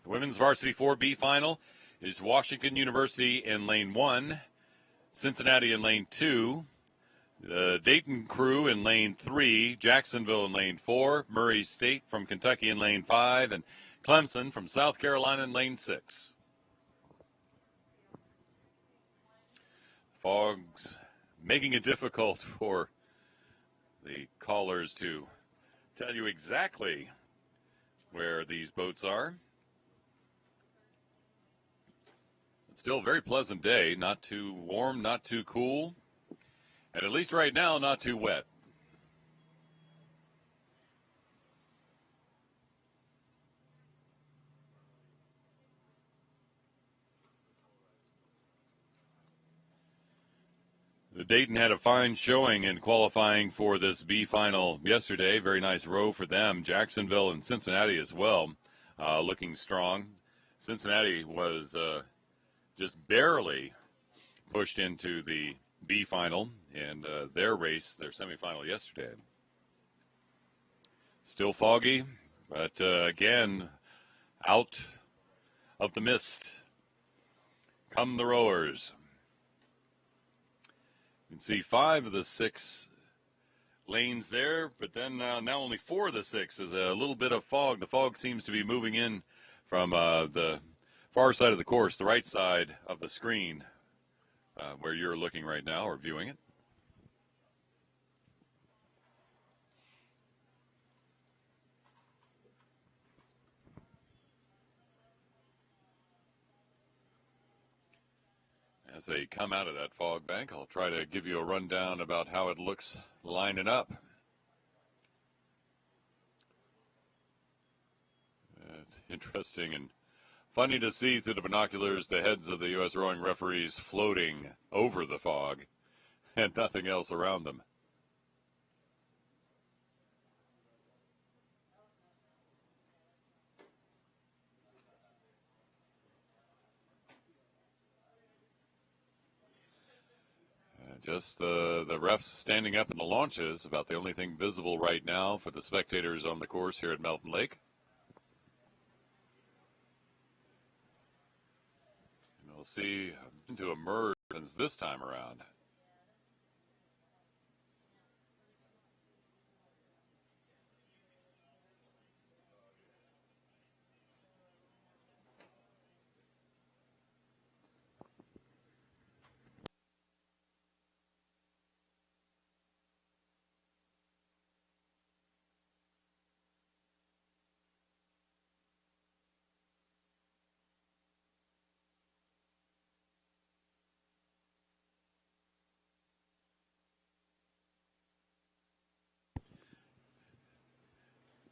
Women's Varsity 4B final is Washington University in lane 1, Cincinnati in lane 2, the Dayton crew in lane 3, Jacksonville in lane 4, Murray State from Kentucky in lane 5, and Clemson from South Carolina in lane 6. Fog's making it difficult for the callers to tell you exactly where these boats are. It's still a very pleasant day, not too warm, not too cool, and at least right now, not too wet. The Dayton had a fine showing in qualifying for this B final yesterday. Very nice row for them. Jacksonville and Cincinnati as well, looking strong. Cincinnati was just barely pushed into the B final in their race, their semifinal yesterday. Still foggy, but again, out of the mist come the rowers. You can see 5 of the 6 lanes there, but then now only 4 of the 6 is a little bit of fog. The fog seems to be moving in from the far side of the course, the right side of the screen, where you're looking right now or viewing it. As they come out of that fog bank, I'll try to give you a rundown about how it looks lining up. It's interesting and funny to see through the binoculars the heads of the U.S. rowing referees floating over the fog and nothing else around them. Just the refs standing up in the launches, about the only thing visible right now for the spectators on the course here at Melton Lake. And we'll see to emerge this time around.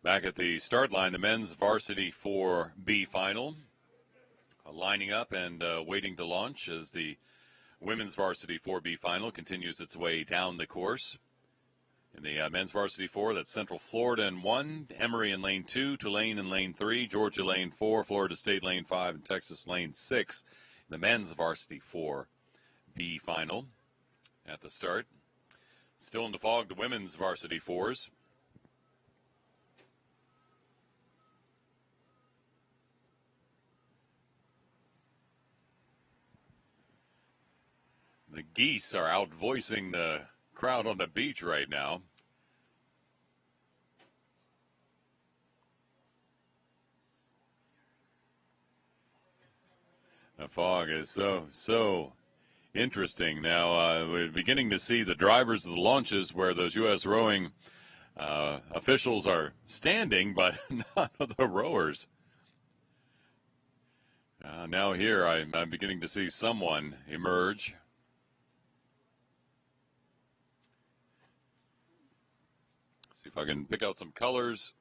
Back at the start line, the men's varsity 4B final. Lining up and waiting to launch as the women's varsity 4B final continues its way down the course. In the men's varsity 4, that's Central Florida in 1, Emory in lane 2, Tulane in lane 3, Georgia lane 4, Florida State lane 5, and Texas lane 6. The men's varsity 4B final at the start. Still in the fog, the women's varsity 4s. The geese are out voicing the crowd on the beach right now. The fog is so interesting. Now, we're beginning to see the drivers of the launches where those U.S. rowing officials are standing, but none of the rowers. Now here, I'm beginning to see someone emerge. See if I can pick out some colors.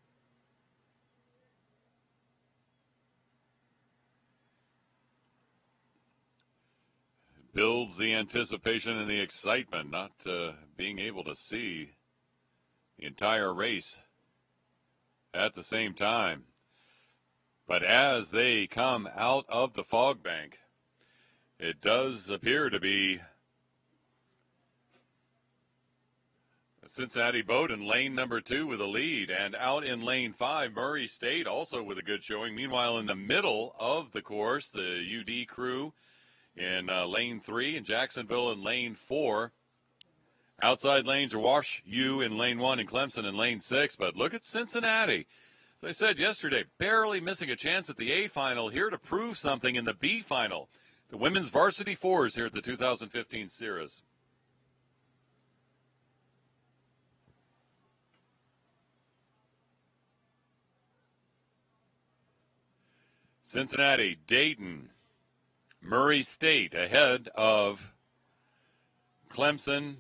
It builds the anticipation and the excitement, not being able to see the entire race at the same time. But as they come out of the fog bank, it does appear to be a Cincinnati boat in lane number 2 with a lead, and out in lane 5, Murray State also with a good showing. Meanwhile, in the middle of the course, the UD crew in lane 3 and Jacksonville in lane 4. Outside lanes are Wash U in lane 1 and Clemson in lane 6. But look at Cincinnati. As I said yesterday, barely missing a chance at the A final, here to prove something in the B final. The women's varsity 4s here at the 2015 SIRAs. Cincinnati, Dayton, Murray State ahead of Clemson,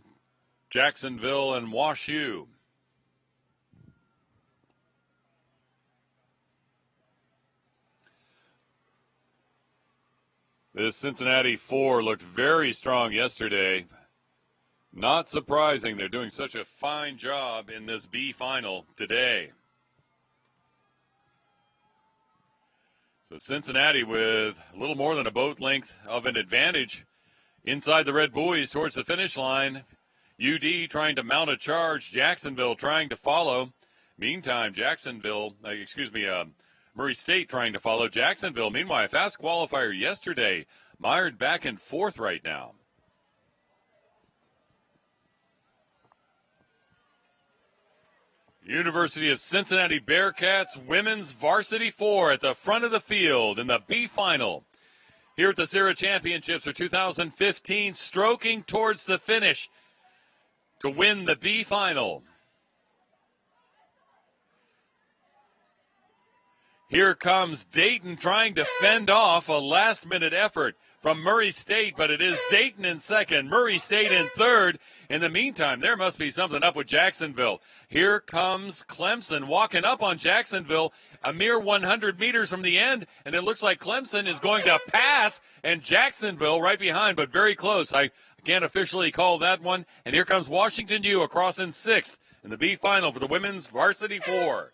Jacksonville, and Wash U. This Cincinnati 4 looked very strong yesterday. Not surprising they're doing such a fine job in this B final today. So Cincinnati with a little more than a boat length of an advantage inside the red buoys towards the finish line. UD trying to mount a charge. Jacksonville trying to follow. Meantime, Murray State trying to follow. Jacksonville, meanwhile, a fast qualifier yesterday. Mired back and forth right now. University of Cincinnati Bearcats women's varsity 4 at the front of the field in the B final. Here at the SIRA Championships for 2015, stroking towards the finish to win the B final. Here comes Dayton trying to fend off a last-minute effort from Murray State, but it is Dayton in second, Murray State in third. In the meantime, there must be something up with Jacksonville. Here comes Clemson walking up on Jacksonville a mere 100 meters from the end, and it looks like Clemson is going to pass, and Jacksonville right behind, but very close. I can't officially call that one. And here comes Washington U across in sixth in the B final for the women's varsity 4.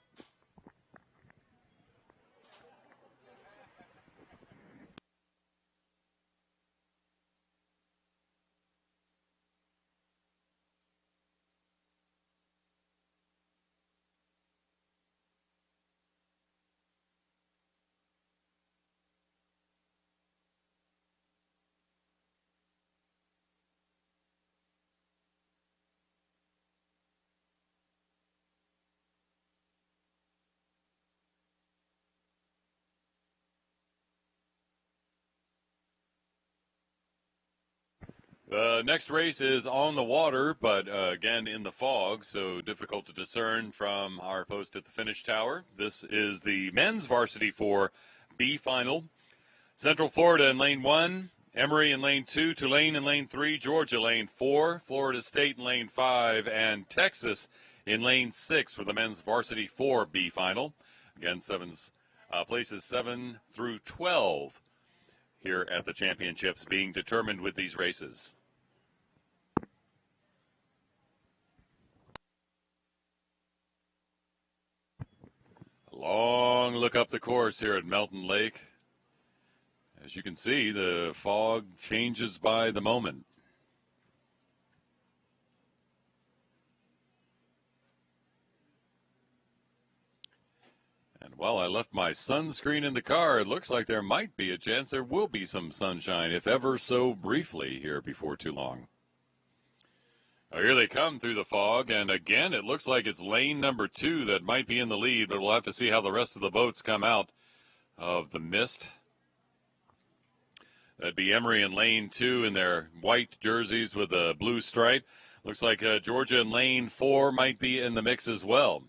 The next race is on the water, but again in the fog, so difficult to discern from our post at the finish tower. This is the men's varsity 4 B final. Central Florida in lane 1, Emory in lane 2, Tulane in lane 3, Georgia lane 4, Florida State in lane 5, and Texas in lane 6 for the men's varsity 4B final. Again, places 7 through 12 here at the championships being determined with these races. A long look up the course here at Melton Lake. As you can see, the fog changes by the moment. And while I left my sunscreen in the car, it looks like there might be a chance there will be some sunshine, if ever so briefly, here before too long. Now, here they come through the fog, and again, it looks like it's lane number 2 that might be in the lead, but we'll have to see how the rest of the boats come out of the mist. That'd be Emory in lane 2 in their white jerseys with a blue stripe. Looks like Georgia in lane 4 might be in the mix as well.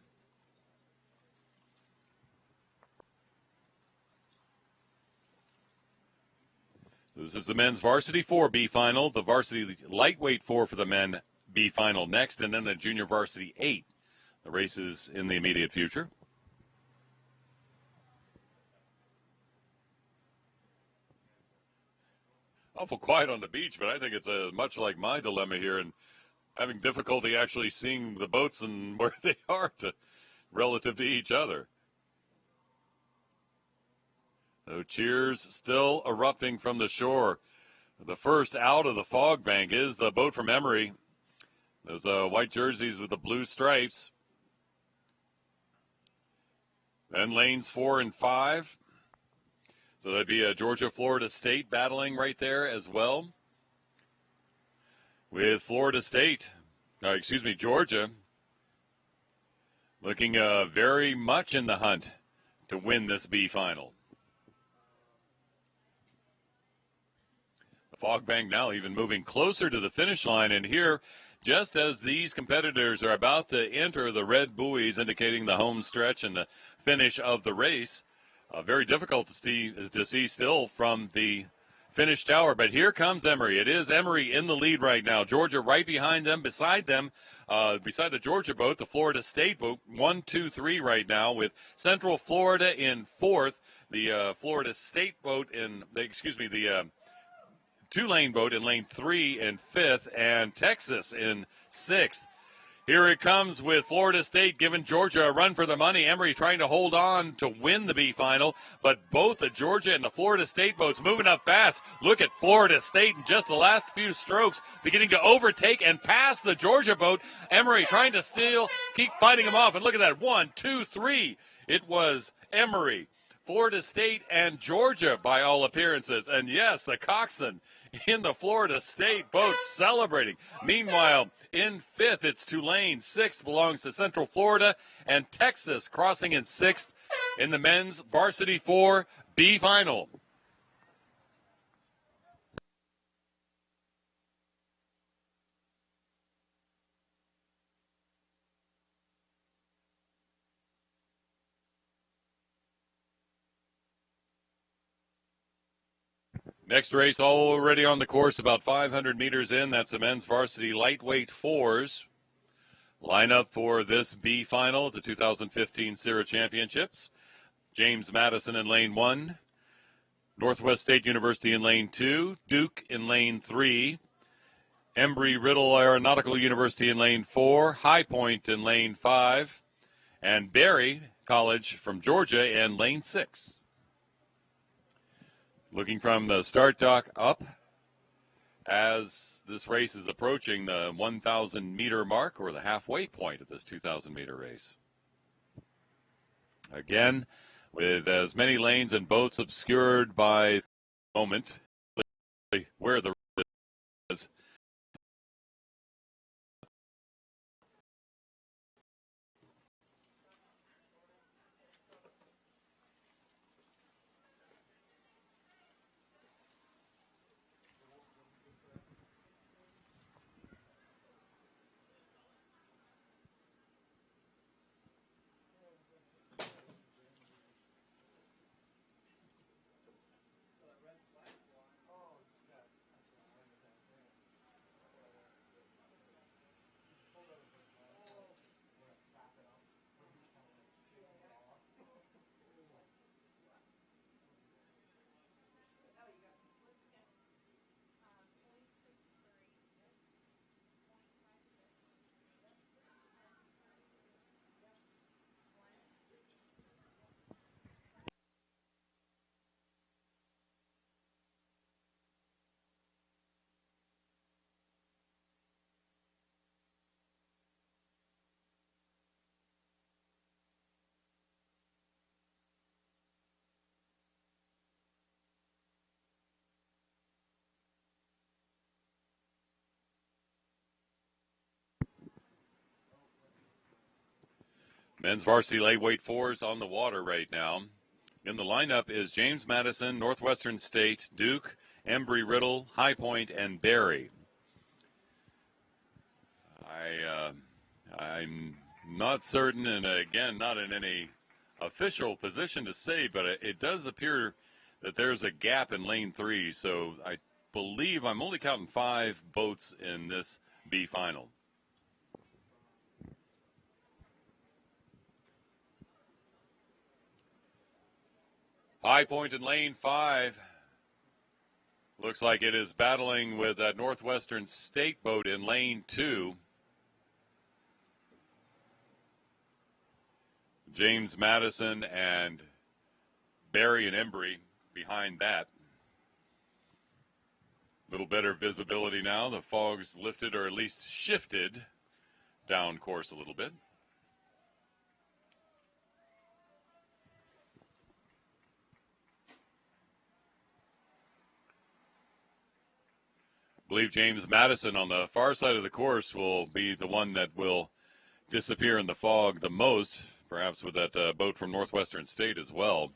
This is the men's varsity 4B final, the varsity lightweight 4 for the men B final next, and then the junior varsity 8. The races in the immediate future. Awful quiet on the beach, but I think it's much like my dilemma here and having difficulty actually seeing the boats and where they are relative to each other. So cheers still erupting from the shore. The first out of the fog bank is the boat from Emory. Those white jerseys with the blue stripes. Then lanes 4 and 5. So that'd be Georgia, Florida State battling right there as well. With Georgia looking very much in the hunt to win this B final. The fog bank now even moving closer to the finish line, and here, just as these competitors are about to enter the red buoys indicating the home stretch and the finish of the race, very difficult to see still from the finish tower. But here comes Emory. It is Emory in the lead right now. Georgia right behind them, beside them, beside the Georgia boat, the Florida State boat, 1, 2, 3 right now, with Central Florida in 4th, the Florida State boat the two-lane boat in lane 3 and 5th, and Texas in 6th. Here it comes with Florida State giving Georgia a run for the money. Emory trying to hold on to win the B final, but both the Georgia and the Florida State boats moving up fast. Look at Florida State in just the last few strokes beginning to overtake and pass the Georgia boat. Emory trying to steal, keep fighting them off. And look at that, 1, 2, 3. It was Emory, Florida State, and Georgia by all appearances. And yes, the coxswain in the Florida State boat celebrating. Meanwhile, in 5th, it's Tulane. 6th belongs to Central Florida, and Texas crossing in 6th in the men's varsity 4 B final. Next race already on the course, about 500 meters in. That's the men's varsity lightweight 4s. Lineup for this B final, the 2015 SIRA Championships. James Madison in lane 1. Northwest State University in lane 2. Duke in lane 3. Embry-Riddle Aeronautical University in lane 4. High Point in lane 5. And Berry College from Georgia in lane 6. Looking from the start dock up as this race is approaching the 1,000-meter mark, or the halfway point of this 2,000-meter race. Again, with as many lanes and boats obscured by the moment where the race is. Men's varsity lightweight fours on the water right now. In the lineup is James Madison, Northwestern State, Duke, Embry-Riddle, High Point, and Barry. I'm not certain, and again, not in any official position to say, but it does appear that there's a gap in lane 3, so I believe I'm only counting 5 boats in this B final. High Point in lane 5. Looks like it is battling with that Northwestern State boat in lane 2. James Madison and Barry and Embry behind that. A little better visibility now. The fog's lifted, or at least shifted down course a little bit. I believe James Madison on the far side of the course will be the one that will disappear in the fog the most, perhaps with that boat from Northwestern State as well.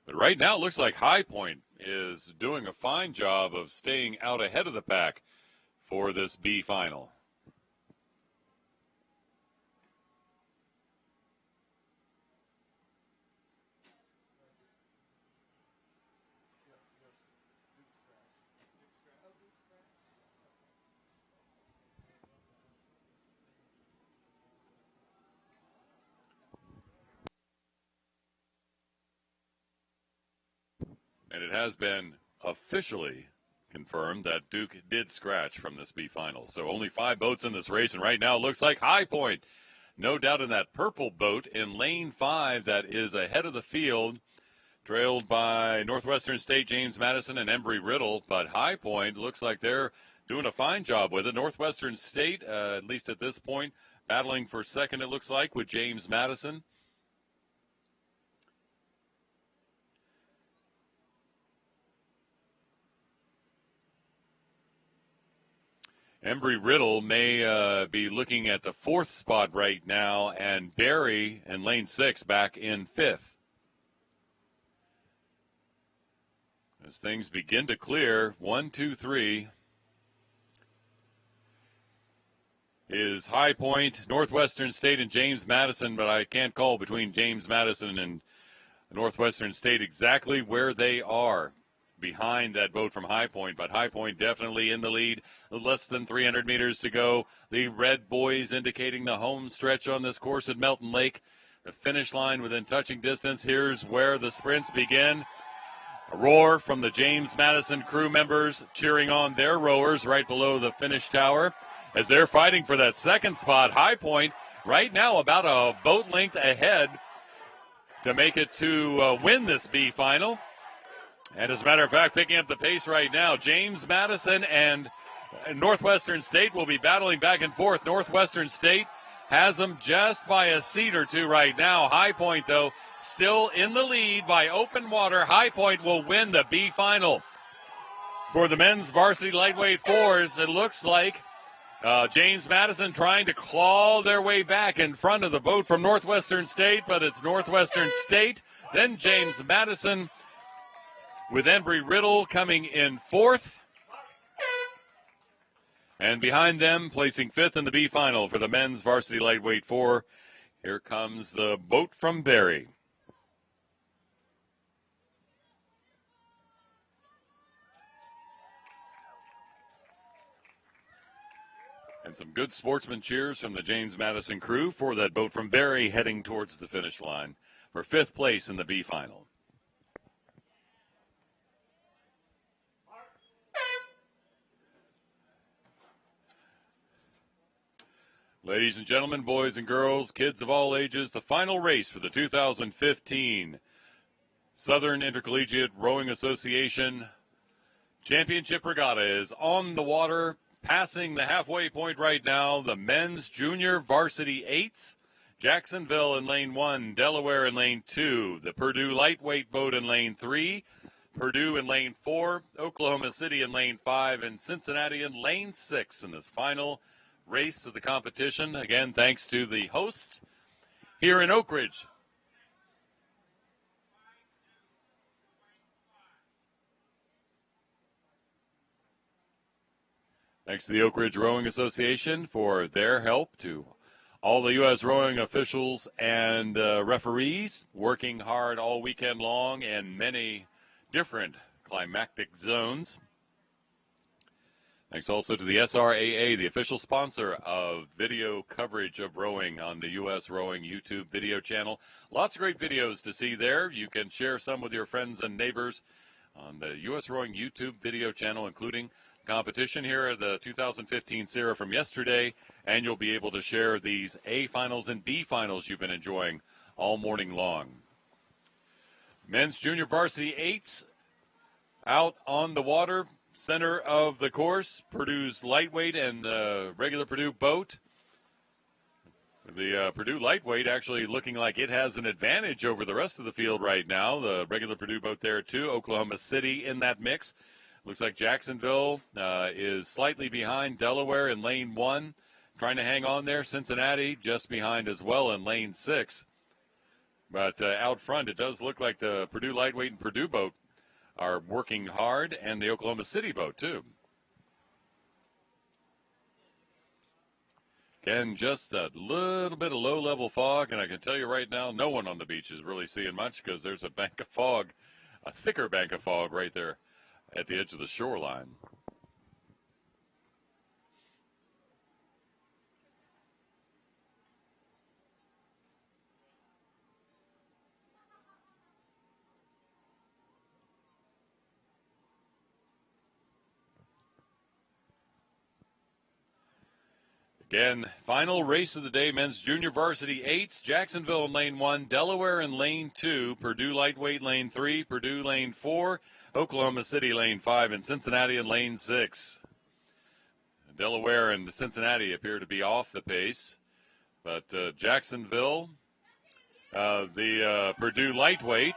But right now it looks like High Point is doing a fine job of staying out ahead of the pack for this B final. And it has been officially confirmed that Duke did scratch from this B final. So only 5 boats in this race, and right now it looks like High Point, no doubt, in that purple boat in lane 5 that is ahead of the field, trailed by Northwestern State, James Madison, and Embry-Riddle. But High Point looks like they're doing a fine job with it. Northwestern State, at least at this point, battling for second, it looks like, with James Madison. Embry-Riddle may be looking at the 4th spot right now, and Barry in lane 6 back in 5th. As things begin to clear, 1, 2, 3 is High Point, Northwestern State, and James Madison, but I can't call between James Madison and Northwestern State exactly where they are behind that boat from High Point, but High Point definitely in the lead. Less than 300 meters to go. The red boys indicating the home stretch on this course at Melton Lake. The finish line within touching distance. Here's where the sprints begin. A roar from the James Madison crew members cheering on their rowers right below the finish tower as they're fighting for that second spot. High Point right now about a boat length ahead to make it to win this B final. And as a matter of fact, picking up the pace right now, James Madison and Northwestern State will be battling back and forth. Northwestern State has them just by a seat or two right now. High Point, though, still in the lead by open water. High Point will win the B final. For the men's varsity lightweight fours, it looks like James Madison trying to claw their way back in front of the boat from Northwestern State, but it's Northwestern State, then James Madison, with Embry-Riddle coming in 4th. And behind them, placing 5th in the B final for the men's varsity lightweight 4, here comes the boat from Barry. And some good sportsman cheers from the James Madison crew for that boat from Barry heading towards the finish line for 5th place in the B final. Ladies and gentlemen, boys and girls, kids of all ages, the final race for the 2015 Southern Intercollegiate Rowing Association Championship Regatta is on the water, passing the halfway point right now. The men's junior varsity 8s, Jacksonville in lane 1, Delaware in lane 2, the Purdue lightweight boat in lane 3, Purdue in lane 4, Oklahoma City in lane 5, and Cincinnati in lane 6 in this final race of the competition. Again, thanks to the hosts here in Oak Ridge. Thanks to the Oak Ridge Rowing Association for their help, to all the U.S. rowing officials and referees working hard all weekend long in many different climactic zones. Thanks also to the SRAA, the official sponsor of video coverage of rowing on the U.S. Rowing YouTube video channel. Lots of great videos to see there. You can share some with your friends and neighbors on the U.S. Rowing YouTube video channel, including competition here at the 2015 SIRA from yesterday, and you'll be able to share these A finals and B finals you've been enjoying all morning long. Men's junior varsity eights out on the water, center of the course, Purdue's lightweight and regular Purdue boat. The Purdue lightweight actually looking like it has an advantage over the rest of the field right now. The regular Purdue boat there too, Oklahoma City in that mix. Looks like Jacksonville is slightly behind Delaware in lane 1, trying to hang on there. Cincinnati just behind as well in lane 6. But out front, it does look like the Purdue lightweight and Purdue boat are working hard, and the Oklahoma City boat too. Again, just a little bit of low-level fog, and I can tell you right now, no one on the beach is really seeing much because there's a bank of fog, a thicker bank of fog right there at the edge of the shoreline. Again, final race of the day, men's junior varsity eights, Jacksonville in lane 1, Delaware in lane 2, Purdue lightweight lane 3, Purdue lane 4, Oklahoma City lane 5, and Cincinnati in lane 6. Delaware and Cincinnati appear to be off the pace, but Jacksonville, the Purdue lightweight,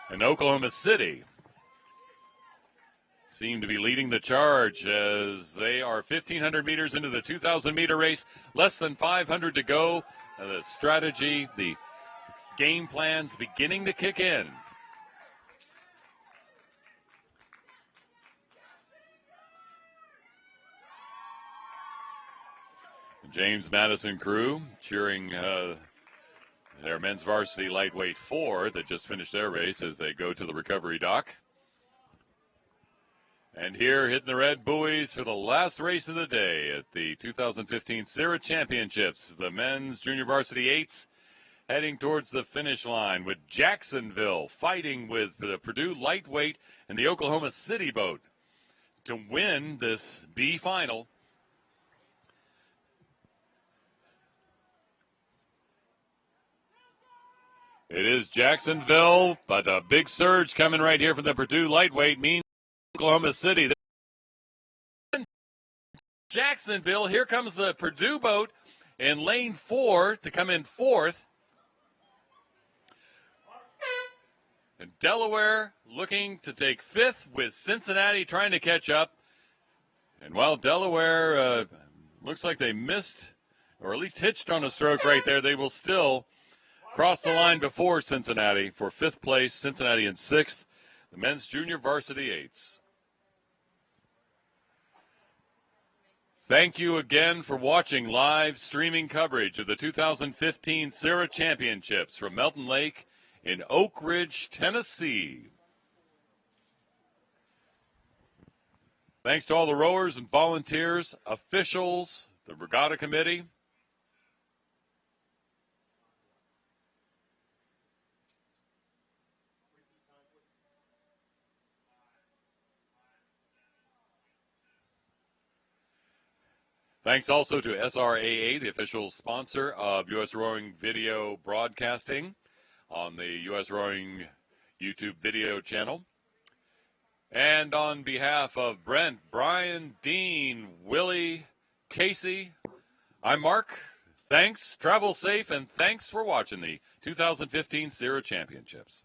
and Oklahoma City seem to be leading the charge as they are 1,500 meters into the 2,000-meter race, less than 500 to go. The strategy, the game plans beginning to kick in. James Madison crew cheering their men's varsity lightweight 4 that just finished their race as they go to the recovery dock. And here, hitting the red buoys for the last race of the day at the 2015 SIRA Championships. The men's junior varsity eights heading towards the finish line with Jacksonville fighting with the Purdue lightweight and the Oklahoma City boat to win this B final. It is Jacksonville, but a big surge coming right here from the Purdue lightweight means Oklahoma City. Jacksonville, here comes the Purdue boat in lane 4 to come in 4th. And Delaware looking to take 5th with Cincinnati trying to catch up. And while Delaware looks like they missed, or at least hitched on a stroke right there, they will still cross the line before Cincinnati for 5th place, Cincinnati in 6th, the men's junior varsity eights. Thank you again for watching live streaming coverage of the 2015 SIRA Championships from Melton Lake in Oak Ridge, Tennessee. Thanks to all the rowers and volunteers, officials, the regatta committee. Thanks also to SRAA, the official sponsor of U.S. Rowing Video Broadcasting on the U.S. Rowing YouTube video channel. And on behalf of Brent, Brian, Dean, Willie, Casey, I'm Mark. Thanks, travel safe, and thanks for watching the 2015 SIRA Championships.